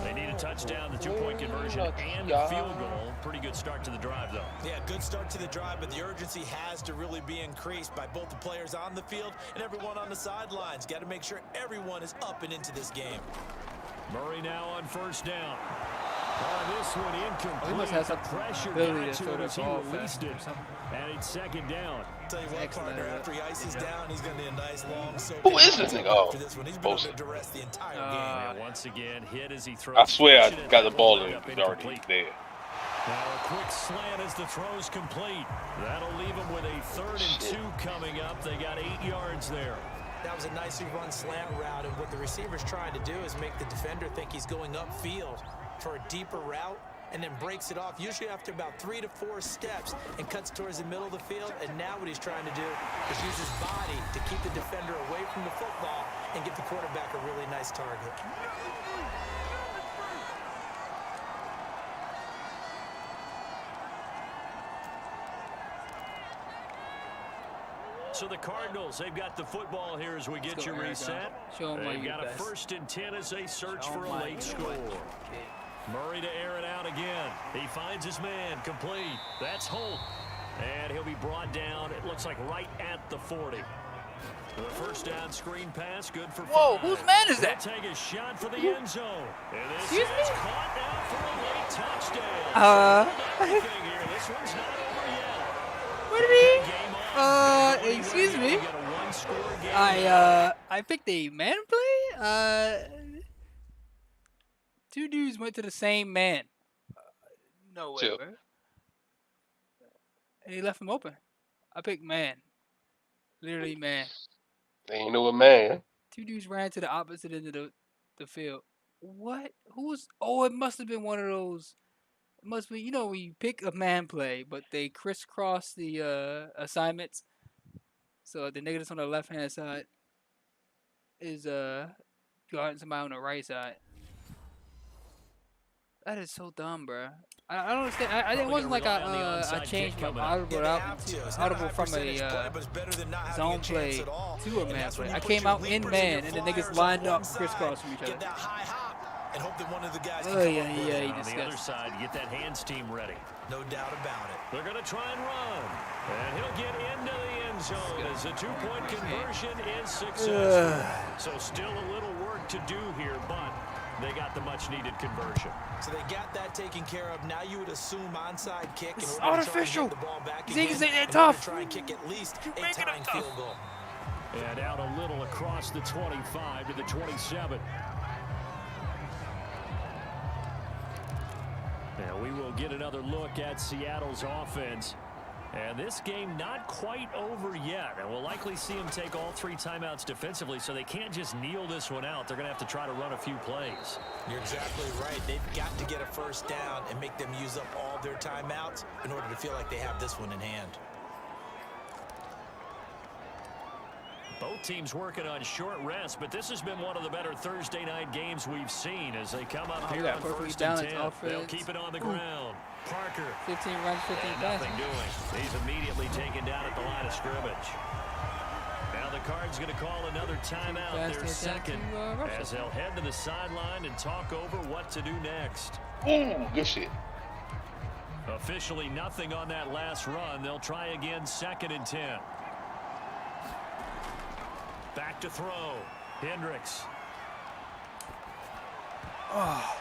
They need a touchdown, the 2-point conversion, and a field goal. Pretty good start to the drive, though. Yeah, good start to the drive, but the urgency has to really be increased by both the players on the field and everyone on the sidelines. Got to make sure everyone is up and into this game. Murray now on first down. This one incomplete. He must have some pressure ability got to to throw it the as he ball released it. And it's second down. Tell you what, partner, after he ices down, he's going to need a nice long soak. Who is this nigga? Oh, after this one. He's been under duress the entire game. And once again, hit as he throws. I swear I got the ball and it was already there. Now a quick slant as the throw's complete. That'll leave him with a 3rd and 2 coming up. They got 8 yards there. That was a nicely run slant route, and what the receiver's trying to do is make the defender think he's going upfield for a deeper route, and then breaks it off, usually after about 3 to 4 steps, and cuts towards the middle of the field. And now what he's trying to do is use his body to keep the defender away from the football and give the quarterback a really nice target. So the Cardinals, they've got the football here as we get you reset. They've got a 1st and 10 as they search for a late score. Murray to air it out again. He finds his man, complete. That's Holt. And he'll be brought down, it looks like right at the 40. The first down screen pass, good for 5. Whoa, whose man is that? They'll take a shot for the end zone. And this is caught now for a late touchdown. Here. This one's not over yet. What did he? Excuse me. I picked a man play. 2 dudes went to the same man. No way, bro. And he left him open. I picked man. Literally man. They ain't know a man. 2 dudes ran to the opposite end of the field. What? Who's? Oh, it must have been one of those. It must be, you know, when you pick a man play, but they crisscross the assignments. So the nigga that's on the left hand side is guarding somebody on the right side. That is so dumb, bro. I don't understand. It wasn't like I changed my audible from a zone play to a man play. I came out in man, and the niggas lined up crisscross from each other. And hope that one of the guys he on the other side, get that hands team ready. No doubt about it. They're going to try and run. And he'll get into the end zone as the 2-point conversion is successful. So still a little work to do here, but they got the much-needed conversion. So they got that taken care of. Now you would assume onside kick. It's artificial. The ball back you say that tough. Try and kick at least a tying field goal. And out a little across the 25 to the 27. And we will get another look at Seattle's offense. And this game not quite over yet. And we'll likely see them take all 3 timeouts defensively, so they can't just kneel this one out. They're going to have to try to run a few plays. You're exactly right. They've got to get a first down and make them use up all their timeouts in order to feel like they have this one in hand. Both teams working on short rest, but this has been one of the better Thursday night games we've seen as they come up here on first and 10. They'll keep it on the ground. Parker. 15 runs, 15 passes. Nothing doing. He's immediately taken down at the line of scrimmage. Now the Card's going to call another timeout, their second, as they'll head to the sideline and talk over what to do next. Ooh, good shit. Officially nothing on that last run. They'll try again, 2nd and 10. Back to throw. Hendricks. Oh.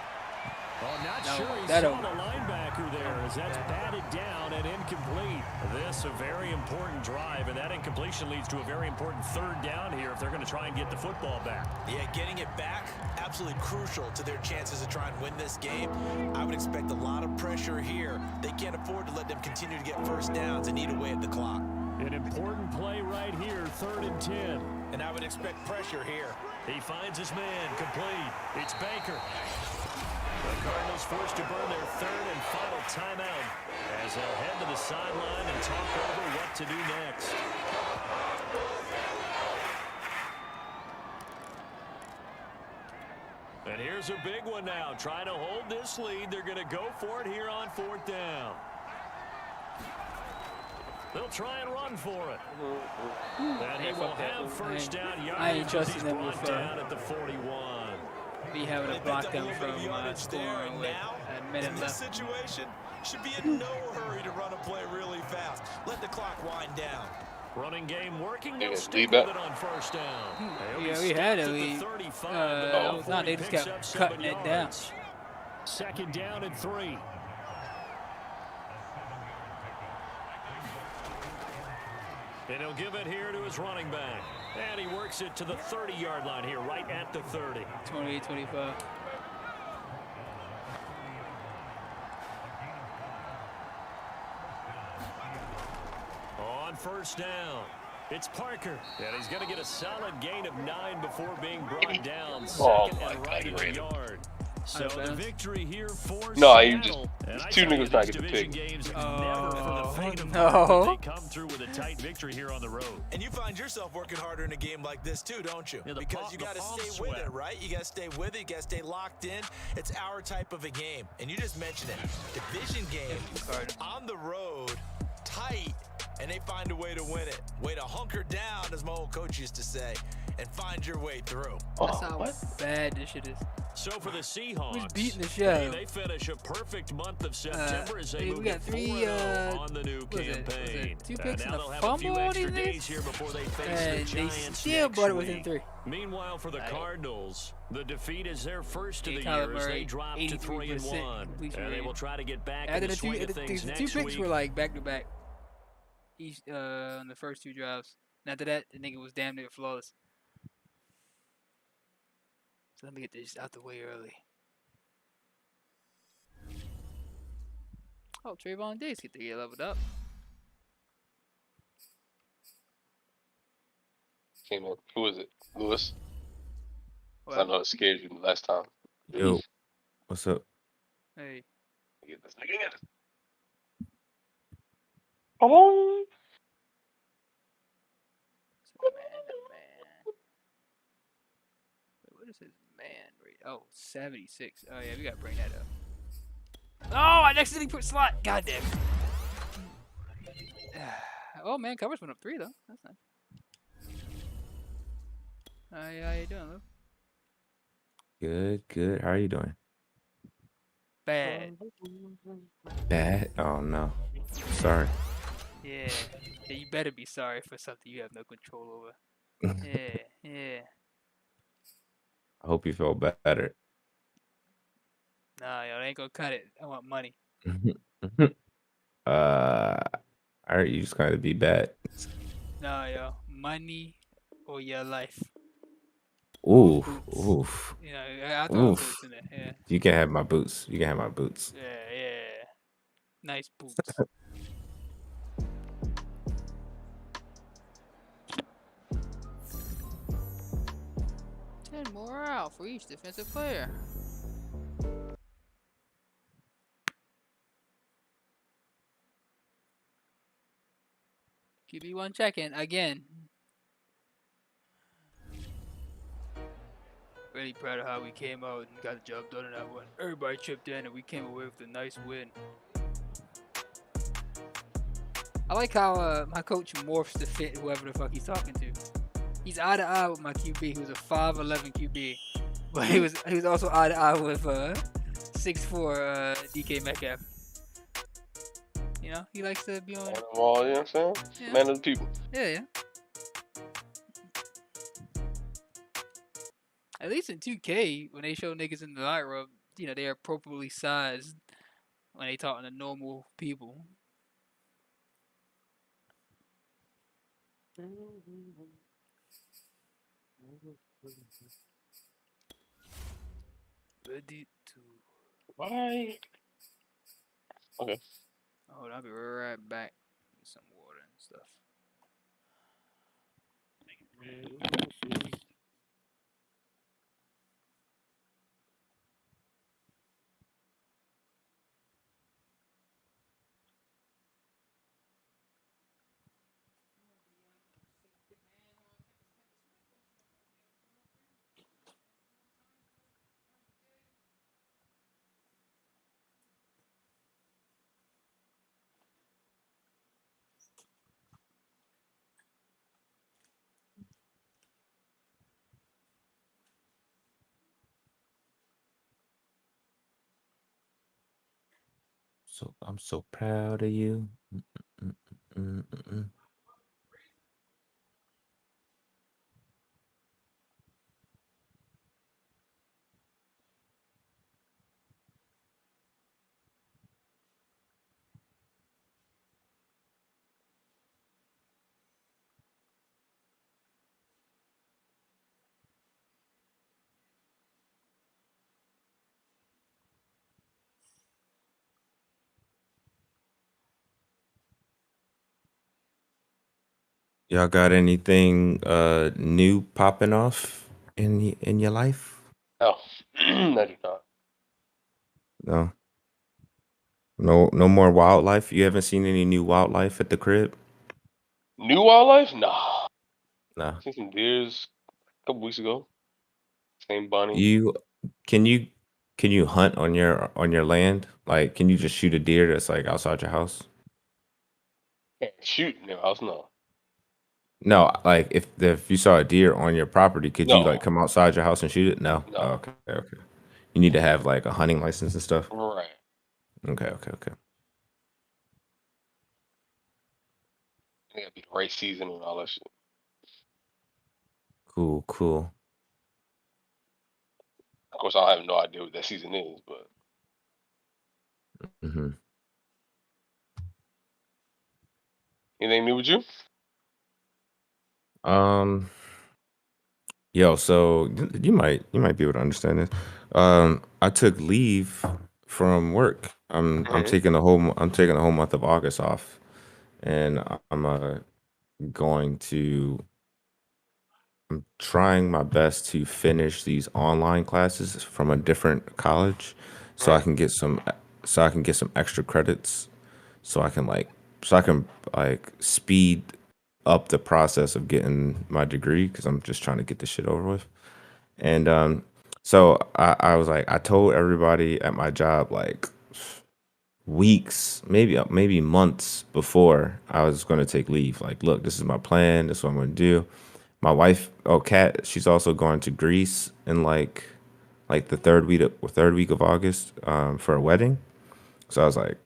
Well, not No, sure he that saw over. the linebacker there as that's batted down and incomplete. This a very important drive, and that incompletion leads to a very important 3rd down here if they're going to try and get the football back. Yeah, getting it back, absolutely crucial to their chances to try and win this game. I would expect a lot of pressure here. They can't afford to let them continue to get first downs and eat away at the clock. An important play right here, 3rd and 10. And I would expect pressure here. He finds his man, complete. It's Baker. The Cardinals forced to burn their 3rd and final timeout as they'll head to the sideline and talk over what to do next. And here's a big one now. Trying to hold this lead. They're going to go for it here on 4th down. They'll try and run for it. And he will have first down yardage. I ain't trusting them brought with down at the 41. Me having to They block picked up them a little from bit of yardage there, scoring and with now, a minute in this left. situation, should be in no hurry to run a play really fast. Let the clock wind down. Running game working. Yeah, They'll stick lead with back. it on first down. Yeah, we had a Stopped at the lead. 35, That was but not. They he just picks kept up 7 cutting it down. yards. 2nd down and 3. And he'll give it here to his running back. And he works it to the 30-yard line here, right at the 30. 28-25. On first down, it's Parker. And he's going to get a solid gain of 9 before being brought down. Oh, Second my and God, right he at the ran it. yard. So the victory here for No, you just Seattle. And I two tell you, niggas trying these to get the division pick. games never for the faint of no. heart, but they come through with a tight victory here on the road. And you find yourself working harder in a game like this too, don't you? Yeah, Because you got to palm stay with sweat. it, right? You got to stay with it. You got to stay locked in. It's our type of a game. And you just mentioned it. Division game on the road, tight, and they find a way to win it. Way to hunker down, as my old coach used to say, and find your way through. That's how bad this shit is. So for the Seahawks, Who's beating the show? they finish a perfect month of September as they hey, move we got to 3, 4-0 on the new what was it? campaign. 2 picks now and they'll a have a few fumble on extra these days days? here before they face And the they Giants still next brought it within week. 3. Meanwhile, for the Cardinals, the defeat is their first of the Kyler year as Murray, they drop to 3-1. completion And they rate. will try to get back After in the the swing of the things 2 next picks week. were like back to back. Each on the first 2 drives. And after that, the nigga was damn near flawless. So let me get this out the way early. Oh, Trayvon Diggs get to get leveled up. Came in. Who is it? Lewis? 'Cause I Well, know it scared you last time. Yo, what's up? hey, Get this nigga in. Come on. man. Wait, what is his man rate? Oh, 76. Oh yeah, we gotta bring that up. Oh, I accidentally put slot. God damn. Oh man, covers went up 3 though. That's nice. How you doing, Lou? Good, good. How are you doing? Bad. Bad? Oh no. Sorry. Yeah. Yeah, you better be sorry for something you have no control over. Yeah. I hope you feel better. Nah, yo, they ain't gonna cut it. I want money. I heard you just gotta be bad. Nah, yo, money or your life? Ooh, Boots. oof, You know, I throw oof. boots in there. Yeah. You can have my boots. You can have my boots. Yeah. Nice boots. $10 more out for each defensive player. QB1 check-in again. Really proud of how we came out and got the job done in that one. Everybody chipped in and we came away with a nice win. I like how my coach morphs to fit whoever the fuck he's talking to. He's eye to eye with my QB, who's a 5'11" QB, but he was also eye to eye with 6'4" DK Metcalf. You know, he likes to be on. You know what I'm saying? Yeah. Man of the people. Yeah. At least in 2K, when they show niggas in the light room, you know, they're appropriately sized when they talking to normal people. Ready to. Why? Okay. Hold on, I'll be right back. Get some water and stuff. So I'm so proud of you. Y'all got anything new popping off in your life? No. I do not. No. No more wildlife. You haven't seen any new wildlife at the crib? New wildlife? Nah. No. Seen some deers a couple weeks ago. Same bunny. You can you hunt on your land? Like, can you just shoot a deer that's like outside your house? Can't shoot in the house, no. No, like if you saw a deer on your property, could you like No. come outside your house and shoot it? No. No. Oh, okay. You need to have like a hunting license and stuff. Right. Okay. It gotta be the right season and all that shit. Cool. Of course, I have no idea what that season is, but Mm-hmm. anything new with you? Yo, so you might be able to understand this. I took leave from work. I'm Mhm. taking a whole month of August off, and I'm going to I'm trying my best to finish these online classes from a different college, so I Right. can get some extra credits, so I can speed up the process of getting my degree because I'm just trying to get this shit over with. And so I was like, I told everybody at my job like weeks, maybe months before I was going to take leave. Like, look, this is my plan. This is what I'm going to do. My wife, Kat, she's also going to Greece in like the third week of August for a wedding. So I was like,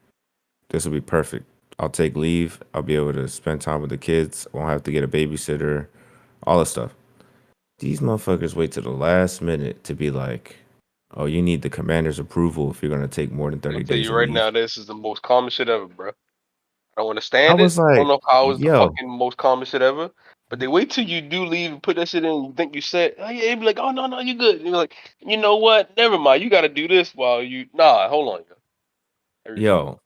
this will be perfect. I'll take leave. I'll be able to spend time with the kids. Won't have to get a babysitter. All this stuff. These motherfuckers wait to the last minute to be like, oh, you need the commander's approval if you're going to take more than I'm 30 gonna tell days you of right leave. now, this is the most common shit ever, bro. I don't I understand it. was I don't like, know how it's the yo, fucking most common shit ever. But they wait till you do leave and put that shit in. You think you set? Oh yeah, they be like, oh no, you good. And you're like, you know what? Never mind. You got to do this while you. Nah, hold on. I refuse. Yo,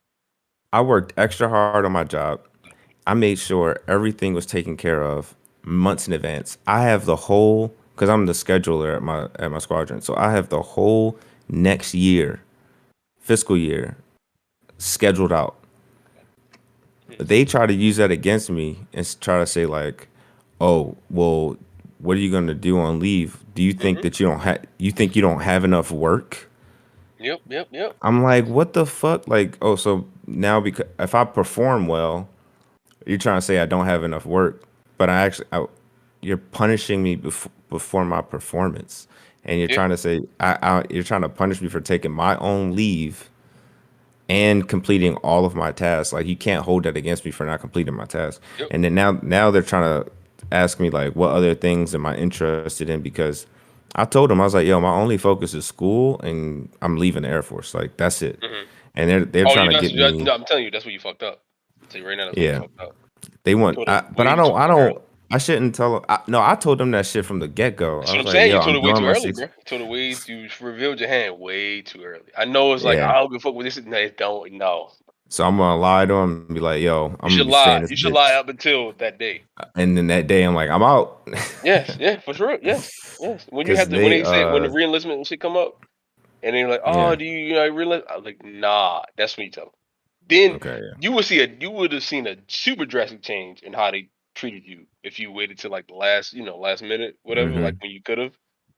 I worked extra hard on my job. I made sure everything was taken care of months in advance. I have the whole because I'm the scheduler at my squadron, so I have the whole next year, fiscal year, scheduled out. They try to use that against me and try to say like, "Oh, well, what are you gonna do on leave? Do you think that you think you don't have enough work?" Yep. I'm like, "What the fuck?" Like, oh, so now because if I perform well, you're trying to say I don't have enough work, but you're punishing me before my performance, and you're Yep. trying to say you're trying to punish me for taking my own leave and completing all of my tasks. Like you can't hold that against me for not completing my tasks. Yep. And then now they're trying to ask me like, what other things am I interested in? Because I told them I was like, yo, my only focus is school, and I'm leaving the Air Force. Like that's it. And they're Oh, trying to get me. no, I'm telling you, that's what you fucked up. I'll tell you right now, that's what you Yeah. fucked up. They want, Told them but I way don't, too I early. don't, I shouldn't tell them. No, I told them that shit from the get go. That's I what was I'm like, saying. yo, You told I'm it way doing too my early, six. bro. You told it way you revealed your hand way too early. I know it's like Yeah. I don't give a fuck with this. No, don't. No. So I'm gonna lie to them and be like, yo, You I'm should gonna be staying lie. this You should lie bitch. up until that day. And then that day, I'm like, I'm out. Yes, yeah, for sure. Yes. When you Cause have to, when they, they say when the reenlistment and shit come up, and then you're like, oh, yeah, do you reenlist? I was like, nah. That's what you tell them. Then okay, yeah. you would have seen a super drastic change in how they treated you if you waited till like the last minute, whatever, like when you could have.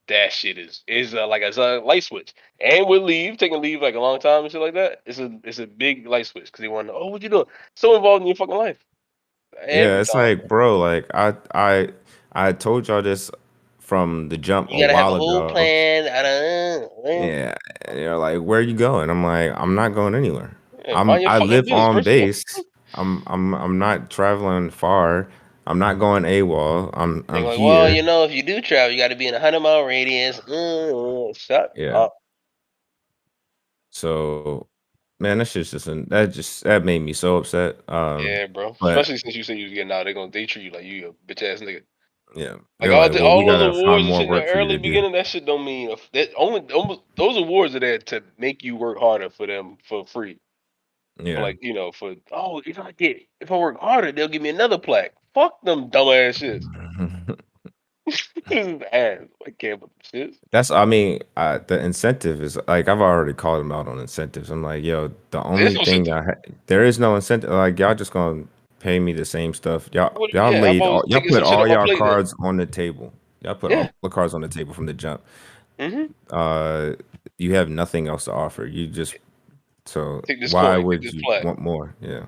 That shit is like a light switch. And with taking leave like a long time and shit like that, it's a big light switch because they want to know, oh, what you doing? So involved in your fucking life. Yeah, Every it's time. like, bro, like I told y'all this from the jump You a gotta have a while whole ago. plan. Yeah, and they're like, where are you going? I'm like, I'm not going anywhere. Yeah, mind your I fucking live business, on first of all. base. I'm not traveling far. I'm not going AWOL. They're I'm like, well, here. if you do travel, you got to be in a 100-mile radius. Shut Yeah. up. So, man, that shit's that made me so upset. Yeah, bro. But Especially since you said you was getting out, they treat you like you a bitch ass nigga. yeah, Like they're like, well, we all those gotta find awards and more shit in the work for you early to do. beginning, that shit don't mean that only almost those awards are there to make you work harder for them for free. For Yeah. like for if I work harder, they'll give me another plaque. Fuck them dumbass shits. This is ass. I can't put them shits. I mean, the incentive is like I've already called them out on incentives. I'm like, yo, the There's only no thing incentive. there is no incentive. Like y'all just gonna pay me the same stuff. Y'all How about y'all taking put some shit all off my y'all plate then? cards on the table. Y'all put Yeah. all the cards on the table from the jump. Mm-hmm. You have nothing else to offer. You just Take this why coin. Take would this you plaque. want more? Yeah.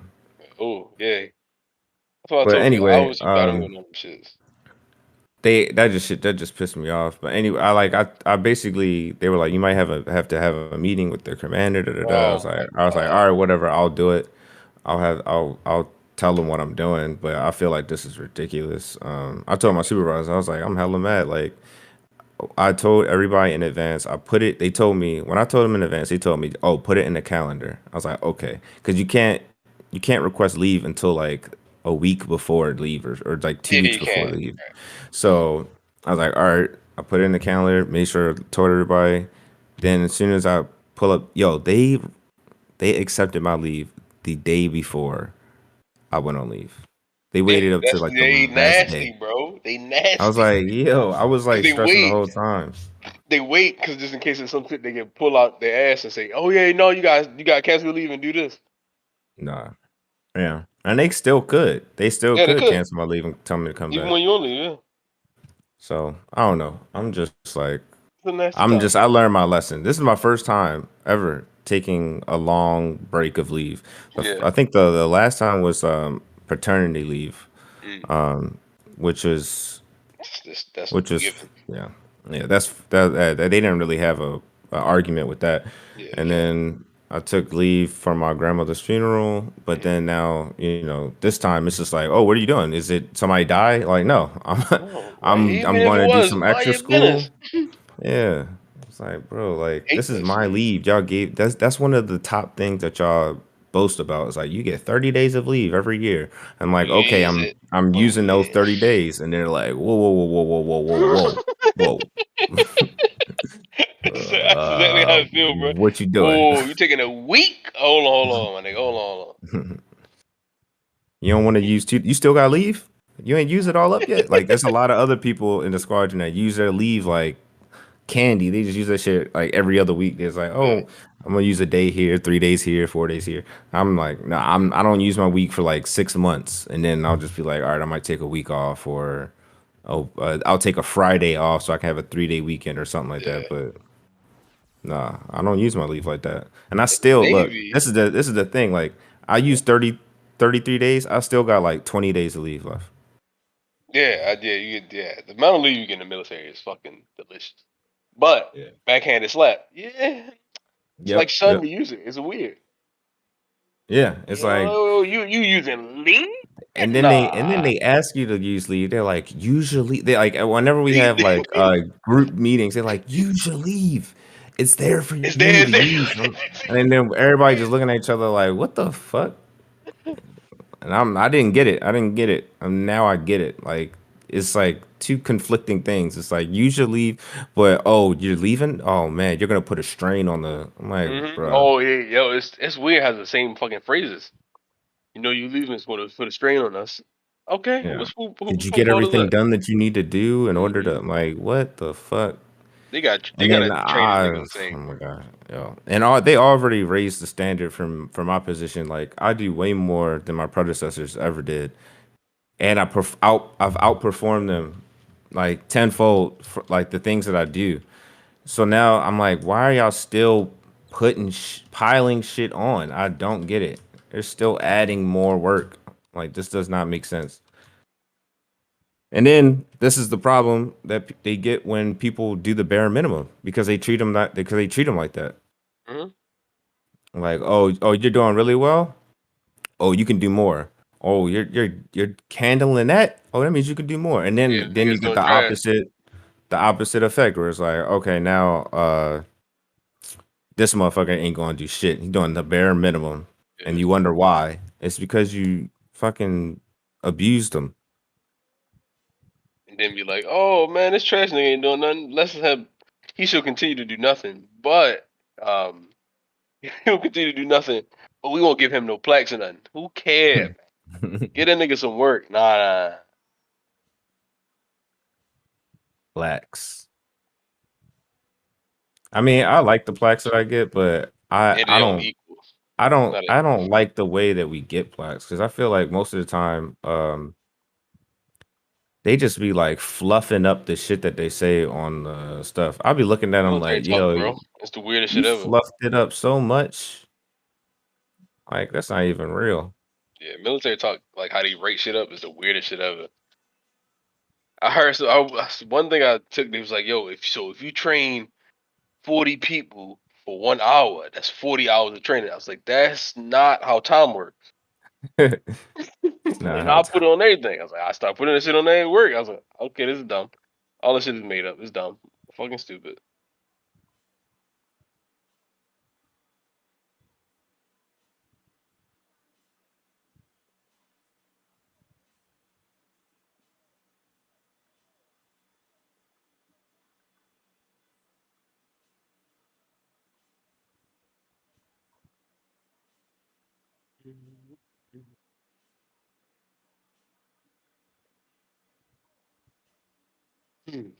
Oh yeah. That's what I But told you. I anyway, was about to win on them shits. that just pissed me off. But anyway, I basically they were like, you might have to have a meeting with the commander. Da, da, da. Oh my I was like, god. all right, whatever, I'll do it. I'll tell them what I'm doing. But I feel like this is ridiculous. I told my supervisor, I was like, I'm hella mad. Like I told everybody in advance. They told me when I told them in advance, they told me, oh, put it in the calendar. I was like, okay, because you can't request leave until like a week before leave or like two Yeah, weeks you before can. leave. So I was like, all right, I put it in the calendar, made sure I told everybody. Then as soon as I pull up, yo, they accepted my leave the day before I went on leave. They Yeah, waited up to like the they last day. nasty, bro. They I was nasty. like, yo, I was Cause like stressing the whole time. they wait, cause just in case it's some shit, they can pull out their ass and say, "Oh yeah, no, you got to cancel leave and do this." Nah. Yeah. And they still could. They still Yeah, they could could, cancel my leave and tell me to come even back. when you on leave. Yeah, So I don't know. I'm just like it's a nasty time. I learned my lesson. This is my first time ever taking a long break of leave. Yeah, I think the last time was paternity leave, mm. which was That's which was given. yeah. Yeah, they didn't really have a argument with that. Yeah, And then I took leave for my grandmother's funeral, but then now, this time it's just like, oh, what are you doing? Is it somebody die? Like, no, no, right? Even I'm if it going to do was, some mind extra your business. school. Yeah. It's like, bro, like Hate this is that my shit. leave. Y'all gave that's one of the top things that y'all boast about. It's like you get 30 days of leave every year. I'm like, You okay, use it. I'm Oh using those yeah. 30 days, and they're like, whoa, whoa, whoa, whoa, whoa, whoa, whoa, whoa, That's exactly how I feel, bro. what you doing? Oh, you taking a week? Hold on, my nigga. Hold on. You don't want to use two. You still got leave. You ain't use it all up yet. Like there's a lot of other people in the squadron that use their leave like candy. They just use that shit like every other week. It's like, Yeah. oh, I'm gonna use a day here, 3 days here, 4 days here. I'm like, no, I don't use my week for like 6 months, and then I'll just be like, all right, I might take a week off, or I'll take a Friday off so I can have a 3 day weekend or something like Yeah. that. But nah, I don't use my leave like that. And I still look. Navy. This is the thing. Like I use 33 days. I still got like 20 days of leave left. Yeah, I did. You get The amount of leave you get in the military is fucking delicious. But Yeah. backhanded slap. Yeah. It's like Yep. son to use it. It's weird. Yeah. It's like. Oh, you using leave? And then Nah. they ask you to use leave. They're like, usually they like whenever we have like group meetings, they're like, use your leave. It's there for It's you there. to use. And then everybody just looking at each other like, what the fuck? And I didn't get it. I didn't get it. And now I get it. Like it's like two conflicting things. It's like use your leave, but oh, you're leaving? Oh man, you're gonna put a strain on the. I'm like, bro. Oh yeah, yo, it's weird. Has the same fucking phrases. You know, you leaving is going to put a strain on us. Okay, Yeah. who Did you get fault is everything that? done that you need to do in order to Mhm. like what the fuck? They got And to then train these I, niggas the oh same, my bro. god, yo, and they already raised the standard from my position. Like I do way more than my predecessors ever did, and I've outperformed them like tenfold for like the things that I do. So now I'm like, why are y'all still putting piling shit on? I don't get it. They're still adding more work. Like this does not make sense. And then this is the problem that they get when people do the bare minimum because they treat them like that. Mhm. Like, oh, you're doing really well. Oh, you can do more. Oh, you're handling that. Oh, that means you can do more. And Yeah, then you niggas get doing trash. the opposite effect where it's like, okay, now this motherfucker ain't gonna do shit. He's doing the bare minimum, and Yeah. you wonder why. It's because you fucking abused them. And then be like, oh man, this trash nigga ain't doing nothing. Let's have he should continue to do nothing. But he'll continue to do nothing. But we won't give him no plaques or nothing. Who cares? Get that nigga some work. Nah. Blacks. I mean, I like the plaques that I get, but Yeah, they don't equal. Not I a, don't like the way that we get plaques because I feel like most of the time, they just be like fluffing up the shit that they say on the stuff. I'll be looking at them military like, talk, yo, bro. It's the weirdest you shit ever. fluffed it up so much, like that's not even real. Yeah, military talk, like how they rate shit up, is the weirdest shit ever. I heard one thing I took. They was like, "Yo, if you train 40 people for 1 hour, that's 40 hours of training." I was like, "That's not how time works." It's not And how I put it on everything. I was like, I started putting this shit on every work. I was like, "Okay, this is dumb. All this shit is made up. It's dumb, fucking stupid." Hmm.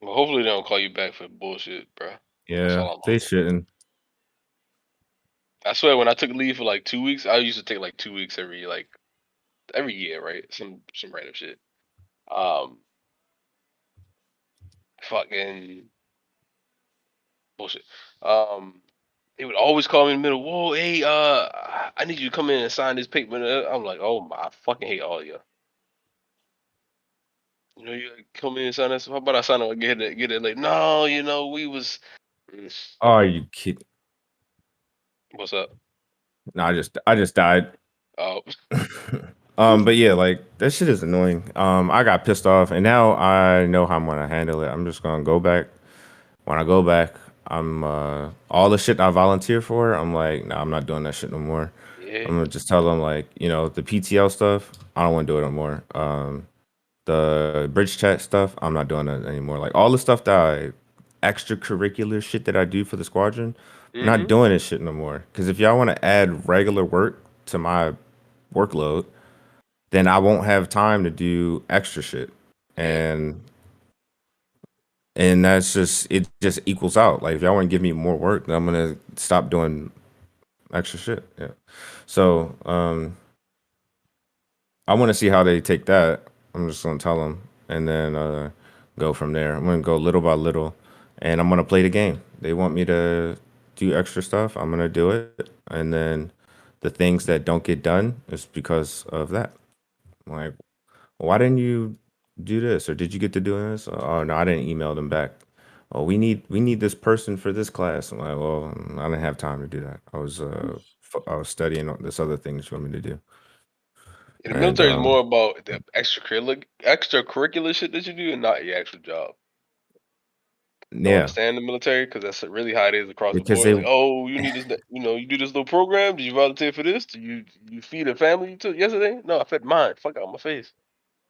Well, hopefully they don't call you back for bullshit, bro. That's Yeah, all I'm they hoping. shouldn't. I swear, when I took leave for like 2 weeks, I used to take like 2 weeks every year, right? Some random shit. Um, fucking bullshit. Um, they would always call me in the middle. Whoa, hey, I need you to come in and sign this paper. I'm like, oh my, I fucking hate all of you. You know, you come in and sign this. How about I sign it and get it? Like, no, we was. Mm, Oh, you kid. What's up? No, I just died. Oh, But yeah, like that shit is annoying. I got pissed off, and now I know how I'm gonna handle it. I'm just gonna go back. When I go back, I'm all the shit I volunteer for. I'm like, nah, I'm not doing that shit no more. Yeah. I'm gonna just tell them like, the PTL stuff. I don't want to do it no more. The bridge chat stuff. I'm not doing that anymore. Like all the stuff extracurricular shit that I do for the squadron. I'm not doing this shit no more. Because if y'all want to add regular work to my workload, then I won't have time to do extra shit. And that's it just equals out. Like if y'all want to give me more work, then I'm gonna stop doing extra shit. Yeah. So I want to see how they take that. I'm just gonna tell them and then go from there. I'm gonna go little by little, and I'm gonna play the game. They want me to do extra stuff. I'm gonna do it, and then the things that don't get done is because of that. Like, why didn't you do this, or did you get to do this? Oh no, I didn't email them back. Oh, we need this person for this class. I'm like, well, I didn't have time to do that. I was studying this other thing that you want me to do. The And military is more about the extracurricular shit that you do and not your actual job. Don't yeah, understand the military because that's really how it is across the because board. Like, oh, you need this, you do this little program. Did you volunteer for this? Do you feed a family you took yesterday? No, I fed mine. Fuck out my face.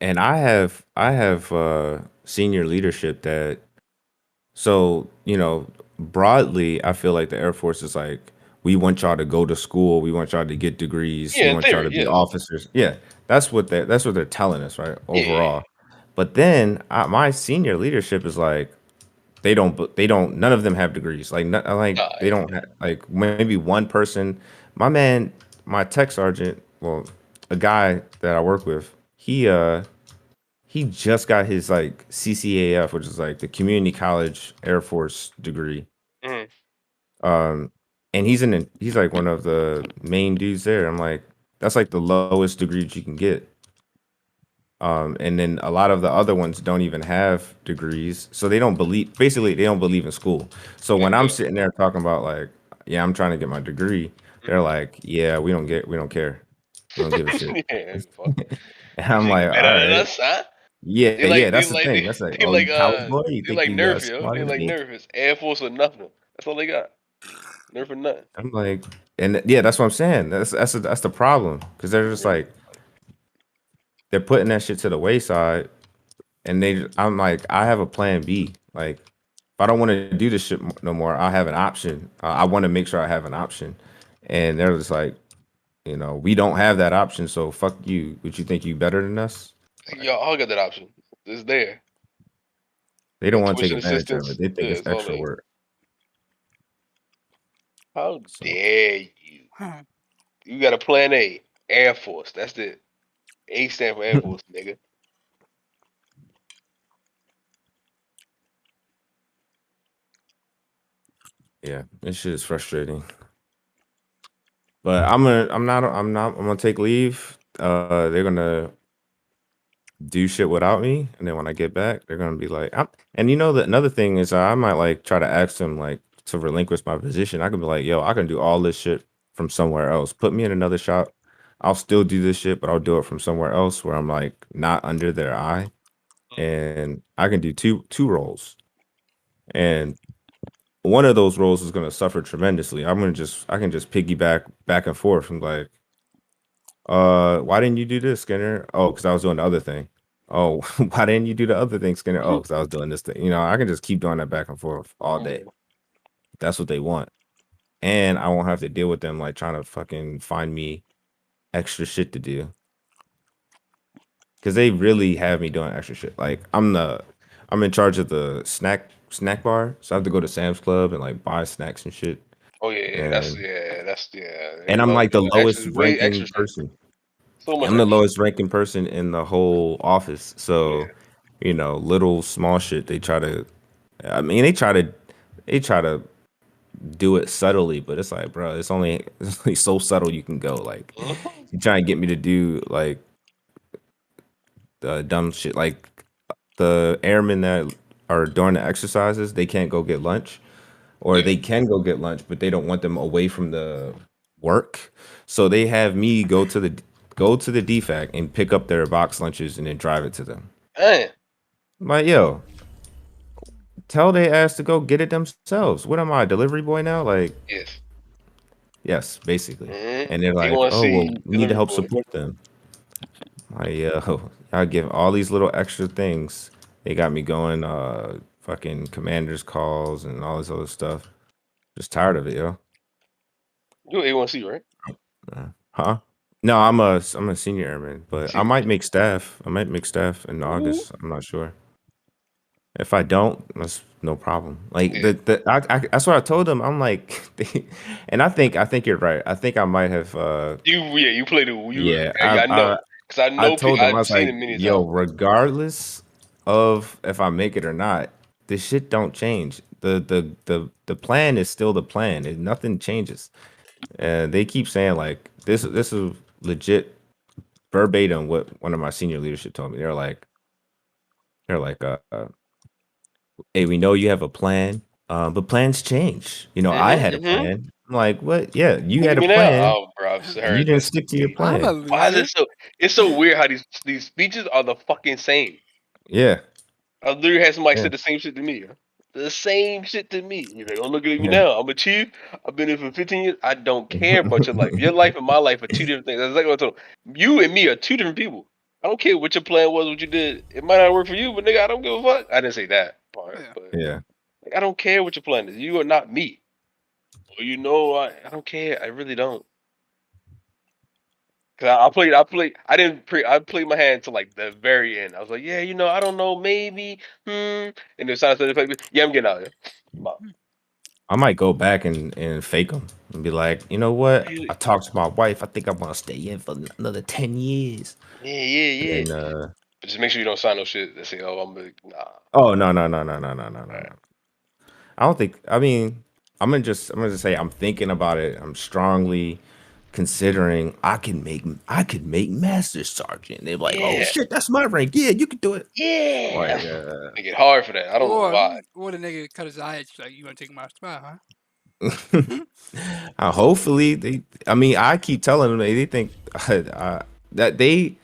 I have senior leadership that so broadly I feel like the Air Force is like we want y'all to go to school, we want y'all to get degrees, Yeah, we in want y'all to theory, be yeah. officers. Yeah, that's what they're telling us, right? Yeah. Overall. But then my senior leadership is like they don't none of them have degrees. Like they don't have, like maybe one person. My tech sergeant, well, a guy that I work with, he just got his like CCAF, which is like the Community College Air Force degree. Mhm. And he's like one of the main dudes there. I'm like, that's like the lowest degree that you can get. And then a lot of the other ones don't even have degrees, so they don't believe in school. So when I'm sitting there talking about like, yeah, I'm trying to get my degree, they're like, yeah, we don't care, we don't give a shit. Yeah, fuck. And You I'm think you like, all better than right, us, huh? yeah, They yeah, like that's the thing. That's like, they oh, like you college boy, you they think like you Nerf, yo. smarter They than like me? Nerf. It's Air Force or nothing. That's all they got. Nerf or nothing. I'm like, and yeah, that's what I'm saying. That's the problem because they're just like they're putting that shit to the wayside. And I'm like, I have a plan B. Like, if I don't want to do this shit no more, I have an option. I want to make sure I have an option. And they're just like, we don't have that option. So fuck you. Would you think you better than us? Y'all all got that option. It's there. They don't And want to take tuition advantage of it. assistance. They think Yeah, it's it's all extra there. work. How So dare you? You got a plan A. Air Force. That's it. A stand for Air Force, nigga. yeah, this shit is frustrating. But I'm gonna take leave. They're gonna do shit without me, and then when I get back, they're gonna be like, and that another thing is I might like try to ask them like to relinquish my position. I could be like, yo, I can do all this shit from somewhere else. Put me in another shop. I'll still do this shit, but I'll do it from somewhere else where I'm like not under their eye, and I can do two roles, and one of those roles is gonna suffer tremendously. I can just piggyback back and forth and like, why didn't you do this, Skinner? Oh, because I was doing the other thing. Oh, why didn't you do the other thing, Skinner? Oh, because I was doing this thing. I can just keep doing that back and forth all day. That's what they want. And I won't have to deal with them like trying to fucking find me extra shit to do. Because they really have me doing extra shit. Like I'm in charge of the snack bar. So I have to go to Sam's Club and like buy snacks and shit. Oh yeah, And that's yeah. They and I'm love like the doing lowest extra, way ranking extra shit. person. So much I'm the extra. lowest ranking person in the whole office. So, little small shit they try to I mean they try to do it subtly, but it's like, bro, it's only so subtle you can go. Like you try and get me to do like the dumb shit like the airmen that are doing the exercises, they can't go get lunch. Or they can go get lunch, but they don't want them away from the work. So they have me go to the DFAC and pick up their box lunches and then drive it to them. Man, I'm like, yo, tell they ass to go get it themselves. What am I, a delivery boy now? Like, Yes. yes, basically. Mm-hmm. And they're They like, want to oh well, see we need to delivery help boy. support them. Like, yo, I give all these little extra things. They got me going, fucking commanders calls and all this other stuff. Just tired of it, yo. You A1C, right? Huh? No, I'm a senior airman, but I See. might make staff. I might make staff in Ooh. August. I'm not sure. If I don't, that's no problem. Like Yeah. that's what I told them. I'm like, and I think you're right. I think I might have. You play the Yeah, I know, because I I know told them I I've was seen like, it many yo, times. regardless of if I make it or not, this shit don't change. The plan is still the plan. Nothing changes. And they keep saying like this. This is legit verbatim what one of my senior leadership told me. They're like, hey, we know you have a plan, but plans change. I had a Mm-hmm. plan. I'm like, what? Yeah, you Look had at a me now. plan, Oh, bro, I've and you heard didn't that stick to your speech. I'm a plan. Why is leader. it so? It's so weird how these speeches are the fucking same. Yeah, I literally had somebody say yeah, the same shit to me. Yo. The same shit to me. You're like, oh, look at me yeah. now. I'm a chief. I've been here for 15 years. I don't care about your life. Your life and my life are two different things. That's exactly what I told him. You and me are two different people. I don't care what your plan was, what you did. It might not work for you, but nigga, I don't give a fuck. I didn't say that part, Yeah. but Yeah. like, I don't care what your plan is. You are not me. I don't care. I really don't. Cause I didn't I played my hand to like the very end. I was like, yeah, I don't know, maybe, and then Science said, yeah, I'm getting out of here. I'm out. I might go back and fake them and be like, you know what? I Really? talked to my wife. I think I'm gonna stay in for another 10 years. Yeah. And But just make sure you don't sign no shit that say, oh, I'm like, nah. oh no. Right. I don't think. I mean, I'm gonna just say I'm thinking about it. I'm strongly considering I could make master sergeant. They're like, oh Yeah, shit, that's my rank. Yeah, you could do it. yeah. Like, Make it hard for that. I don't know Or why. or the nigga cut his eye. Like, you gonna take my spot, hopefully they. I mean, I keep telling them they think that they.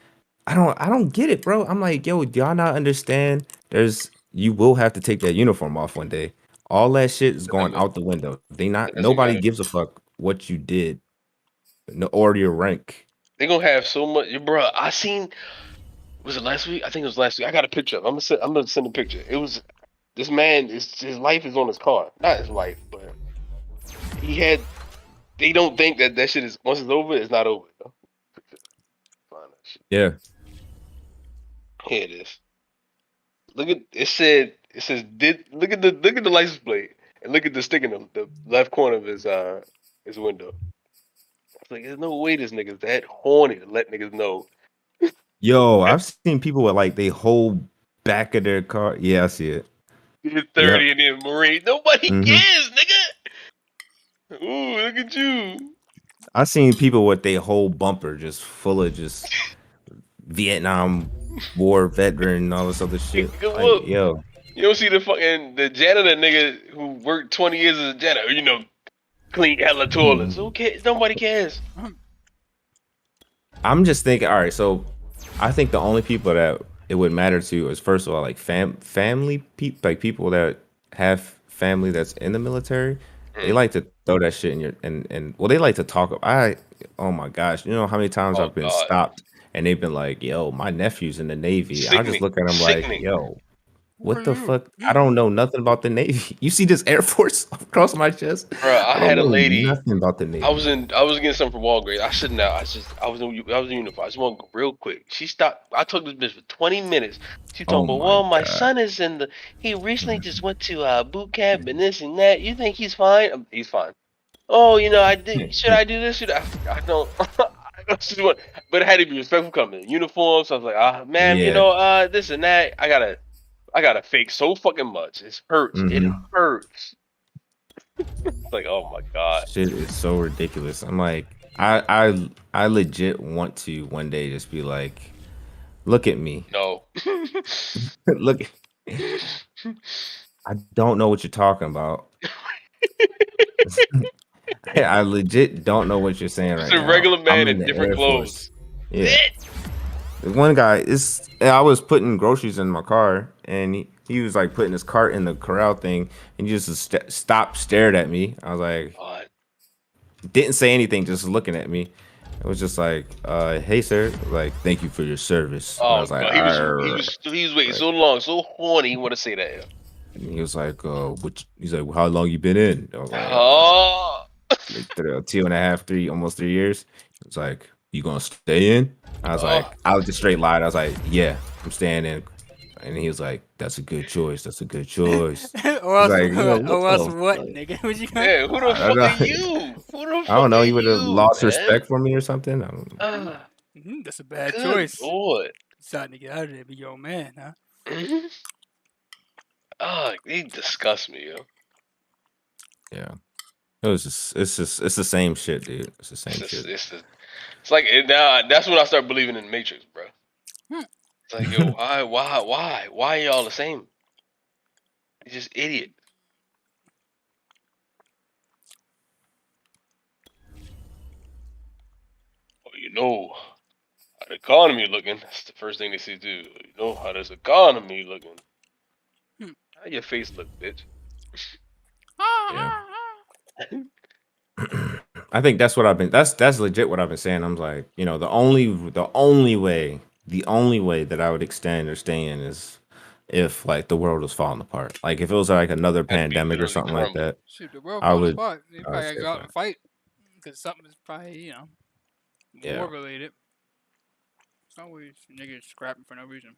I don't get it, bro. I'm like, yo, do y'all not understand? You will have to take that uniform off one day. All that shit is going out the window. That's gonna Nobody happen. gives a fuck what you did, or your rank. They gonna have so much, bro. I seen. Was it last week? I think it was last week. I got a picture of. I'm gonna send a picture. It was this man. His life is on his car. Not his life, but he had. They don't think that shit is once it's over, it's not over. Find that shit. Yeah. Here it is. Look at it. Says did look at the license plate and look at the stick in the left corner of his window. It's like there's no way this nigga's that horny to let niggas know. Yo, I've seen people with like they whole back of their car. Yeah, I see it. You're 30 and then Marine. Nobody Mhm. cares, nigga. Ooh, look at you. I seen people with their whole bumper just full of just Vietnam War veteran and all this other shit. Look, Like, yo, you don't see the janitor nigga who worked 20 years as a janitor, clean hella toilets. Who cares? Nobody cares. I'm just thinking. All right, so I think the only people that it would matter to is first of all like family people, like people that have family that's in the military. They like to throw that shit in your and well, they like to talk. Oh my gosh, you know how many times Oh I've been God. stopped and they've been like, "Yo, my nephew's in the Navy." I just Sickening. look at them like, Sickening. "Yo, what the fuck? I don't know nothing about the Navy. You see this Air Force across my chest? Bro, I I don't had a know lady. nothing about the Navy." I was getting something from Walgreens. I shouldn't have. I was in uniform. I just want to go real quick. She stopped. I took this bitch for 20 minutes. She Oh told me, my well, my god. son is he recently just went to boot camp and this and that. You think he's fine? He's fine. Oh, should I do this? I don't. But it had to be respectful coming in uniform. So I was like, ma'am, Yeah. this and that. I gotta fake so fucking much. It hurts. It hmm hurts. It's like, oh my God. Shit is so ridiculous. I'm like, I legit want to one day just be like, look at me. No. Look, I don't know what you're talking about. I legit don't know what you're saying Just right a now. regular I'm man in in the different Air clothes. Force. Yeah. The one guy I was putting groceries in my car and he was like putting his cart in the corral thing, and he just stopped, stared at me. I was like, God. didn't say anything, just looking at me. It was just like, hey sir, like thank you for your service. And I Oh was like, God, he was waiting so long, so horny. He want to say that. and he was like, he's like, well, how long you been in? I was like, Oh, like 2.5, 3, almost 3 years. He was like, you gonna stay in? I was like, I was just straight lied. I was like, yeah, I'm staying in. And he was like, that's a good choice. That's a good choice. or else, Like, what, nigga? What you got? yeah. Who the I don't fuck know. are you? Who the fuck I don't know. are He would have you, lost man? respect for me or something. I don't know. That's a bad Good choice. Lord. Deciding to get out of there, be your man, huh? He disgusts me, yo. Yeah. It's the same shit, dude. It's the same shit. It's like now. That's when I start believing in the Matrix, bro. It's like, yo, why are y'all the same? You're just idiot. Oh, you know how the economy looking. That's the first thing they say too. You know how this economy looking. How your face look, bitch? Yeah. I think that's what I've been. That's legit what I've been saying. I'm like, the only way that I would extend or stay in is if like the world was falling apart. Like if it was like another Had to be pandemic or literally something like crumble. that, Shoot, the world I falling would. apart. They I would probably gotta stay go out there. and fight because something is probably Yeah. war related. It's always niggas scrapping for no reason.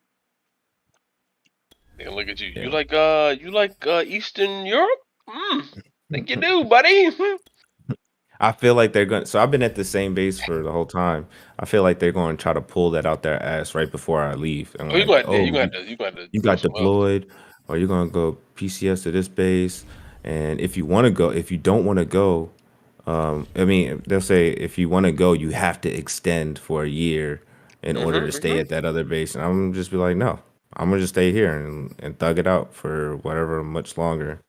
They gonna look at you. Yeah. You like Eastern Europe? Think you do, buddy. I feel like they're going. So I've been at the same base for the whole time. I feel like they're going to try to pull that out their ass right before I leave. I'm You like, gonna oh, have to you go got somewhere else. deployed, or you're gonna go PCS to this base. And if you want to go, if you don't want to go, I mean, they'll say if you want to go, you have to extend for a year in order to stay at that other base. And I'm just be like, no, I'm gonna just stay here and thug it out for whatever much longer.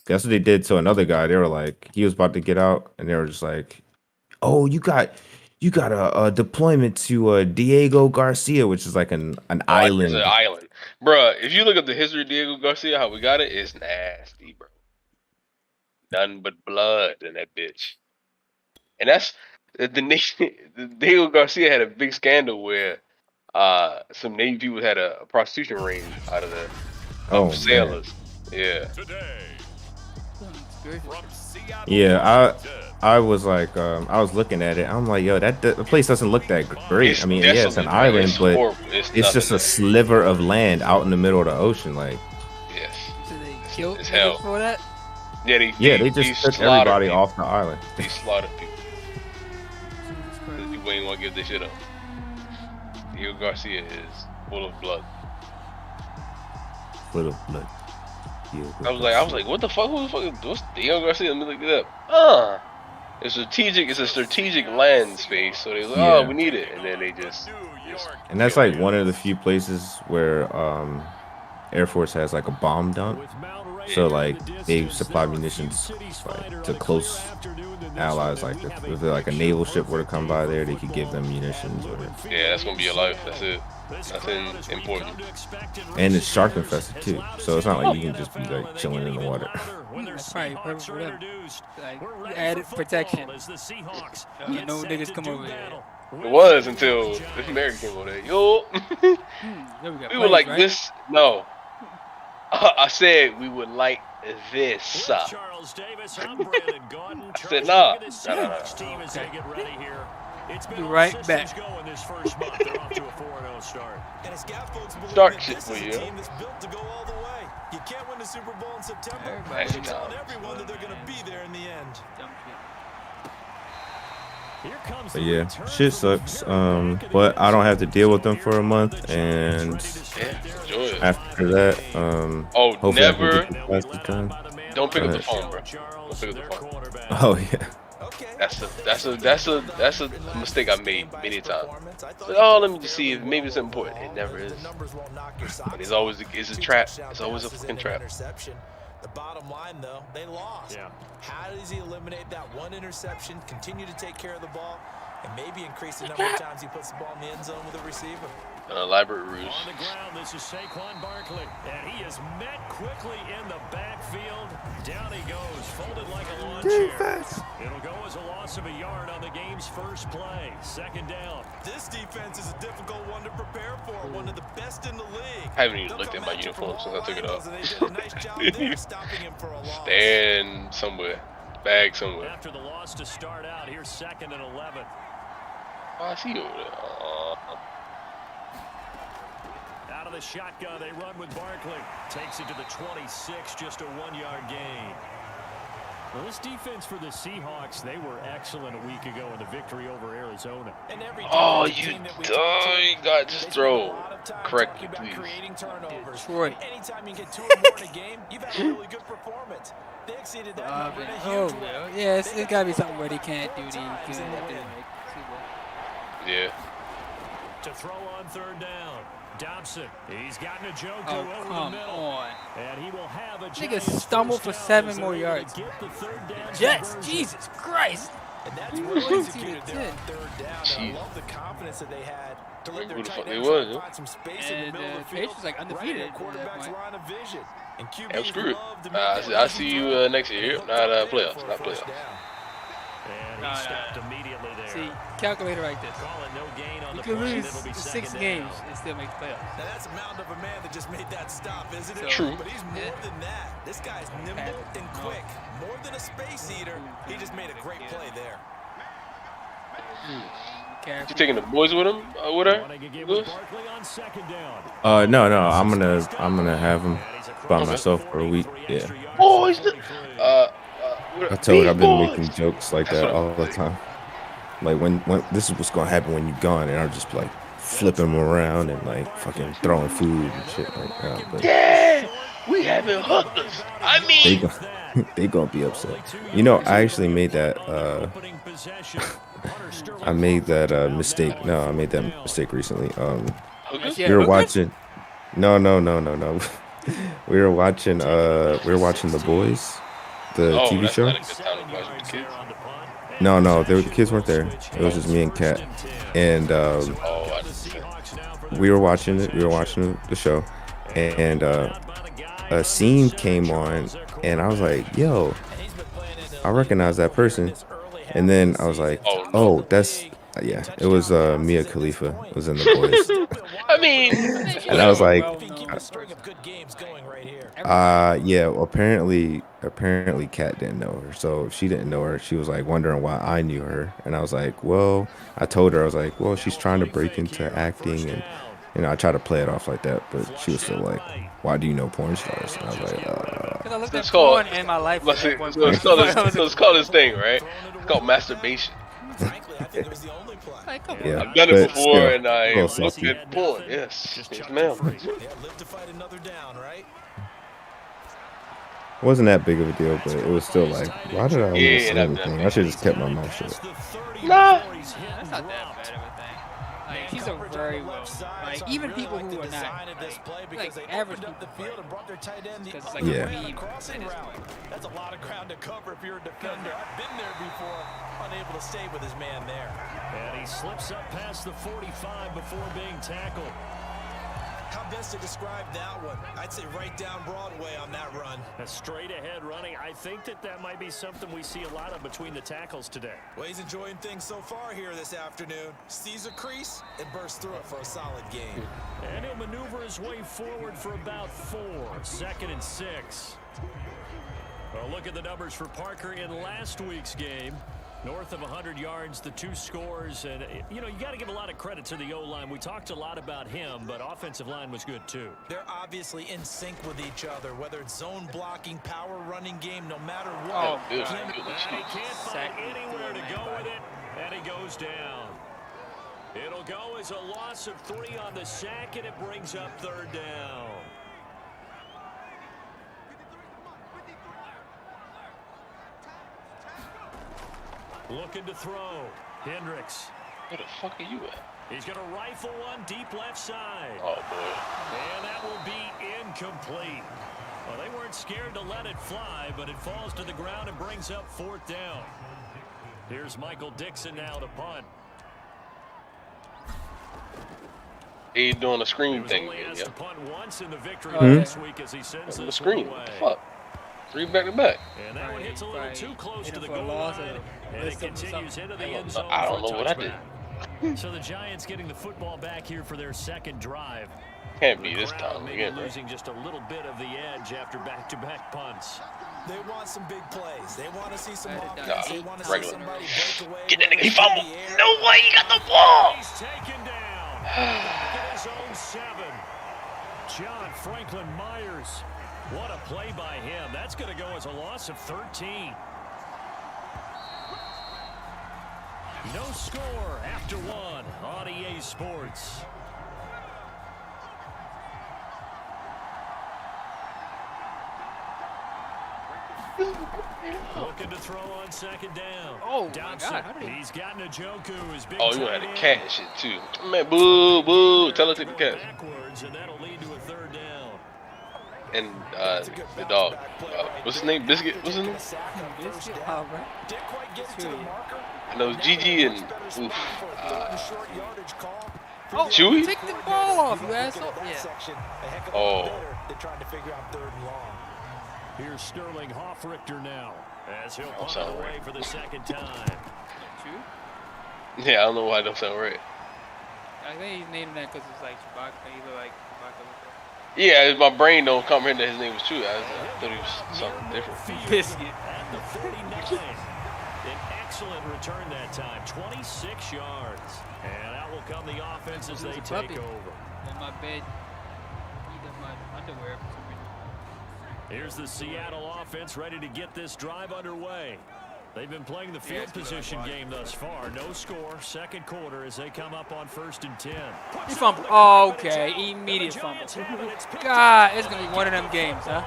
That's what they did to another guy. They were like, he was about to get out, and they were just like, "Oh, you got a deployment to Diego Garcia, which is like an It's island." an island, bruh. If you look up the history of Diego Garcia, how we got it, it's nasty, bro. Nothing but blood in that bitch. And that's the nation. Diego Garcia had a big scandal where some Navy people had a prostitution ring out of the sailors. Yeah. Today, from Seattle, Yeah, I was like, I was looking at it. I'm like, yo, the place doesn't look that great. It's I mean, yeah, it's an desolate, bro. island, It's but horrible. it's just a sliver of land out in the middle of the ocean. Like, Yes. So they killed It's niggas hell. for that? they just took slaughtered everybody people. off the island. They slaughtered people. Jesus Christ. Because people ain't want to give this shit up. Diego Garcia is full of blood. Full of blood. I was like, what the fuck? Who the fuck? What's Diego Garcia? Let me look it up. It's a strategic land space. So they was like, Yeah. we need it, and then they just And that's like one of the few places where Air Force has like a bomb dump. So like they supply munitions like to close allies. Like if like a naval ship were to come by there, they could give them munitions. Yeah, that's gonna be your life. That's it. Nothing important. And it's shark infested too, so it's not like you can just be like chilling in the water. That's probably perfect for them. Like added protection. No niggas come over here. It was until America came over there. Yo, we were like this. No, I said we would like this. Charles Davis, I'm Brandon Gordon. I said no. Team is getting ready here. It's been Right back. going this first month. They're off to a 4-0 start. And it's got folks believing Start that shit this for is a you. team that's built to go all the way. You can't win the Super Bowl in September, Everybody but you're knows. telling everyone that they're going to be there in the end. Dumb shit. Here comes But the yeah, return shit for the sucks. Gary But I don't have to deal with them So for a here month, are the and Yeah, enjoy it. after that, hopefully I can never- get the classes done. Don't pick up the Right. phone, bro. Don't pick up the phone. Oh yeah. That's a mistake I made many times. But let me just see if maybe it's important. It never is. But it's always a trap. It's always a fucking trap. The bottom line, though, they lost. Yeah. How does he eliminate that one interception, continue to take care of the ball? and maybe increase the number of times he puts the ball in the end zone with a receiver. An elaborate ruse. On the ground, this is Saquon Barkley, and he is met quickly in the backfield. Down he goes, folded like a lawn chair. It'll go as a loss of a yard on the game's first play. Second down. This defense is a difficult one to prepare for, one of the best in the league. I haven't even looked at my uniform since I took it off. They did a nice job there, stopping him for a loss. Stand somewhere. Bag somewhere. After the loss to start out, here's 2nd and 11. Oh, I see you over there. Out of the shotgun, they run with Barkley. Takes it to the 26, just a 1-yard gain. Well, this defense for the Seahawks, they were excellent a week ago in the victory over Arizona. Oh, you got just throw correctly, please. Troy. Anytime you get 2 or more in a game, you've had a really good performance. They exceeded that number in a huge way. Yeah, it's got to be something where they can't do the Yeah. To throw on 3rd down. Dobson, he's gotten a joke Oh, over the come middle. on. And he will have a Nigga stumbled for 7 more yards. Yes, Jesus Christ. And that's really executed there on 3rd down. I love the confidence that they had to let their tight ends find some space in the middle of the field. Patriots like undefeated at that Quarterback's point. line of vision. And I'm screwed. love to make that I see you next year. Not playoffs. Not playoffs. And he stopped immediately there. See, calculator like this. Call it no gain on You the could play, lose and it'll be 6 2nd games down. and still make the playoffs. Now that's a mountain of a man that just made that stop, isn't it? True. But he's more than that. This guy's nimble and quick. More than a space eater, he just made a great play there. You taking the boys with him? With her? Lewis? Barkley on 2nd down. No, I'm gonna have him by myself for a week. Yeah. Boys. I told I've been making jokes like that all the time. Like when this is what's gonna happen when you're gone, and I'll just be like flipping them around and like fucking throwing food and shit like that. But Yeah, we haven't hooked us. I mean, they gonna be upset. You know, I actually made that. I made that mistake. No, I made that mistake recently. We were watching. No. We were watching The Boys, the TV that's show. not a good time to watch with the kids. No, the kids weren't there. It was just me and Kat, and we were watching it. We were watching the show, and a scene came on, and I was like, "Yo, I recognize that person." And then I was like, "Oh, that's yeah." It was Mia Khalifa was in The Boys. I mean, And I was like, String of good games going right here. yeah, well, apparently Kat didn't know her. So if she didn't know her, she was like wondering why I knew her. And I was like, well, I told her, I was like, well, she's trying to break into acting. And, you know, I tried to play it off like that, but she was still like, why do you know porn stars? And I was like, Because I looked at It's called- porn in my life. let's call this thing, right? It's called masturbation. Frankly, I think it was the only play. Like, come on. yeah. I've done it but before, still, and I close looked enough. at porn. Yes, yes, ma'am. Yeah, live to fight another down, right? It wasn't that big of a deal, but it was still like, why did I almost Yeah, say that- anything? I should have just kept my mouth shut. Nah. That's not that bad of a thing. Like, she's a very well. Like, even people who are not. Like average people. Because it's like Yeah. a meme. Crossing route. That's a lot of ground to cover if you're a defender. I've been there before, unable to stay with his man there. And he slips up past the 45 before being tackled. How best to describe that one? I'd say right down Broadway on that run. A straight ahead running. I think that might be something we see a lot of between the tackles today. Well, he's enjoying things so far here this afternoon. Sees a crease and bursts through it for a solid game. And he'll maneuver his way forward for about 4. 2nd and 6. Well, look at the numbers for Parker in last week's game. North of 100 yards, the 2 scores. And, you know, you got to give a lot of credit to the O-line. We talked a lot about him, but offensive line was good, too. They're obviously in sync with each other, whether it's zone blocking, power running game, no matter what. Oh, Good. And he can't find anywhere to go with it, and he goes down. It'll go as a loss of 3 on the sack, and it brings up 3rd down. Looking to throw. Hendricks. Where the fuck are you at? He's going to rifle one deep left side. Oh boy. And that will be incomplete. Well, they weren't scared to let it fly, but it falls to the ground and brings up 4th down. Here's Michael Dixon now to punt. He doing a He screen was thing. only asked Yeah. to punt once in the victory Oh, yeah. last week as he sends The this screen. one What the away. fuck? 3 back to back. And that one hits a little too close to the for a goal loss line, or and it missed him or continues something. into the end zone I for don't a know what I did. touchback. So the Giants getting the football back here for their second drive. Can't be The this crowd time maybe again, bro. losing just a little bit of the edge after back-to-back punts. They want some big plays. They want to see some Nah, offense. They want to see regular. somebody break away. Get that nigga. He whether it's through fumbled. the air. No way. He got the ball. He's taken down. Back at his own 7. John Franklin Myers. What a play by him. That's going to go as a loss of 13. No score after 1 on EA Sports. Looking to throw on second down. Oh, my Dobson. God, how did he- He's got Njoku, his big Oh, you tight had the end. cat shit too. Man, boo, boo. Tell her to take the cat. Backwards, and that'll lead to a third down. And the dog. What's his name? Biscuit. What's his name? Biscuit? Oh, bro. Didn't quite get it to the marker. I know Gigi and oof. Short yardage call. Oh, Chewy? take the ball off, you Looking at asshole. that Yeah. section, a heck of a Oh. lot better than trying to figure out 3rd and long. Here's Sterling Hoffrichter now, as he'll punt it sound away right. for the second time. Chew? Yeah, I don't know why it don't sound right. I think he's named that because it's like Chewbacca. He look like Chewbacca. Yeah, my brain don't comprehend that his name was Chewy. I thought he was something different. Biscuit. At the 49. An excellent return that time, 26 yards. And out will come the offense as they a take puppy. over. In my bed. He does my underwear for some reason. Here's the Seattle offense ready to get this drive underway. They've been playing the field position game thus far. No score, second quarter as they come up on 1st and 10. He fumbled. Oh, okay. Immediate fumble. God, it's going to be one of them games, huh?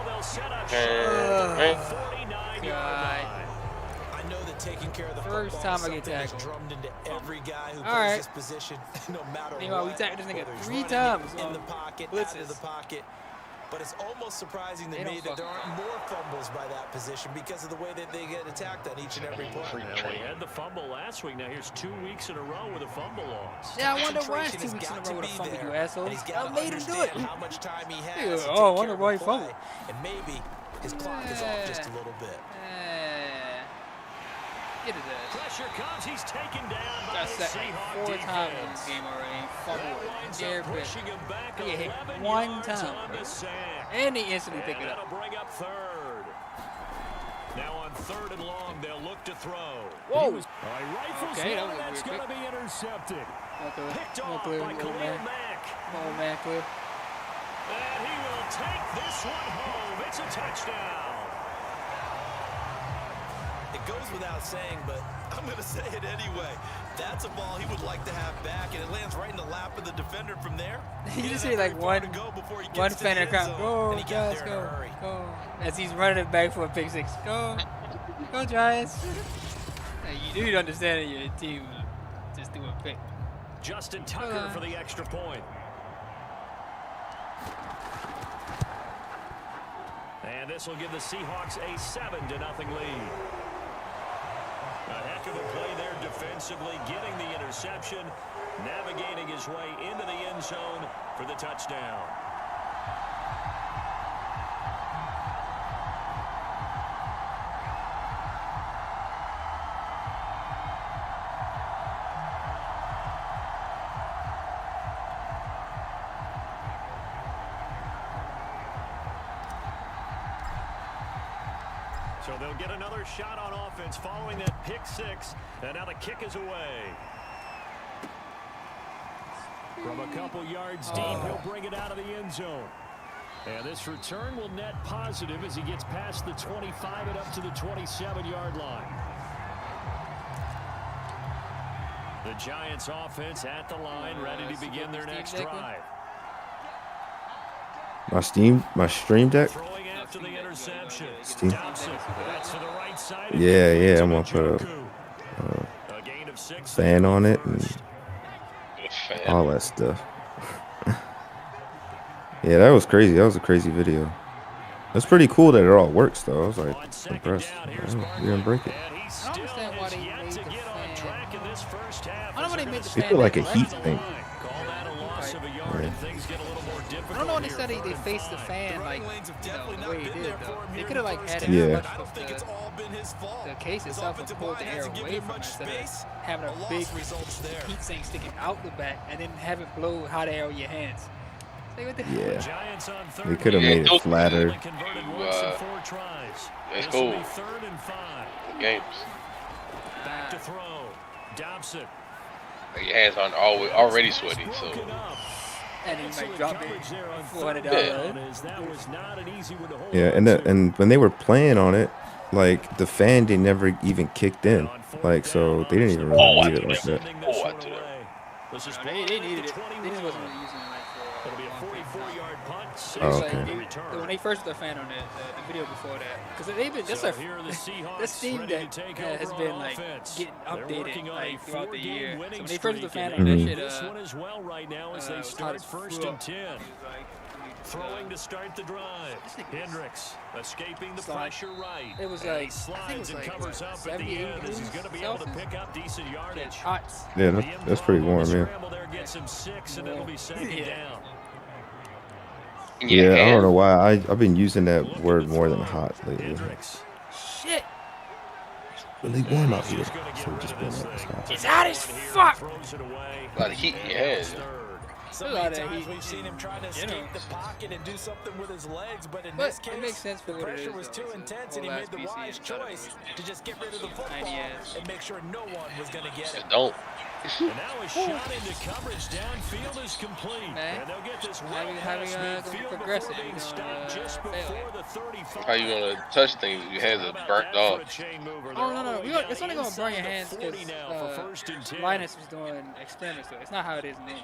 God. I know that taking care of the First football time I is get something that's tackled. drummed into every guy who All plays right. this position, no matter Meanwhile, we what. tackled this nigga Whether he's 3 running times in on the pocket, out of the blitzes. pocket. But it's almost surprising to They me don't that there fucking aren't more fumbles by that position because of the way that they get attacked on each and every play. Now, we had the fumble last week. Now here's 2 weeks in a row with a fumble loss. Yeah, I wonder why it's Concentration 2 has weeks in a got row with a to be fumble, there, you asshole. and he's I gotta made him do it. understand how much time he has Yeah, to oh, I take wonder care why of he the play. fumbled. And maybe his clock is off just a little bit. Get his ass. Pressure comes. He's taken down by Got the sacked like Seahawks 4 times in defense. this game already. He That fumbled. winds Dare up bit. pushing him back He get hit 11 one yards time. on the sack. And he instantly And picked it that'll up. bring up 3rd. Now on 3rd and long, they'll look to throw. Whoa. He rifles Okay, that one, was a that's weird going to be intercepted. Picked Come on, off Cliff. by Come on, Khalil man. Mack. Come on, man, Cliff. And he will take this one home. It's a touchdown. It goes without saying, but I'm going to say it anyway. That's a ball he would like to have back, and it lands right in the lap of the defender from there. You He just didn't see have like very far one to go before he one gets to fan the in the end crowd. zone, Go, and he got guys, there in a go. hurry. Go. As he's running it back for a pick 6. Go. Go, Giants. Hey, you do understand that your team will just do a pick. Justin Tucker for the extra point. And this will give the Seahawks a 7-0 lead. A heck of a play there defensively, getting the interception, navigating his way into the end zone for the touchdown. So they'll get another shot on offense following that pick 6, and now the kick is away. From a couple yards deep, he'll bring it out of the end zone. And this return will net positive as he gets past the 25 and up to the 27-yard line. The Giants offense at the line, ready to begin their next drive. My stream deck. Throwing after the interception. Steam. Dobson, that's to the right side. Yeah, I'm gonna put A gain of 6. fan on it and Fan. all that stuff. Yeah, that was crazy. That was a crazy video. It's pretty cool that it all works, though. I was like On second impressed. down, here's We Barkley, didn't break it. and he I don't still understand why has they yet made to the get on fan. track in this first half. I don't know as why they they're made the gonna They feel like a fan heat right. thing. Call that a loss of a yard, and things get a little more I difficult. don't know when they here, said they third and faced the 5. fan like the way he did though. They could have like had Yeah. it I don't think it's all been his fault. the case His itself and offensive pulled the line air hasn't away given him from it much instead space. of having a loss big results there. heat sink sticking out the back and then have it blow hot air on your hands. Like, what the Yeah. Giants on They third could have Yeah, made it those- flatter. Only converted once in 4 tries. That's This will be cool. 3rd and 5. Games. Back to throw. Dobson. Like, your hands aren't already sweaty, so Broken up. And then you might Excellent drop coverage it there on $400. third down, as that was not an easy one to hold Yeah, on to. and when they were playing on it, like the fan they never even kicked in, like so they didn't even really I need do it like that. that. This I one do that. away. This is They needed it. They just wasn't really using it like for It'll be a long period of time. 44-yard punt. It was Oh, like okay. they- Return. when they first did the fan on it, the video before that, because they've been So here are the Seahawks this team ready that to take has over been on like offense. getting They're working updated on like a throughout the 4-game year. So winning when they first did the streak, fan and on that Mhm. shit, this one as well right now as they was start hot as 1st fuck. and 10. Throwing to start the drive. Hendricks escaping the Slide. pressure right. It was And like- he I think it slides was and like, covers what, up at 70, the end as he's going to be able to Celsius? pick up decent yardage. hot. Yeah, The that's pretty improbable warm, yeah. scramble there gets him 6, and it'll be 2nd Yeah. down. Yeah, I don't hands. know why I've been using that word more than hot lately. Hendricks. Shit, Really warm out here, He's gonna get so rid just of been this like thing. this. it's hot as Here, fuck. throws it away. A lot of heat in your And hands. it's third. So A lot many of times heat we've seen him trying to you know. escape the pocket and do something with his legs, but in But this case, it makes sense for the what it pressure is, was though. too It's a intense, whole and he made ass the PC wise inside of choice it. to just get rid of the football Tiny ass. and make sure no one was going to get it. Don't. And now a shot into coverage downfield is complete. Man. And they'll get this well Having past gonna be midfield progressive, before being you know, stopped just fail. before the 35. How you gonna touch things? Your hands How are about burnt that for off. a chain mover? Oh They're no all no, the way it's down only gonna burn your inside the hands 40 because now for 1st and 10. Linus was doing experiments to it. It's not how it is normal.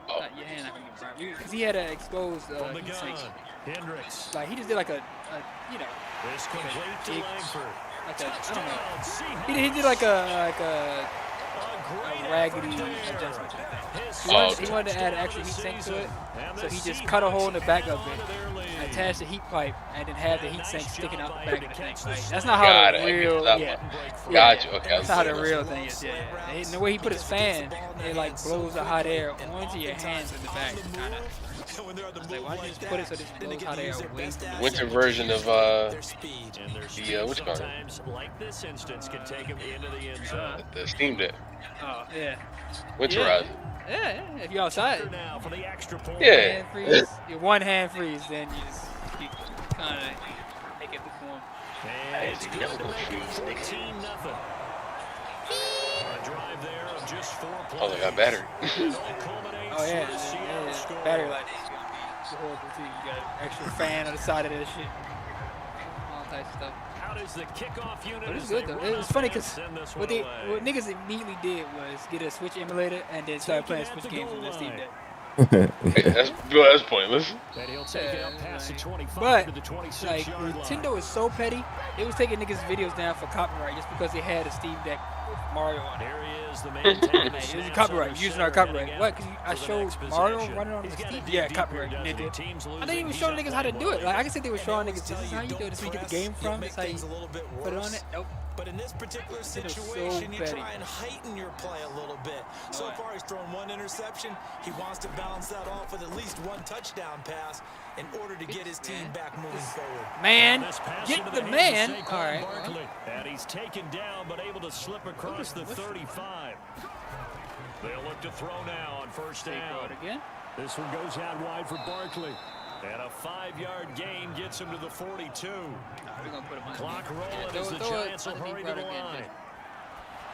Oh. Not your hand not gonna get burned because he had an exposed From the heat gun, sink. Hendricks. Like he just did like a you know This complete to big- Langford. like a I don't Touchdown, know. Seahawks. He did like a A great raggedy effort there. adjustment. His He wanted, first he wanted to add an touchdown extra of heat the sink to season. it, And so the he just cut a hole in the back of Seahawks it, hang on to their lead. attached the heat pipe, and then have the heat Nice sink sticking job out by the back him of to the catch thing. the Like, that's not how Got the it. real Got yeah. it. Got you. Okay. That's not how the real thing is. Yeah, yeah. And the way he put his fan, it like blows the hot air onto your hands in the back, kind of. When they're on the Like, move why don't you like just put it so that, this then they blows get hot to air use their away best from asset, Winter which version is of their speed. And their speed what you call it? sometimes, like this instance, can take him into the end zone. The Steam Deck. Oh yeah. Winterizer. Yeah, yeah. If you're outside, Now for the extra point. Yeah. hand freeze, your one hand freeze, then you kind of make it perform. And it's good to make it 14-0. A drive there of just 4 plays. Oh, they got battery. It all culminates Oh yeah, with a Seattle yeah. score. Battery life is gonna be horrible too. You got an extra fan on the side of this shit. All types of stuff. How does the kickoff unit But it's as good they though. run It was funny up and because send this what one they away? what niggas immediately did was get a Switch emulator and then start playing Switch games on the Steam Deck. Hey, that's pointless. And he'll take it up past the 25 But to the 26 like yard line. Nintendo is so petty, it was taking niggas' videos down for copyright just because they had a Steam Deck with Mario on it. Here he is, the man taking the Like, it was snaps copyright. under Using our center, copyright. heading What? out Cause for I the showed next Mario possession. running on the He's gotta Steam. dig Yeah, deeper, copyright. doesn't he? Nigga. Teams I losing, didn't even he's show up niggas how to playing do it. well. Like I can see they were showing niggas. This Tell is you how you do it. don't This is where you get the press, game you'll from. make This is how you things a little bit put it on worse. it. Nope. But in this particular was so situation, you petty. try and heighten your play a little bit. So Right. far, he's thrown one interception. He wants to balance that off with at least one touchdown pass in order to get his team back moving forward. Man, This pass get into the hands man. of Saquon All right. Barkley. And he's taken down, but able to slip across the 35. They'll look to throw now on first Take down. it again. This one goes out wide for Barkley. And a 5-yard gain gets him to the 42. We're gonna put him on. Clock rolling Yeah, as the throw it Giants will underneath hurry to the right again, line.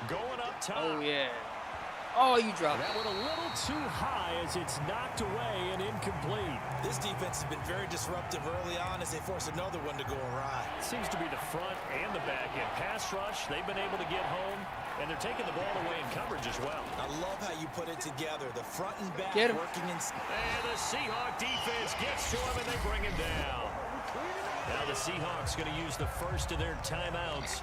Going up top. Oh yeah. Oh, you dropped That it. one a little too high as it's knocked away and incomplete. This defense has been very disruptive early on as they force another one to go awry. Seems to be the front and the back end. Pass rush, they've been able to get home, and they're taking the ball away in coverage as well. I love how you put it together. The front and back Get him. working in. And the Seahawk defense gets to him, and they bring him down. Now the Seahawks going to use the first of their timeouts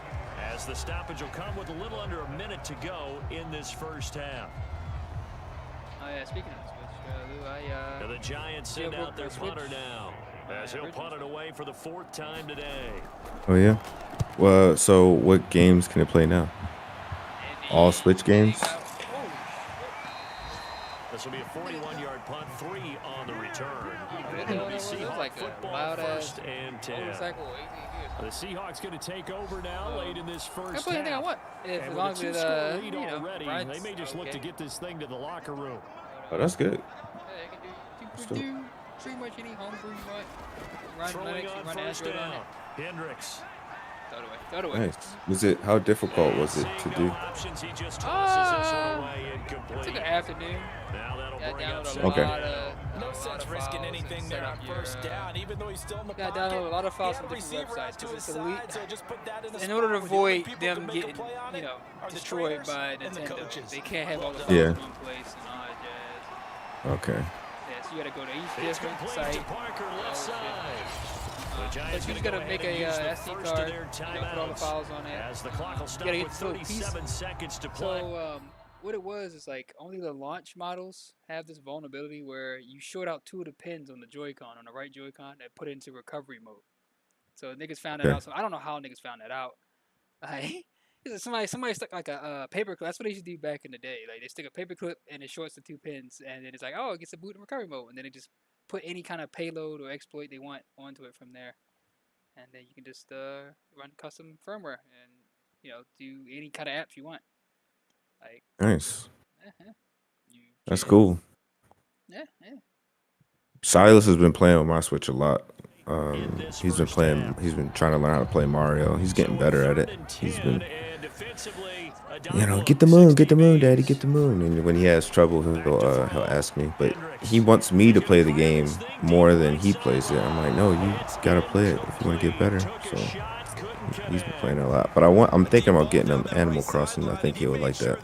as the stoppage will come with a little under a minute to go in this first half. Oh yeah. Speaking of Switch, Lou, And the Giants send Yeah, out their Switch. punter now as he'll punt it away for the 4th time today. Oh yeah. Well, so what games can it play now? All Switch games? This will be a 41-yard punt, 3 on the return. It It'll be was Seahawk like a football, loud first ass and 10. motorcycle. The Seahawks going to take over now late in this I can first play anything I half. want. If, And as with long a as it, two-score lead you know, already, runs, they may just look to get this thing to the locker room. Oh, that's good. Yeah, you can do, Let's you do can do pretty much any homebrew you want. Run Throwing Linux, on run first Android on down. it. Hendricks. Throw it away. Throw it away. Nice. Was it? How difficult was it to do? Options, he just tosses this one away, It took incomplete. an afternoon. Now that'll Got bring up downloaded a second Okay. lot down. of No sense risking anything there on first down, even though he's still in the got pocket. downloaded a lot of files He from had a different receiver out websites. to 'Cause his it's elite. side, so just put that in a In order to spot where the only avoid people them can make a getting, play on you it know, are the destroyed trainers by and the Nintendo, coaches. they can't have all the Love files Yeah. in one place and all that jazz. Okay. Yeah, so you gotta go to each It's different complete to site. Parker, left side. The But Giants you going just to gotta make a SD first card, of their you know, put all the timeouts files on it. as the clock will stop gotta get with this little piece. 37 seconds to play. So what it was is like only the launch models have this vulnerability where you short out 2 of the pins on the Joy-Con, on the right Joy-Con, and put it into recovery mode. So niggas found that Okay. out. So I don't know how niggas found that out. Like, somebody stuck like a paper clip. That's what they used to do back in the day. Like they stick a paper clip and it shorts the 2 pins, and then it's like, oh, it gets a boot in recovery mode, and then it just put any kind of payload or exploit they want onto it from there, and then you can just run custom firmware and do any kind of apps you want. Like, Nice. you That's can- cool. Yeah. Silas has been playing with my Switch a lot. In this He's been first playing. half. He's been trying to learn how to play Mario. He's getting better at it. He's been, get the moon, Daddy, get the moon. And when he has trouble, he'll ask me. But he wants me to play the game more than he plays it. I'm like, no, you gotta play it if you want to get better. So he's been playing it a lot. But I'm thinking about getting him Animal Crossing. I think he would like that.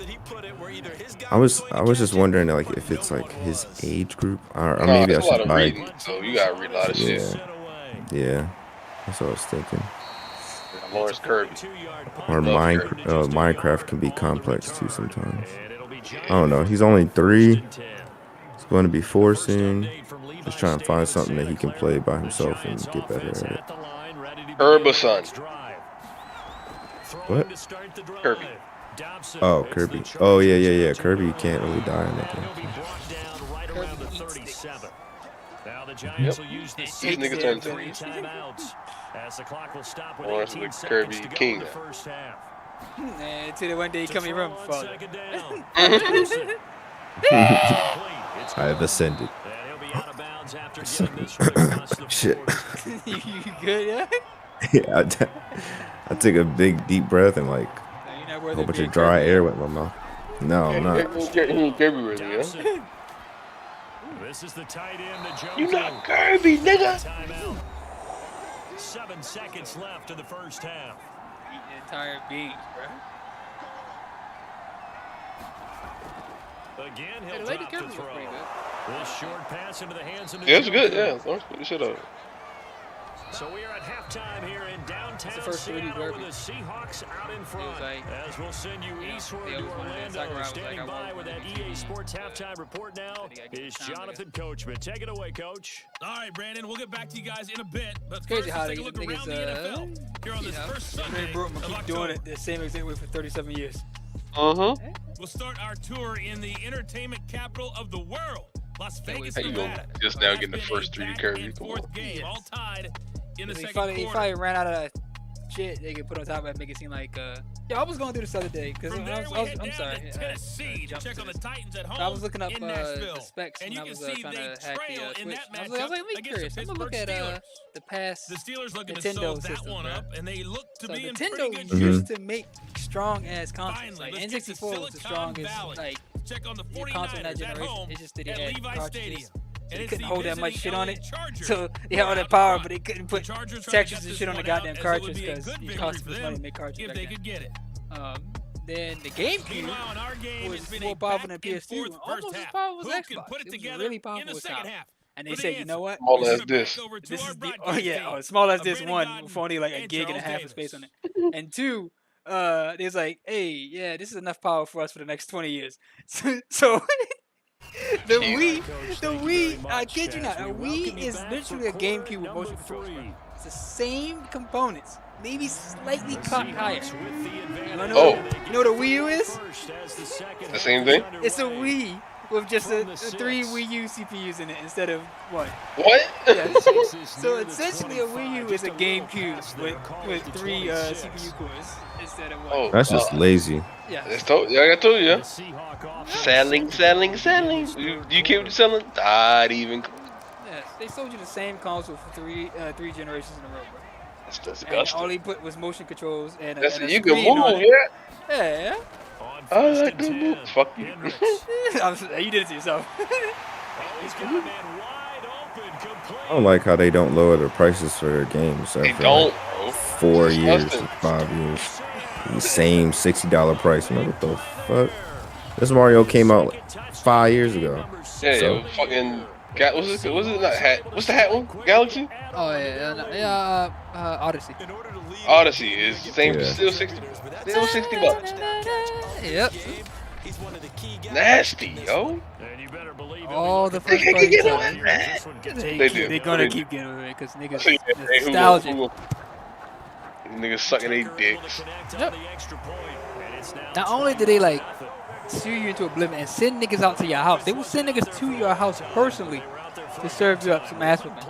I was just wondering like if it's like his age group or No, maybe I it's a lot should of buy. reading, so you gotta read a lot of shit. Yeah, that's what I was thinking. Lawrence Kirby. Or Love Minecraft can be complex too sometimes. I don't know. He's only 3. He's going to be 4 soon. Just trying to find something that he can play by himself and get better at it. Herbason. What? Kirby. Oh, Kirby. Oh, yeah. Kirby, you can't really die in that game. Now the Giants will use the These niggas turn 3 timeouts as the clock will stop with Lawrence 18 with seconds Kirby to go King. in the first half. And until the one day you come in your room, Throw on father. second down. I have ascended. And he'll be out of bounds after getting this one across the Shit. 40. You good, yeah? Yeah, I took a big deep breath and like No, you're not a worth whole it bunch being of dry Kirby. air went in my mouth. No, I'm not. Kirby really, yeah? Dobson. This is the tight end to Jones. You not Kirby, nigga. Timeout. 7 seconds left in the first half. Eating entire beans, bro. Again, Hey, he'll the lady drop the Kirby was throw. pretty good. This short pass into the hands of Yeah, it's good. Njoku. Yeah, Lawrence put the shit up. So we are at halftime here in downtown the first 3D Seattle with Kirby. the Seahawks out in front. like, As we'll send you eastward they to always wanted that Orlando. Sakura. I was Standing like, I by want with that one of these EA games. Sports halftime report now But he gotta get is the sound, Jonathan Coachman. Take it away, Coach. All right, Brandon, we'll get back to you guys in a bit. But It's crazy first, how let's they take a look niggas, around the NFL here on this first Ray Sunday Brookman of keep doing October. it the same exact way for 37 years. We'll start our tour in the entertainment capital of the world, Las Vegas, How you gonna Nevada. just now Has getting the been first a 3D back Kirby? and Come forth on. game, all tied in the He second finally quarter. ran out of that shit they could put on top of it and make it seem like, yeah, I was going through this other day, because From there, we head I'm down sorry. to Tennessee to jumped check to on the this. Titans at home I was looking up in the Nashville. specs And when you I can was see trying they to hack trail the in Switch. that I was like, let me matchup curious. I'm against gonna the look at Pittsburgh the past The Steelers looking to Nintendo solve that system, one bro. up, and they look to So be in Nintendo pretty good shape. used to make strong ass consoles. Finally, Like let's get to N64 was the Silicon strongest Valley. like Check on the console in that 49ers at generation. home It's just that they at had Levi cartridges. Stadium. So And they it's couldn't the hold that much visiting shit on LA it. Chargers So they who had all are that out power, front. but they couldn't The put Chargers trying to textures gut and this shit on the one out, goddamn as it would cartridges be a because good it victory cost for too much them money to make cartridges if back they then. could get it. Then the GameCube Meanwhile, in our game, it's was been more a powerful than back and PS2, forth first almost as half. powerful as Who can Xbox. put it It was together really in powerful the as second top. half? And For they the said, you know answer, what? Small we as turn it back this. over to This our is the broadcast team as small as of this Brandon one, Gaudin for only like a and gig and a Charles half of space on Davis. it. And two, there's like, hey, yeah, this is enough power for us for the next 20 years. So the Wii, I kid you not, a Wii is literally a GameCube with motion controls, bro. It's the same components, maybe slightly higher. You know what a Wii U is? The same thing? It's a Wii with just from the the 3 six. Wii U CPUs in it instead of 1. What? Yeah. This is So near the essentially, a Wii 25, U is just a a little GameCube past there, call with it the 3 26. CPU cores instead of 1. Oh, That's just lazy. Yeah. I told you. I told you. The Yeah. Seahawk offense Selling. set to begin this You third came to quarter. selling? Not even. Yes, they sold you the same console for three generations in a row, bro. That's And disgusting. all he put was motion controls and That's and a you can screen on move, it. yeah. Yeah. On I first like and to 10, move. Fuck you. Hendricks. You did it to yourself. Oh, he's got a man wide open, complete. I don't like how they don't lower the prices for their games They after don't, like bro. 4 It's years, disgusting. 5 years. The same $60 price. Man, what the fuck? This Mario came out 5 years ago. Yeah, So- yo, fucking. What's it? Not hat? What's the hat one? Galaxy? Oh yeah, Odyssey. Odyssey is same. Yeah. Still 60. Still $60. Yep. Nasty, yo. And you better believe it, All we the look first at party Get stuff. on that. this one gets They do. They're gonna They keep getting away because niggas Yeah, hey, who nostalgic. gon- Niggas sucking their dicks. Yep. Not only did they like sue you into oblivion and send niggas out to your house, they will send niggas to your house personally to serve you up some ass whipping.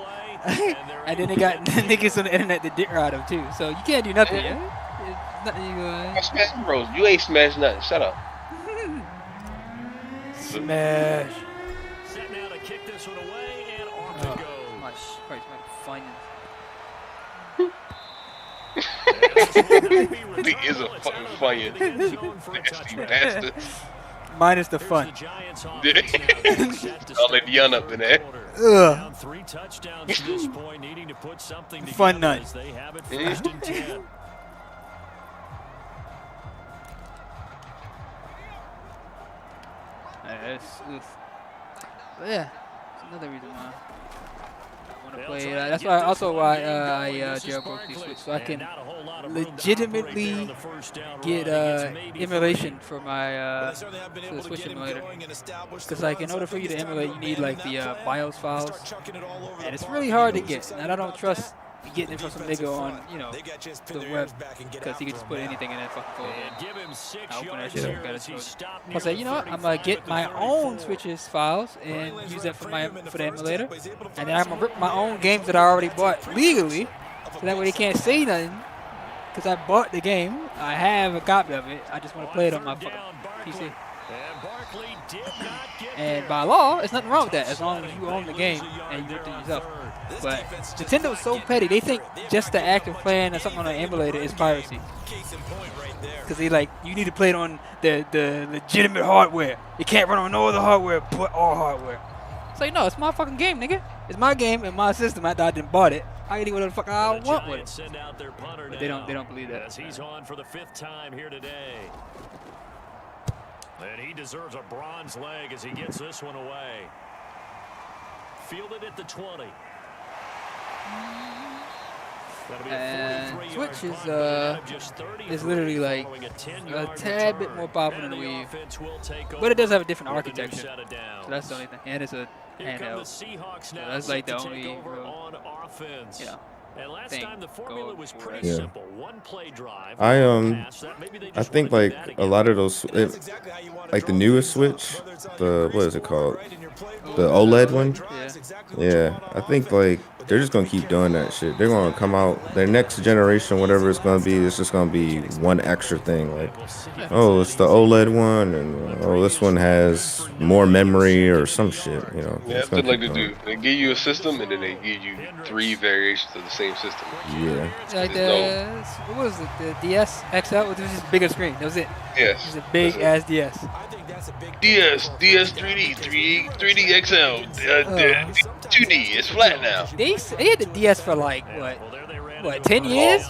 And then they got niggas on the internet that dick ride them too. So you can't do nothing, yeah? It's nothing you Smash Bros. You ain't smashed nothing. Shut up. smash. Set now to kick this one away, and off Oh, it goes. my Christ, my findings. He is a fucking funny. Nasty bastard. Minus the fun. I'll let Yun up in there. Ugh. 3 touchdowns to this point, needing to put something Fun together night. as they have it first and 10. But yeah, it's another reason why I want to play. That's why also why I jailbroke the Switch, so I can legitimately get emulation for my for the Switch emulator. Because like in order for you to emulate, you need like the BIOS files, and it's really hard to get. And I don't trust getting it from some nigga on the web because he can just put anything in that fucking folder. I open that shit up and got it sorted. Plus, you know what? I'm gonna get my own Switch's files and use that for the emulator, and then I'm gonna rip my own games that I already bought legally, so that way they can't say nothing. Because I bought the game, I have a copy of it. I just want to play it on my fucking PC. And by law, there's nothing wrong with that as long as you own the game and you do it yourself. But Nintendo's so petty, they think just the act of playing something on an emulator is piracy. Because they like, you need to play it on the legitimate hardware. You can't run on no other hardware but our hardware. It's like, no, it's my fucking game, nigga. It's my game and my system after I didn't bought it. I can do whatever the fuck I want with it. But they don't believe that. As he's on for the 5th time here today. And he deserves a bronze leg as he gets this one away. Fielded at the 20. And Switch is literally like a tad bit more powerful than the Wii U. But it does have a different architecture. So that's the only thing. And it's a handheld. So that's like the only real, you know, And last thing time the formula was pretty Yeah. simple. One play drive. I think like a lot of those, like the newest Switch, what is it called? The OLED one. Yeah, I think like they're just gonna keep doing that shit. They're gonna come out their next generation, whatever it's gonna be. It's just gonna be one extra thing. Like, oh, it's the OLED one, and oh, this one has more memory or some shit. You know. Yeah, It's that's gonna what they like keep to going. do. They give you a system and then they give you 3 variations of the same system. Yeah. like There's what was it? The DS XL, which was just bigger screen. That was it. Yes. It was a big ass DS. DS 3D, 3D XL, 2D. It's flat now. They had the DS for like what 10 years?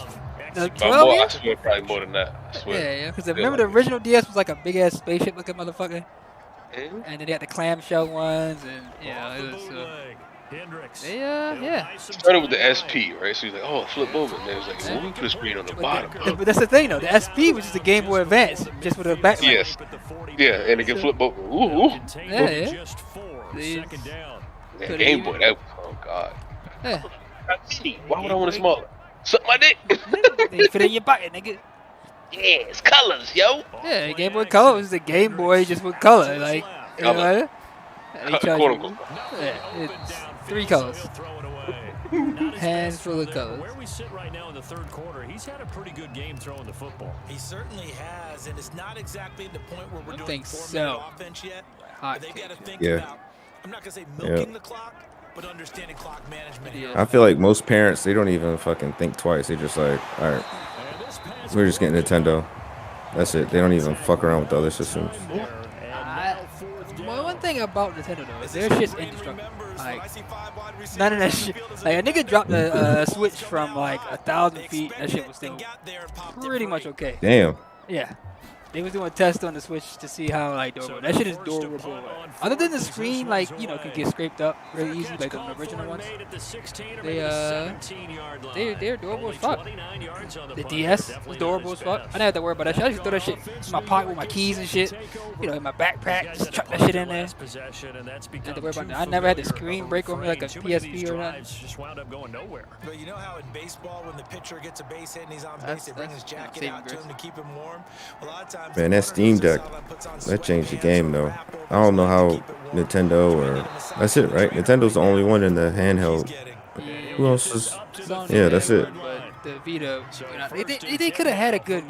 Like By 12 more, I years? swear, probably more than that. I swear. Yeah, yeah. Because remember the original DS was like a big ass spaceship looking motherfucker, and then they had the clamshell ones, and it was. Yeah. Started with the SP, right? So he's like, oh, flip over. And then it was like, well, we put a screen on the bottom. But that's the thing though. The SP was just a Game Boy Advance, just with a backlight. Yes. Yeah, and it can flip over. Ooh. Yeah. That Game Boy, that, oh, God. Yeah. Why would I want a smaller? Suck my dick. They fit in your pocket, nigga. Yeah, it's colors, yo. Yeah, Game Boy Color was the Game Boy just with color, like. You know Color. what? They charge Quote you. unquote. Yeah, it's 3 colors. Hands full of colors. Where we sit right now in the third quarter, he's had a pretty good game throwing the football. He certainly has, and it's not exactly the point where we're I doing think 4-minute so. offense yet. Hot But they've got to take. think Yeah. about, I'm not going to say milking the clock, but understanding clock management. Yeah. I feel like most parents, they don't even fucking think twice. They just like, all right, we're just getting Nintendo. That's it. They don't even fuck around with the other systems. Well, one thing about Nintendo though is their shit's indestructible. Like none of that shit. Like a nigga dropped a Switch from like 1,000 feet. That shit was still pretty much okay. Damn. Yeah. They was doing tests on the Switch to see how like durable. That shit is durable. Other than the screen, like could get scraped up really easy, like the original ones. They're durable as fuck. The DS was durable as fuck. I didn't have to worry about that shit. I just throw that shit in my pocket with my keys and shit. In my backpack, just chuck that shit in there. Didn't have to worry about that. I never had the screen break on me like a PSP or nothing. Just wound up going nowhere. But you know how in baseball, when the pitcher gets a base hit and he's on base, they bring his jacket out to him to keep him warm. A lot of times, Man, that Steam Deck, that changed the game though. I don't know how Nintendo or that's it, right? Nintendo's the only one in the handheld. Who else is? Yeah, that's it. But the Vita, they could have had a good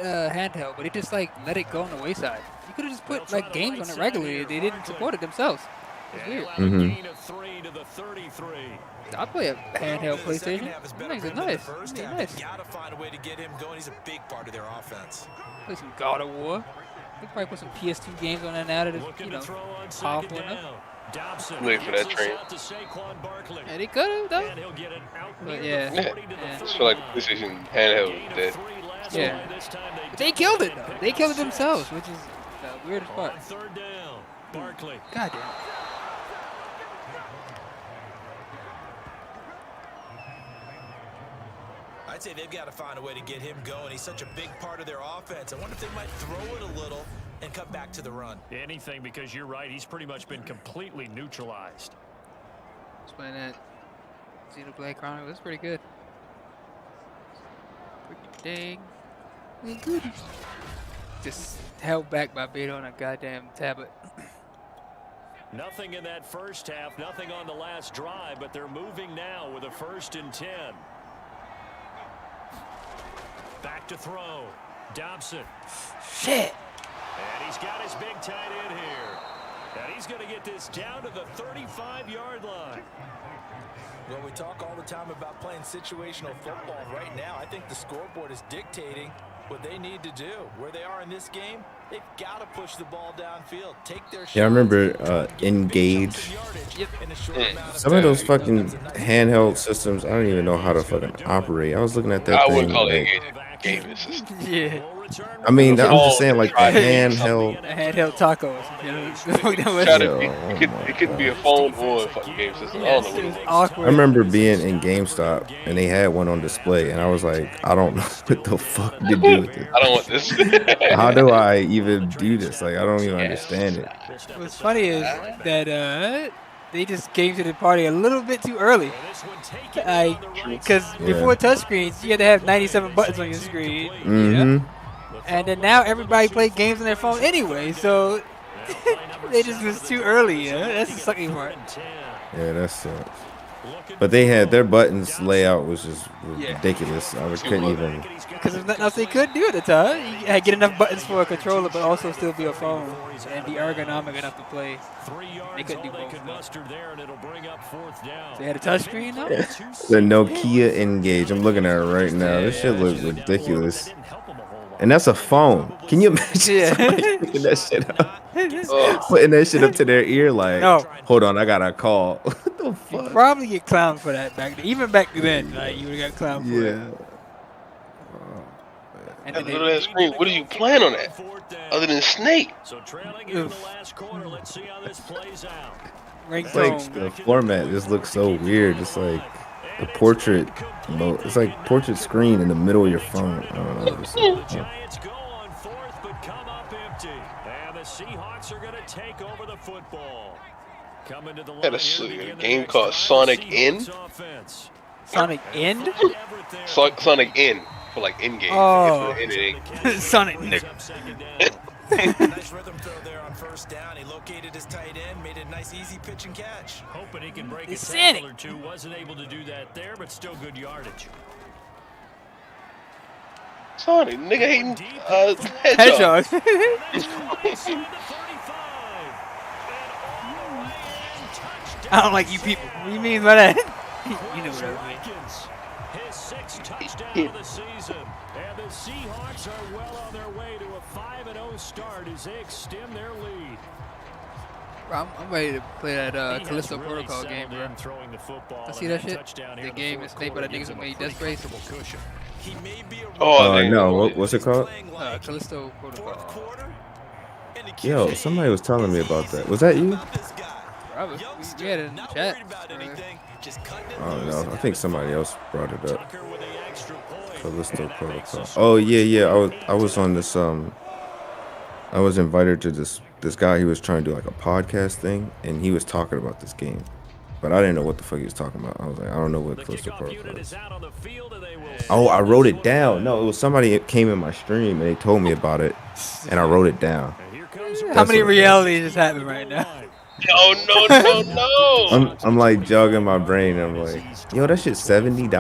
handheld, but they just like let it go on the wayside. You could have just put like games on it regularly. They didn't support it themselves. It's weird. I play a handheld PlayStation. That thing's nice. It's nice. Gotta find a way to get him going. He's a big part of their offense. Play some God of War. They probably put some PS2 games on that now that it's powerful enough. Wait for that train. Yeah, they could have though. But yeah. I just feel like PlayStation handheld is dead. Yeah. But they killed it though. They killed it themselves, which is the weirdest part. God damn. I'd say they've got to find a way to get him going. He's such a big part of their offense. I wonder if they might throw it a little and cut back to the run. Anything, because you're right. He's pretty much been completely neutralized. Let's play that Xenoblade Chronicles. That's pretty good. Pretty dang good. Just held back by Beta on a goddamn tablet. Nothing in that first half, nothing on the last drive, but they're moving now with a 1st and 10. Back to throw. Dobson. Shit. And he's got his big tight end here. And he's going to get this down to the 35-yard line. Well, we talk all the time about playing situational football. Right now, I think the scoreboard is dictating what they need to do. Where they are in this game, they've got to push the ball downfield. Take their shots. Yeah, I remember Engage. Some of those fucking handheld systems, I don't even know how to fucking operate. I was looking at that I thing. wouldn't call it Like, gaming system. Yeah. I mean, I'm just saying, like the handheld. Handheld tacos. Shout out, it could be a phone or a fucking game system. I don't know what it is. Awkward. I remember being in GameStop and they had one on display, and I was like, I don't know what the fuck to do with it. I don't want this. How do I even do this? Like, I don't even understand it. What's funny is that they just came to the party a little bit too early. Because before touchscreens, you had to have 97 buttons on your screen. You know? And then now everybody play games on their phone anyway, so they just was too early. That's the sucky part. Yeah, that sucks. But they had their buttons layout was just ridiculous. I couldn't even. Because there's nothing else they could do at the time. You had to get enough buttons for a controller, but also still be a phone and be ergonomic enough to play. They couldn't do both. They had a touchscreen though. The Nokia Engage. I'm looking at it right now. This shit looks ridiculous. And that's a phone. Can you imagine somebody picking that shit up? Putting that shit up to their ear like, hold on, I got a call. What the fuck? You'd probably get clowned for that back then. Even back then, like, you would have got clowned for it. And that little ass screen, what are you playing on that? Other than Snake? So trailing in the last quarter, let's see how this plays out. Like, the format just looks so weird. It's like the portrait mode. It's like portrait screen in the middle of your phone. I don't know. The Giants go on 4th, but come up empty. And the Seahawks are going to take over the football. Coming to the line Had a game called Sonic End. Sonic End? Sonic End for like in game. Oh, Sonic. Nice rhythm throw there on first down. He located his tight end, made a nice easy pitch and catch. Hoping he can break a It's tackle or two. Wasn't able to do that there, but still good yardage. Sorry, nigga hating Hedgehog. I don't like you people. What do you mean by that? You know what I mean. His 6th touchdown of the season. And the Seahawks are well on their way to a 5-0 start as they extend their lead. Bro, I'm ready to play that He Callisto has really Protocol game, settled bro. in throwing the football, I see and that shit. touchdown The here in game fourth is made by the quarter niggas gives who him a made pretty Death Race. comfortable cushion. He may be a Oh, no, what's it called? Callisto fourth Protocol. quarter. And the Yo, QB somebody was telling me is about easy that. Was that you? about this guy. Probably. Youngster, We had it in the not chat. worried about anything, just cutting it I don't loose know. and I think having somebody fun. else brought it up. Tucker with the extra point. Callisto And that makes Protocol. the score Oh yeah. I was on this I was invited to this guy. He was trying to do like a podcast thing, and he was talking about this game, but I didn't know what the fuck he was talking about. I was like, I don't know what The Callisto kickoff Protocol unit is. is out on the field, and they will Oh, I wrote it down. No, it was somebody that came in my stream and they told me about it, and I wrote it down. And here comes How That's many what- realities is happening right now? Oh no! I'm like jogging my brain. I'm like, yo, that shit's $70.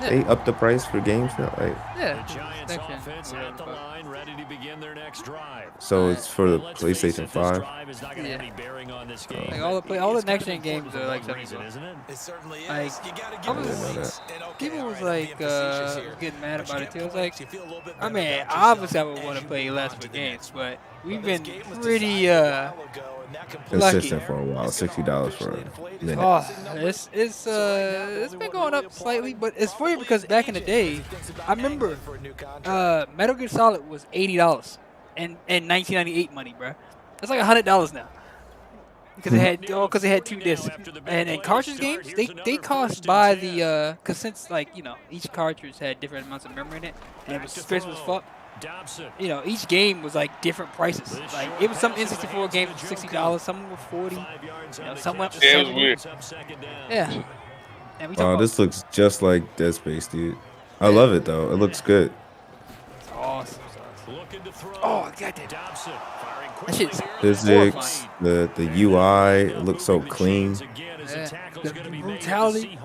They upped the price for games now. Like, Yeah. The Giants next gen, offense whatever at the the fuck. line, ready to begin their next drive. so it's for the Let's face it, PlayStation this 5. drive is not gonna have Yeah. any bearing on this game. Like all the It's next kind gen of games important are for like one 70 reason, bucks. isn't it? It certainly is. Like, You gotta I give was- it I didn't know leaks. And okay, People all was right, I'm like being facetious here. getting mad But about you it too. get I was like, points, you feel a little bit I better mean, about obviously I yourself would want as to you play move less on for to the games, next but we've But this been game was pretty decided a while ago, and that completely Consistent lucky. for a while. is gonna $60 for artificially inflate a his minute. Oh, passing numbers. it's So right now, the it's only been one going really up slightly, applauding but it's funny probably because is back in the AJ, day, as he thinks about I remember angling for a new contract. Metal Gear Solid was $80 in 1998 money, bro. That's like $100 now. Because they had 2 discs, and cartridge games they cost by the because since like each cartridge had different amounts of memory in it, and it was expensive as fuck. Dobson. Each game was like different prices. Like it was some N64 games for $60, some were 40. 5 yards on the some went to catch. Yeah, it was 70. weird. Up second down. Yeah. And we Oh, talking this looks just like Dead Space, dude. I love it though. It looks good. about awesome. Looking to throw. Oh, goddamn. Dobson firing That quickly shit's there. Physics, the UI, it looks so clean. Yeah. The brutality.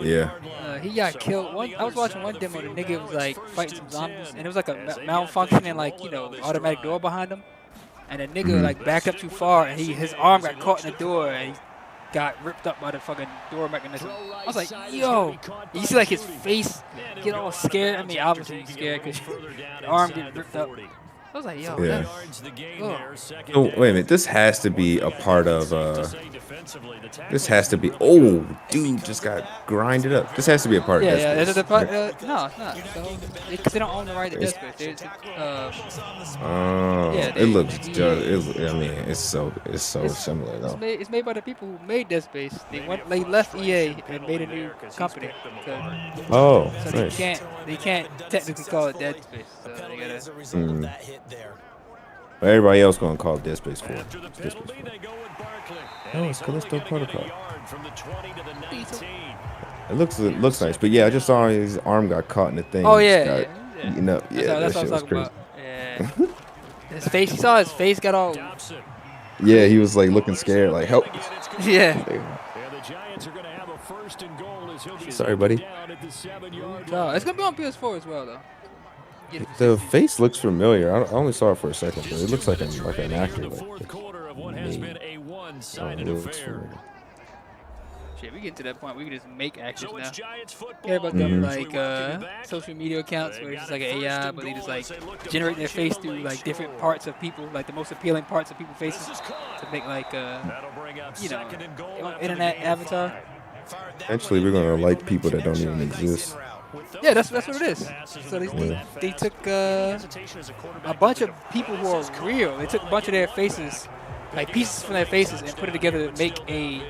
Yeah. He got killed. I was watching one demo. The nigga was like fighting some zombies, and it was like a malfunctioning automatic door behind him, and the nigga like backed up too far, and his arm got caught in the door, and he got ripped up by the fucking door mechanism. I was like, yo, and you see like his face get all scared. I mean, obviously he's scared because the arm get ripped up. I was like, yo, Yeah. that's, Oh, wait a minute. This has to be a part of. This has to be. Oh, dude just got grinded up. This has to be a part yeah, of yeah. Dead Is Space. it the part? No, it's not. So, because they don't own the right to Dead Space. Oh, Yeah, it they- looks just. I mean, it's so similar though. It's made by the people who made Dead Space. They left EA and made a new company. Oh, So nice. they can't technically call it Dead Space. So they gotta. As a result of that hit there. But everybody else gonna call it Dead Space 4. After the Dead Space penalty, 4. they go with Barkley. Oh, And it's he's only Callisto gonna get a Protocol. yard from the 20 to the 19. It looks nice, but yeah, I just saw his arm got caught in the thing. Oh He yeah, just yeah, got yeah. eaten up. Yeah, That's that what I shit was was talking crazy. about. Yeah. His face. You saw his face got all. Dobson. Yeah, he was like looking scared, like help. Yeah. And the Giants are going to have a first and goal as he'll be Sorry, buddy. down at the 7-yard No, line. it's gonna be on PS4 as well though. Get it. The face looks familiar. I only saw it for a second, but it looks like an actor. The Like, fourth quarter of what has been a one-sided it looks affair. familiar. Shit, we get to that point we can just make actions So now. it's Giants football. Care about them Mhm. like social media accounts where it's just like an AI, but they just like generate their face through like different parts of people, like the most appealing parts of people's faces, to make like That'll bring up you know, second and goal after internet the gain of avatar. 5. Eventually, we're gonna like people that don't even exist. Yeah, that's what it is. So they took a bunch of people who are real. They took a bunch of their faces, like pieces from their faces, and put it together to make an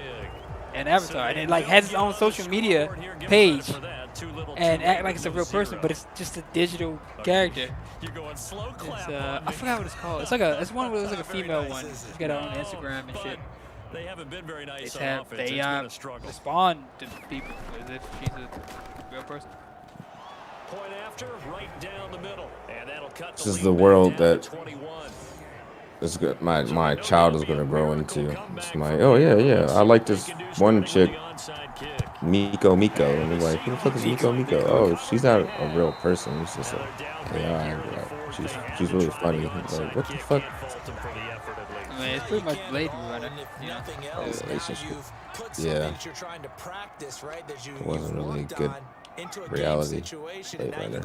avatar. And it like has its own social media page and act like it's a real person, but it's just a digital character. It's I forgot what it's called. It's one where it's like a female one. It's got her own Instagram and shit. They haven't been very nice It's on have offense. the It's AI been a struggle. respond to people as if she's a real person. point after, right down the middle. And that'll cut This the is lead the back world down that to 21. is good. My child is gonna grow into. It's like, oh yeah, I like this one chick, Miko, and they're like, who the fuck is Miko? Oh, she's not a real person. It's just a AI. She's really funny. Like, what the fuck? I mean, it's pretty much Blade Runner. You know, Relationship. Yeah. It wasn't really good reality. Blade Runner.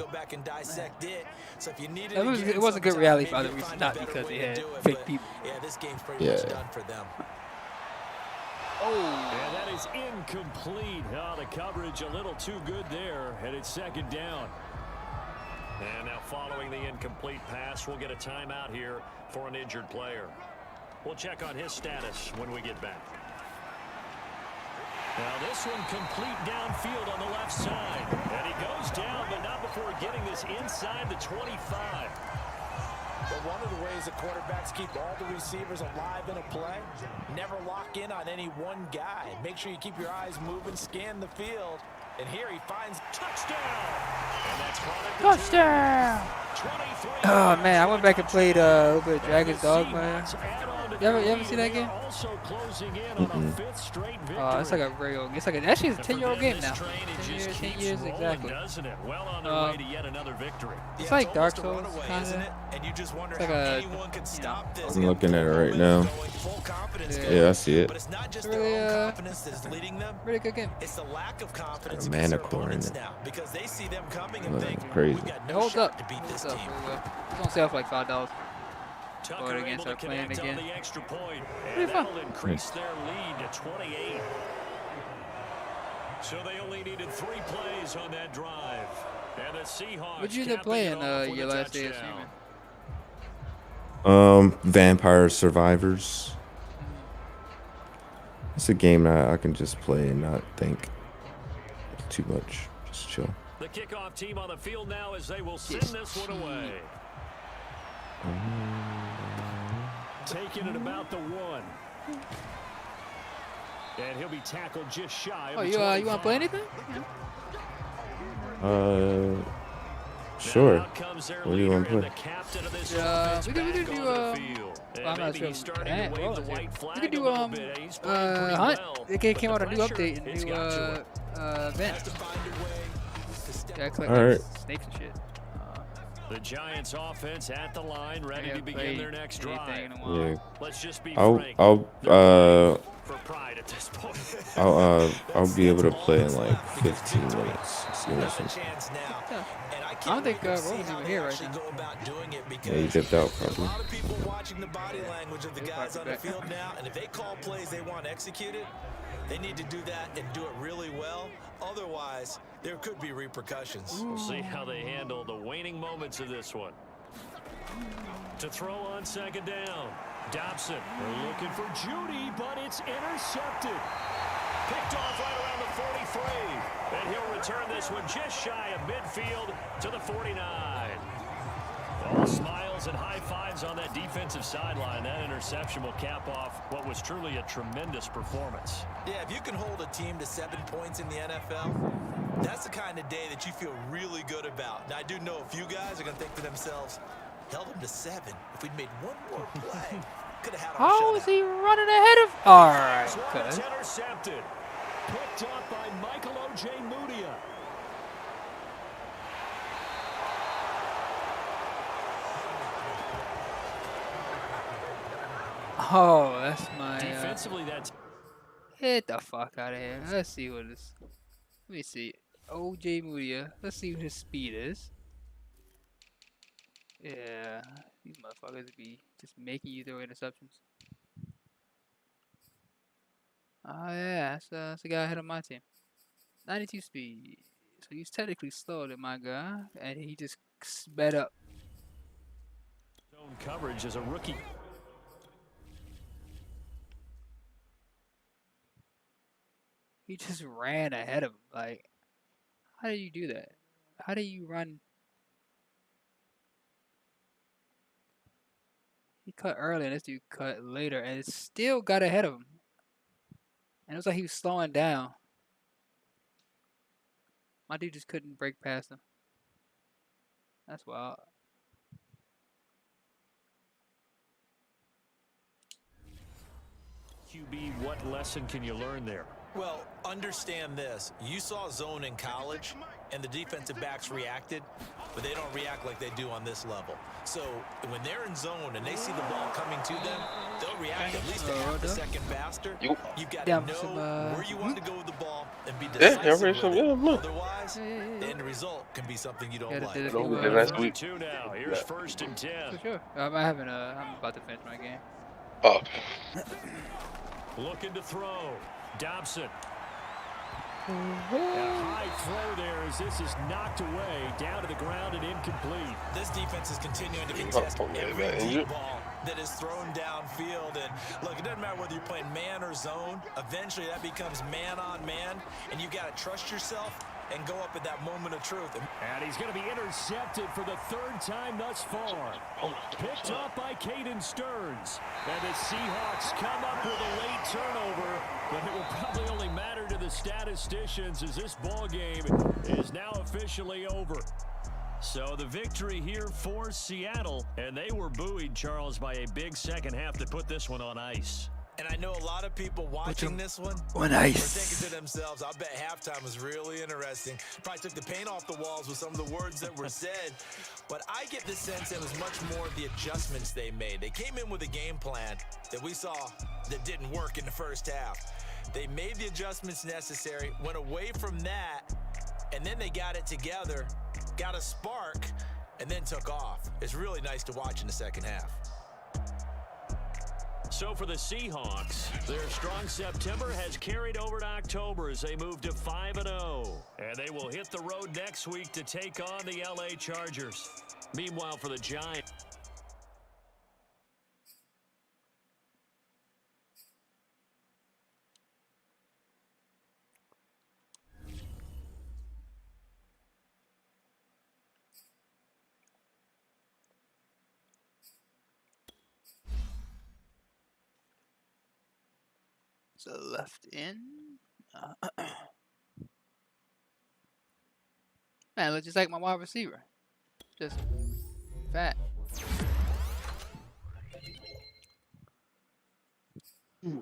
it wasn't good reality for other reasons, not because they had fake people. Yeah. And that is incomplete. Oh, the coverage a little too good there, and it's second down. And now following the incomplete pass, we'll get a timeout here for an injured player. We'll check on his status when we get back. Now this one complete downfield on the left side. And he goes down, but not before getting this inside the 25. But one of the ways that quarterbacks keep all the receivers alive in a play, never lock in on any one guy. Make sure you keep your eyes moving, scan the field. And here he finds touchdown. And that's touchdown. Oh man, I went back and played a little bit of Dragon's Dogma. You ever see that game? It's like a real. It's like actually it's a 10-year-old game now. 10 years exactly. It's like Dark Souls kind of. It's like a. I'm looking at it right now. Yeah, I see it. It's really good game. It's the lack of confidence a mana core in it. now because they see them coming and think crazy. It holds up. To beat this team. It's on sale for like $5. Go again, start playing again. Pretty fun. Increase their lead to 28. So they only needed 3 plays on that drive. And the Seahawks. What'd you end up playing your last day of streaming? Vampire Survivors. It's a game that I can just play and not think too much. Just chill. The kickoff team on the field now as they will send this one away. Taking it about the 1. And he'll be tackled just shy of the 25. You want to play anything? Sure. What do you want to play? We can do I'm not sure. We can do Hunt. It came out a new update and new event. Yeah, collect Alright. snakes and shit. The Giants offense at the line, ready to begin their next drive. Yeah. Let's just be frank. for pride at this point. I'll be able to play in like 15 minutes. I don't think Roman's even here right now. Yeah, he dipped out probably. A lot of people watching the body language of the guys on the field now, and if they call plays they want executed, they need to do that and do it really well. Otherwise, there could be repercussions. We'll see how they handle the waning moments of this one. To throw on second down. Dobson, they're looking for Judy, but it's intercepted. Picked off right around the 43. And he'll return this one just shy of midfield to the 49. All smiles and high fives on that defensive sideline. That interception will cap off what was truly a tremendous performance. Yeah, if you can hold a team to 7 points in the NFL, that's the kind of day that you feel really good about. Now, I do know a few guys are going to think to themselves, held them to 7. If we'd made one more play, could have had our How is he running ahead of? All right, good. Intercepted. Picked up by Michael O.J. Mudia. Oh, that's my. Defensively, that's. Get the fuck out of here. Let's see what this. Let me see. O.J. Mudia. Let's see what his speed is. Yeah, these motherfuckers be just making you throw interceptions. Oh yeah, that's the guy ahead of my team. 92 speed. So he's technically slower than my guy, and he just sped up. Zone coverage as a rookie. He just ran ahead of him. Like, how do you do that? How do you run? He cut early, and this dude cut later, and it still got ahead of him. And it was like he was slowing down. My dude just couldn't break past him. That's wild. QB, what lesson can you learn there? Well, understand this. You saw zone in college, and the defensive backs reacted, but they don't react like they do on this level. So when they're in zone and they see the ball coming to them, they'll react at least a half a second faster. You've got to know where you want to go with the ball and be decisive with it. Otherwise, the end result can be something you don't like. Now. Here's 1st and 10. For sure. I'm about to finish my game. Oh. Looking to throw. Dobson. A high throw there as this is knocked away, down to the ground and incomplete. This defense is continuing to contest every deep ball that is thrown downfield. And look, it doesn't matter whether you're playing man or zone. Eventually that becomes man on man, and you got to trust yourself and go up at that moment of truth. And he's going to be intercepted for the 3rd time thus far. Picked off by Caden Stearns. And the Seahawks come up with a late turnover, but it will probably only matter to the statisticians as this ball game is now officially over. So the victory here for Seattle, and they were buoyed, Charles, by a big second half to put this one on ice. And I know a lot of people watching this one on are ice thinking to themselves, I bet halftime was really interesting. Probably took the paint off the walls with some of the words that were said. But I get the sense it was much more the adjustments they made. They came in with a game plan that we saw that didn't work in the first half. They made the adjustments necessary, went away from that, and then they got it together, got a spark, and then took off. It's really nice to watch in the second half. So for the Seahawks, their strong September has carried over to October as they move to 5-0. And they will hit the road next week to take on the LA Chargers. Meanwhile, for the Giants. So left in. Man, looks just like my wide receiver. Just fat. Hmm.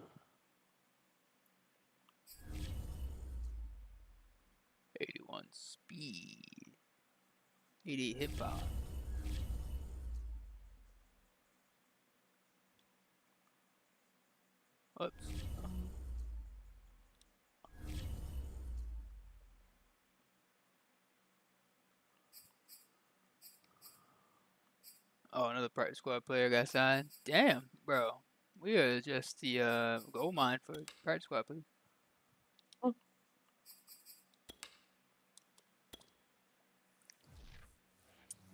81 speed. 88 hip hop. Oops. Oh, another practice squad player got signed. Damn, bro. We are just the gold mine for practice squad players.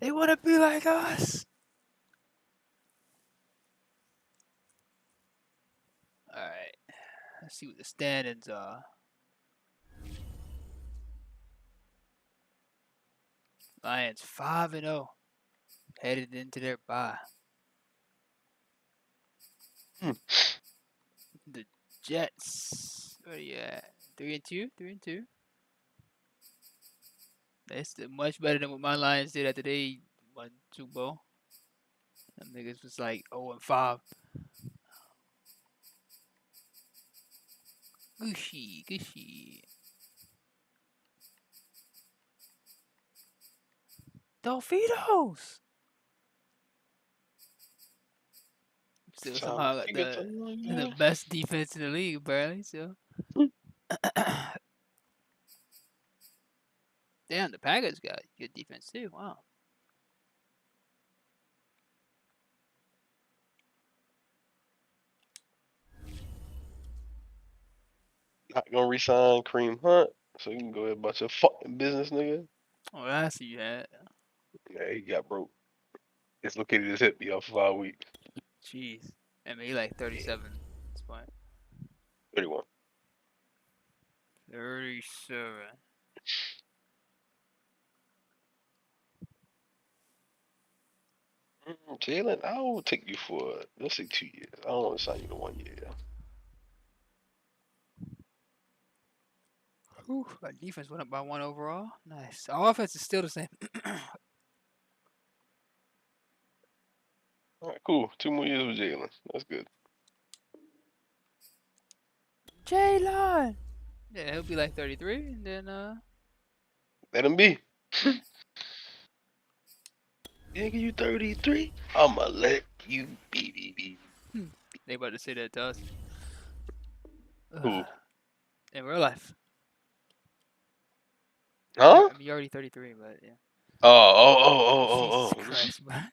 They want to be like us. All right. Let's see what the standings are. Lions 5-0. Headed into their bye. The Jets. Where are you at? 3-2? 3-2. That's still much better than what my Lions did after they won Super Bowl. Them niggas was like 0-5. Gushy, gushy. Dolphitos. Still somehow got the best defense in the league, barely. So. Damn, the Packers got good defense too. Wow. Not gonna resign Kareem Hunt, so you can go ahead and about your fucking business, nigga. Oh, I see you had. Yeah, he got broke. Dislocated his hip, off 5 weeks. Jeez. I mean, he like 37 at this point. 31. 37. Jalen, I will take you for, let's say 2 years. I don't want to sign you to 1 year. Whew, our defense went up by 1 overall. Nice. Our offense is still the same. All right, cool. 2 more years with Jalen. That's good. Jalen. Yeah, he'll be like 33, and then Let him be. Nigga, you 33? I'ma let you be. they about to say that to us. Who? In real life. Huh? I mean, you're already 33, but yeah. Oh. Jesus Christ, man.